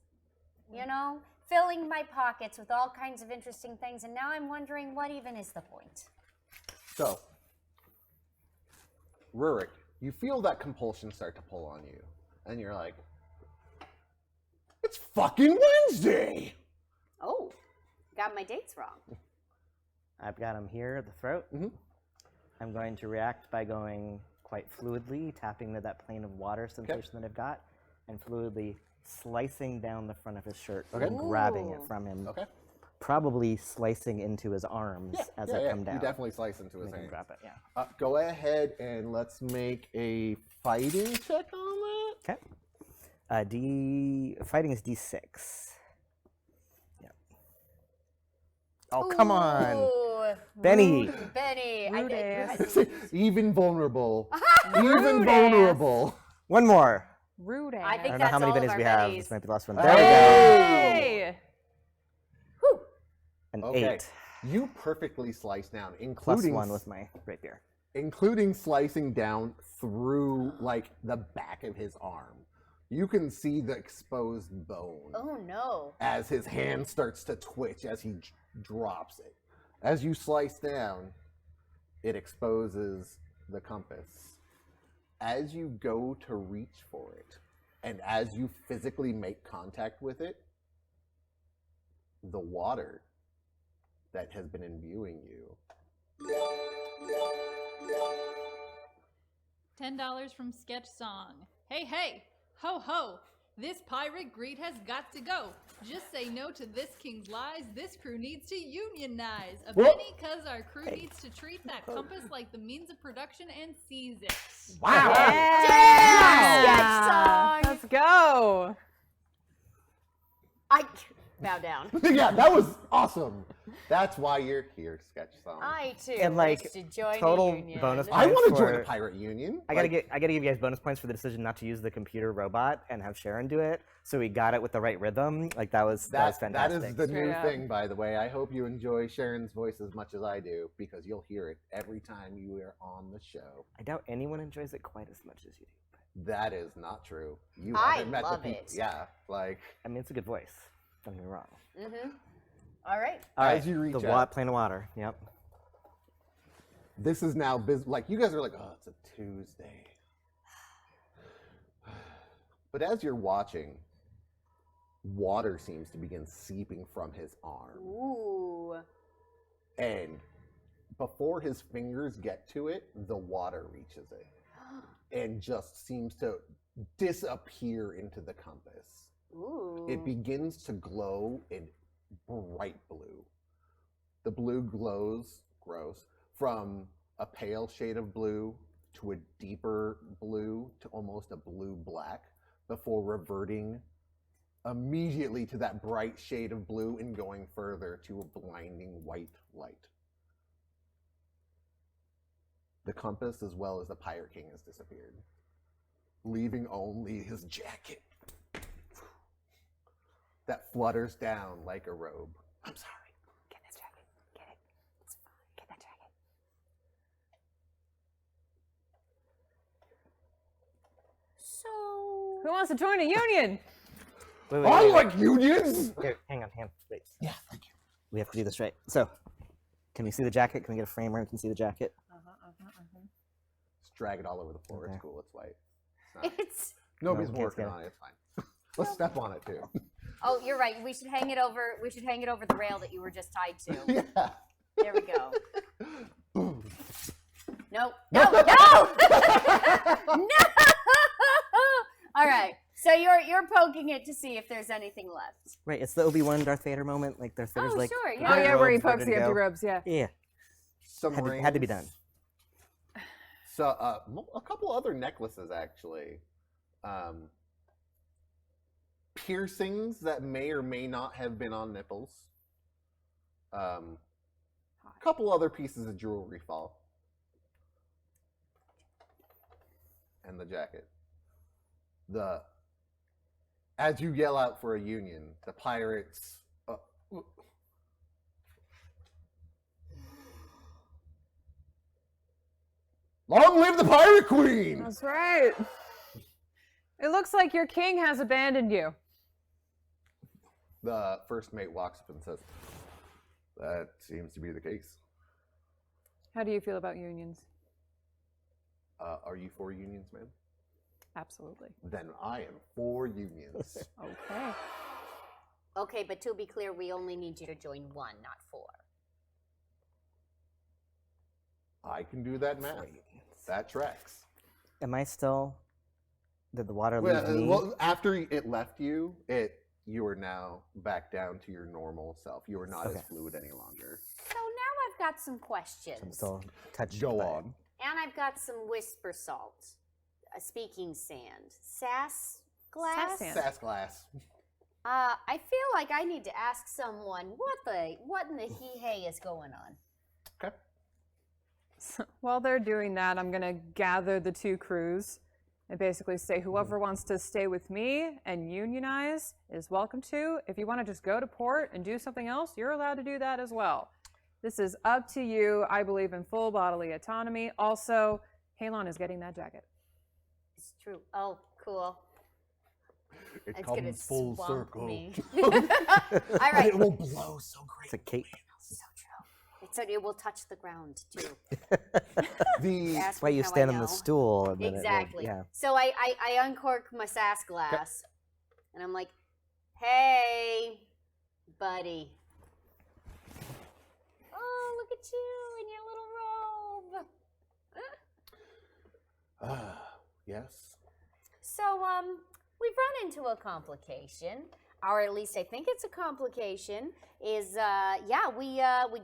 you know, filling my pockets with all kinds of interesting things, and now I'm wondering what even is the point. So, Rurik, you feel that compulsion start to pull on you, and you're like, "It's fucking Wednesday!" Oh, got my dates wrong. I've got him here at the throat. Mhm. I'm going to react by going quite fluidly, tapping to that plane of water sensation that I've got, and fluidly slicing down the front of his shirt and grabbing it Ooh. from him. Okay. Probably slicing into his arms as I come down. You definitely slice into his Make him hand. grab it, yeah. Go ahead and let's make a fighting check on that. Okay. Fighting is D6. Yeah. Oh, come on. Ooh. Benny. Benny. Rude ass. Even vulnerable. Rude Even ass. vulnerable. One more. Rude ass. I I think don't know how that's many all of bennies our we have. bennies. This might be the last one. Oh. There we go. Hey! Whew. An Okay. 8. You perfectly slice down, Plus including 1 with my rapier. including slicing down through like the back of his arm. You can see the exposed bone Oh no. as his hand starts to twitch as he drops it. As you slice down, it exposes the compass. As you go to reach for it, and as you physically make contact with it, the water that has been imbuing you $10 from Sketch Song. Hey, hey! Ho, ho! This pirate greed has got to go. Just say no to this king's lies. This crew needs to unionize. A Whoa. penny, cause our crew needs to treat that compass like the means of production and seize it. Wow! Sketch song. Let's go. I bow down. Yeah, that was awesome. That's why you're here, Sketch Song. I too And, like, wish to join total the union. bonus I want to points join for- the pirate union. I gotta give you guys bonus points for the decision not to use the computer robot and have Sharon do it. So we got it with the right rhythm. Like that was That fantastic. is the Straight new up. thing, by the way. I hope you enjoy Sharon's voice as much as I do, because you'll hear it every time you are on the show. I doubt anyone enjoys it quite as much as you do. That is not true. You I haven't met love the people. it. Yeah, like I mean, it's a good voice. Don't get me wrong. Mm-hmm. All right. All As right, you reach the out. plane of water. Yep. this is now like you guys are like, oh, it's a Tuesday. But as you're watching, water seems to begin seeping from his arm. Ooh. And before his fingers get to it, the water reaches it and just seems to disappear into the compass. Ooh. It begins to glow in bright blue. The blue grows from a pale shade of blue to a deeper blue to almost a blue-black before reverting immediately to that bright shade of blue and going further to a blinding white light. The compass as well as the Pirate King has disappeared, leaving only his jacket that flutters down like a robe. I'm sorry. Get that jacket. Get it. It's fine. Get that jacket. So. Who wants to join a union? Wait, I like unions! Here, hang on. Wait. Yeah, thank you. We have to do this right. So, can we see the jacket? Can we get a frame where we can see the jacket? Just drag it all over the floor. Okay. It's cool. It's light. It's not- It's. Nobody's No, kids working get it. on it. It's fine. Let's step on it too. Oh, you're right. We should hang it over. We should hang it over the rail that you were just tied to. Yeah. There we go. Boom. No. No. No. No. All right. So you're poking it to see if there's anything left. Right, it's the Obi-Wan Darth Vader moment. Like Darth Vader's Oh, like, sure, "Got yeah. Oh my yeah, where he robes, we're pokes good the to empty go." robes. Yeah. Yeah, Some had to be rings. done. So, a couple other necklaces actually. Piercings that may or may not have been on nipples. A couple other pieces of jewelry fall. And the jacket. As you yell out for a union, the pirates. Long live the Pirate Queen! That's right. It looks like your king has abandoned you. The first mate walks up and says, "That seems to be the case. How do you feel about unions? Are you for unions, man? Absolutely. Then I am for unions." Okay. Okay, but to be clear, we only need you to join one, not four. I can do that math. That tracks. Am I still? Did the water leave me? Well, after it left you, you are now back down to your normal self. You are not as Okay. fluid any longer. So now I've got some questions. I'm still touched. Go by it. on. And I've got some whisper salt, a speaking sand, sass glass. Sass sand. Sass glass. I feel like I need to ask someone what in the hee hey is going on. While they're doing that, I'm going to gather the two crews and basically say whoever wants to stay with me and unionize is welcome to. If you want to just go to port and do something else, you're allowed to do that as well. This is up to you. I believe in full bodily autonomy. Also, Halon is getting that jacket. It's true. Oh, cool. It It's gonna comes full swamp circle. me. All right. It will blow so great. It's a cape. So true. It will touch the ground too. The Ask Why me you how I stand on the know. stool. And then Exactly. It will, yeah. So I uncork my sass glass, and I'm like, "Hey, buddy. Oh, look at you in your little robe." yes. So we've run into a complication, or at least I think it's a complication. Is we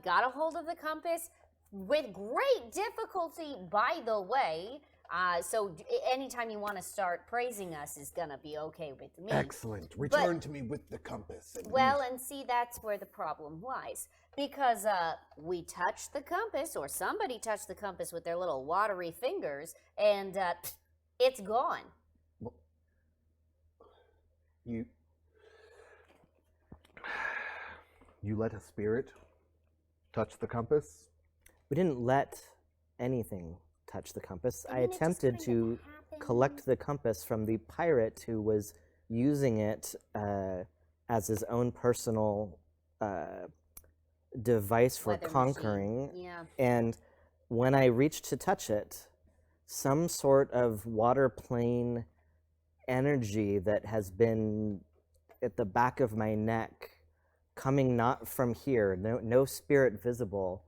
got a hold of the compass with great difficulty, by the way. So anytime you want to start praising us is gonna be okay with me. Excellent. Return to me with the compass. And see, that's where the problem lies. Because we touched the compass, or somebody touched the compass with their little watery fingers, and it's gone. You let a spirit touch the compass? We didn't let anything touch the compass. I mean, it just attempted kind to of happened. collect the compass from the pirate who was using it as his own personal device for Weather conquering. machine. Yeah. And when I reached to touch it, some sort of water plane energy that has been at the back of my neck, coming not from here, no spirit visible,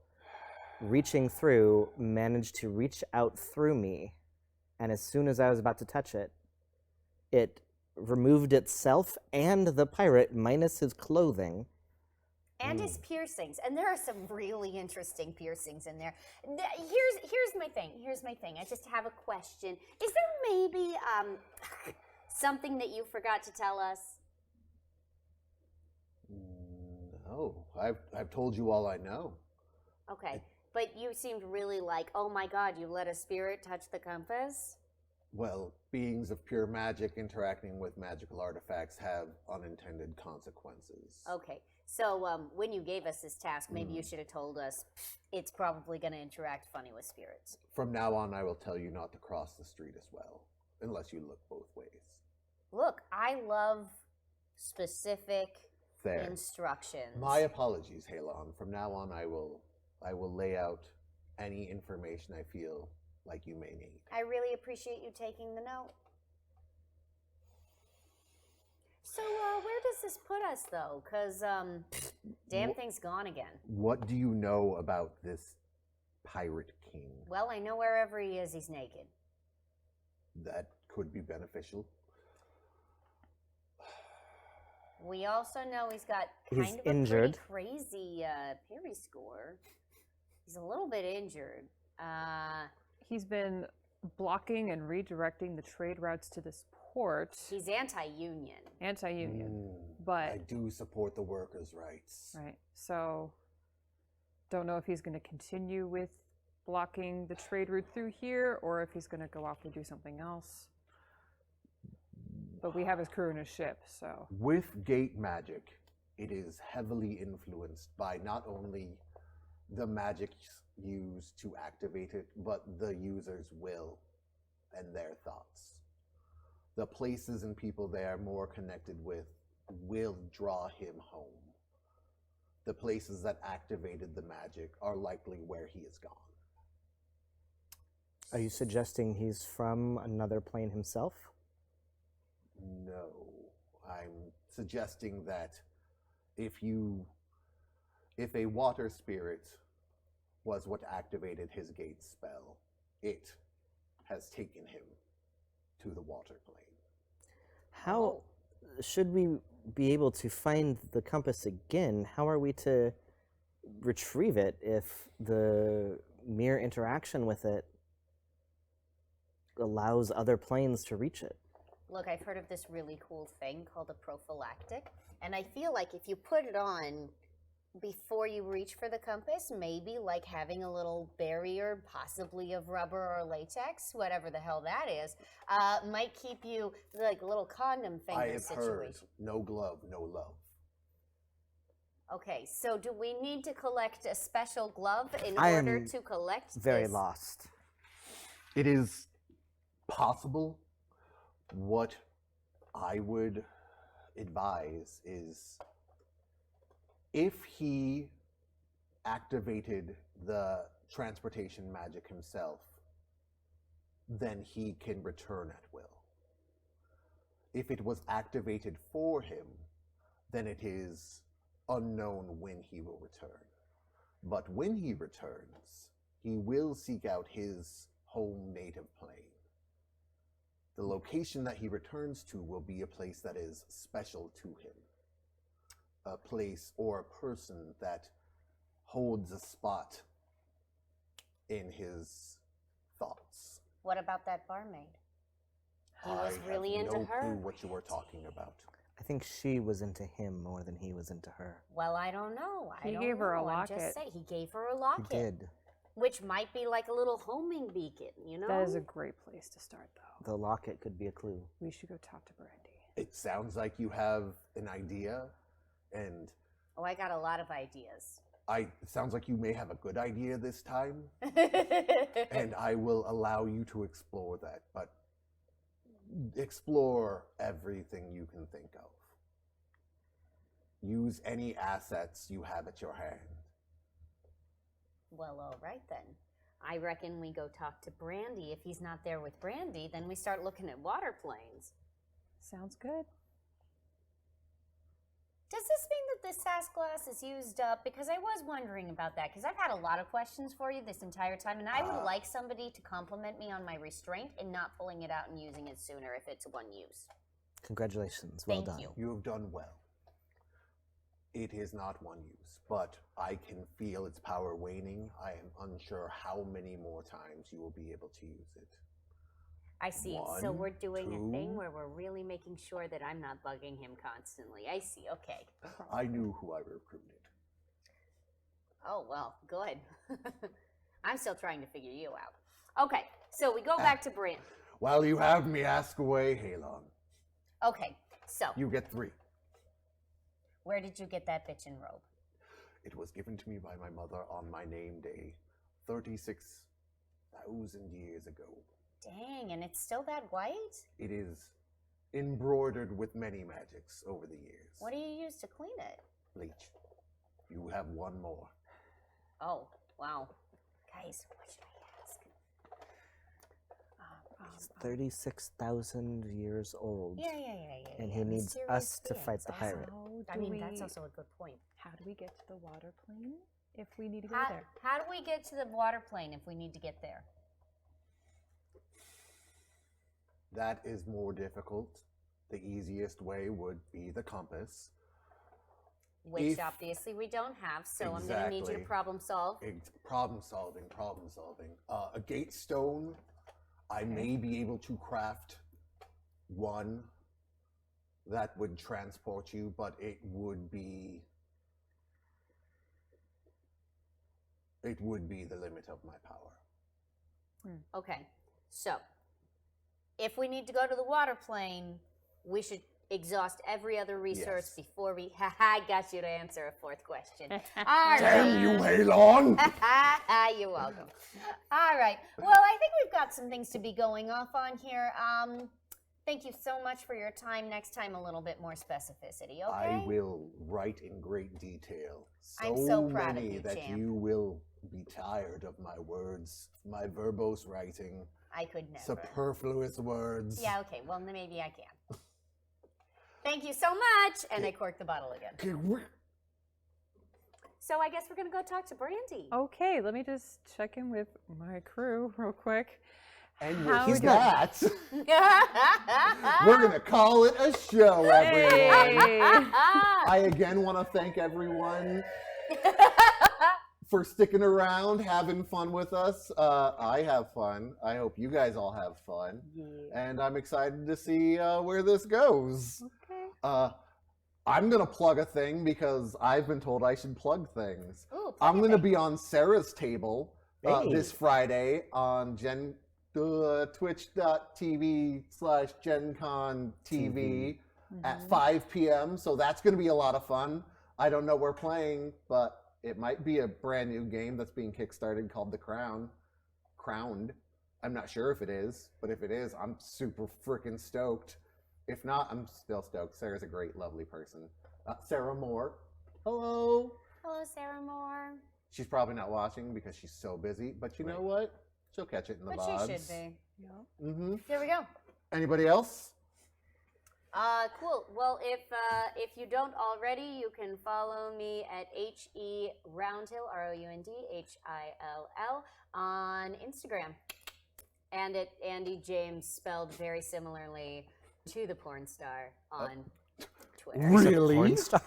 reaching through, managed to reach out through me. And as soon as I was about to touch it, it removed itself and the pirate, minus his clothing. And his piercings, and there are some really interesting piercings in there. Here's my thing. I just have a question. Is there maybe something that you forgot to tell us? No, I've told you all I know. Okay, but you seemed really like, oh my God, you let a spirit touch the compass? Well, beings of pure magic interacting with magical artifacts have unintended consequences. Okay, so when you gave us this task, maybe you should have told us it's probably going to interact funny with spirits. From now on, I will tell you not to cross the street as well, unless you look both ways. Look, I love specific There. instructions. My apologies, Halon. From now on, I will lay out any information I feel like you may need. I really appreciate you taking the note. So, where does this put us, though? Because, damn thing's gone again. What do you know about this pirate king? Well, I know wherever he is, he's naked. That could be beneficial. We also know he's got He's kind of injured. a pretty crazy parry score. He's a little bit injured. He's been blocking and redirecting the trade routes to this port. He's anti-union. Anti-union, I but do support the workers' rights. right. So, don't know if he's going to continue with blocking the trade route through here, or if he's going to go off and do something else. But we have his crew in his ship, so. With gate magic, it is heavily influenced by not only the magic used to activate it, but the user's will and their thoughts. The places and people they are more connected with will draw him home. The places that activated the magic are likely where he is gone. Are you suggesting he's from another plane himself? No, I'm suggesting that if a water spirit was what activated his gate spell, it has taken him to the water plane. How should we be able to find the compass again? How are we to retrieve it if the mere interaction with it allows other planes to reach it? Look, I've heard of this really cool thing called a prophylactic, and I feel like if you put it on before you reach for the compass, maybe like having a little barrier, possibly of rubber or latex, whatever the hell that is, might keep you like a little condom finger I have situation. heard, no glove, no love. Okay, so do we need to collect a special glove in I order am to collect Very this? lost. It is possible. What I would advise is if he activated the transportation magic himself, then he can return at will. If it was activated for him, then it is unknown when he will return. But when he returns, he will seek out his home native plane. The location that he returns to will be a place that is special to him. A place or a person that holds a spot in his thoughts. What about that barmaid? He was I really have into no her. clue what you were talking about. I think she was into him more than he was into her. Well, I don't know. He I don't gave her a know. I'm just locket. saying, he gave her a He locket. did. Which might be like a little homing beacon, you know? That is a great place to start, though. The locket could be a clue. We should go talk to Brandy. It sounds like you have an idea, and Oh, I got a lot of ideas. it sounds like you may have a good idea this time, and I will allow you to explore that, but explore everything you can think of. Use any assets you have at your hand. Well, all right then. I reckon we go talk to Brandy. If he's not there with Brandy, then we start looking at water planes. Sounds good. Does this mean that this SAS glass is used up? Because I was wondering about that, because I've had a lot of questions for you this entire time, and I would like somebody to compliment me on my restraint and not pulling it out and using it sooner if it's one use. Congratulations. Well Thank done. you. You have done well. It is not one use, but I can feel its power waning. I am unsure how many more times you will be able to use it. I see. So One, we're doing a thing two. where we're really making sure that I'm not bugging him constantly. I see. Okay. I knew who I recruited. Oh, well, good. I'm still trying to figure you out. Okay, so we go back to Brand. While you have me, ask away, Halon. Okay, so You get 3. where did you get that bitchin' robe? It was given to me by my mother on my name day 36,000 years ago. Dang, and it's still that white? It is embroidered with many magics over the years. What do you use to clean it? Bleach. You have one more. Oh, wow. Guys, what should I ask? He's 36,000 years old. Yeah. And he needs us to fight the pirate. I mean, that's also a good point. How do we get to the water plane if we need to go How, there? how do we get to the water plane if we need to get there? That is more difficult. The easiest way would be the compass. Which If- obviously we don't have, so I'm going to need you to Exactly. problem solve. Problem solving. A gate stone, I may be able to craft one that would transport you, but it would be the limit of my power. Okay, so if we need to go to the water plane, we should exhaust every other resource Yes. before we. I got you to answer a 4th question. All Damn right. you, Halon! You're welcome. All right. Well, I think we've got some things to be going off on here. Thank you so much for your time. Next time, a little bit more specificity, okay? I will write in great detail. I'm so proud of many you, that champ. you will be tired of my words, my verbose writing, I could never. superfluous words. Yeah, okay. Well, maybe I can. Thank you so much. And I corked the bottle again. So I guess we're going to go talk to Brandy. Okay, let me just check in with my crew real quick. And How with we that, we're going to call it a show, everyone. Hey! I again want to thank everyone for sticking around, having fun with us. I have fun. I hope you guys all have fun. Yeah. And I'm excited to see where this goes. Okay. I'm going to plug a thing because I've been told I should plug things. Ooh, plug I'm a going to thing. be on Sarah's table this Hey. Friday on twitch.tv/GenCon TV at 5 p.m. So that's going to be a lot of fun. I don't know we're playing, but it might be a brand new game that's being kickstarted called The Crowned. I'm not sure if it is, but if it is, I'm super freaking stoked. If not, I'm still stoked. Sarah's a great, lovely person. Sarah Moore. Hello. Hello, Sarah Moore. She's probably not watching because she's so busy, but you know what? She'll catch it in the But VODs. she should be. Mm-hmm. There we go. Anybody else? Cool. Well, if you don't already, you can follow me at HE Roundhill, ROUNDHILL, on Instagram. And at Andy James, spelled very similarly to the porn star on Twitter. Really? Porn star?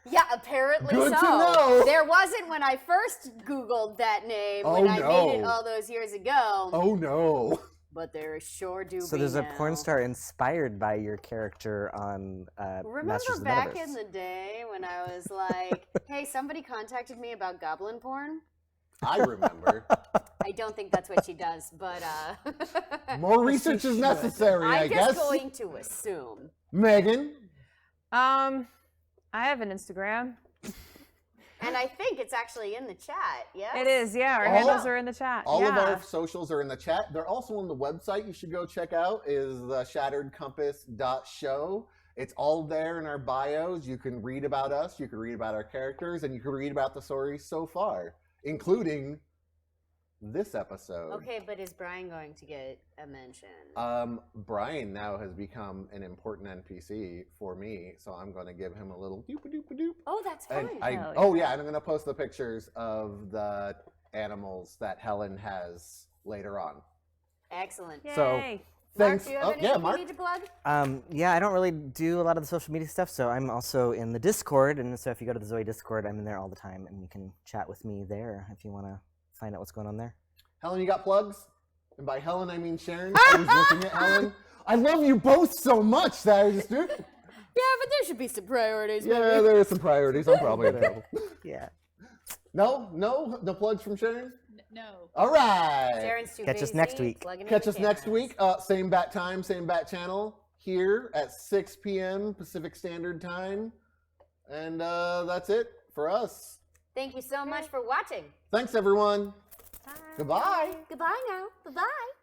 Yeah, apparently Good so. to know. There wasn't when I first Googled that name when I made it all those years ago. Oh no. But there sure do So be there's a now. porn star inspired by your character on Remember Masters of the back Metaverse. in the day when I was like, hey, somebody contacted me about goblin porn? I remember. I don't think that's what she does, but More research is necessary, I I'm guess. just going to assume. Megan? I have an Instagram. And I think it's actually in the chat, yes? It is, yeah. Our All- handles are in the chat. All of yeah. our socials are in the chat. They're also on the website you should go check out is the shatteredcompass.show. It's all there in our bios. You can read about us, you can read about our characters, and you can read about the story so far, including this episode. Okay, but is Brian going to get a mention? Brian now has become an important NPC for me, so I'm going to give him a little doop-a-doop-a-doop. Oh, that's And fun. I'm going to post the pictures of the animals that Helen has later on. Excellent. So, Yay. thanks. Mark, do you have anything you Mark. need to plug? Yeah, I don't really do a lot of the social media stuff, so I'm also in the Discord, and so if you go to the Zoe Discord, I'm in there all the time, and you can chat with me there if you want to find out what's going on there. Helen, you got plugs? And by Helen, I mean Sharon. I was looking at Helen. I love you both so much that I just do. Yeah, but there should be some priorities. Yeah, maybe. there are some priorities. I'm probably in trouble. Yeah. No plugs from Sharon? No. All right. Sharon's too Catch us busy next week. plugging Catch into us next cameras. week. Same bat time, same bat channel here at 6 p.m. Pacific Standard Time. And that's it for us. Thank you so much for watching. Thanks, everyone. Bye. Goodbye. Goodbye now. Bye-bye.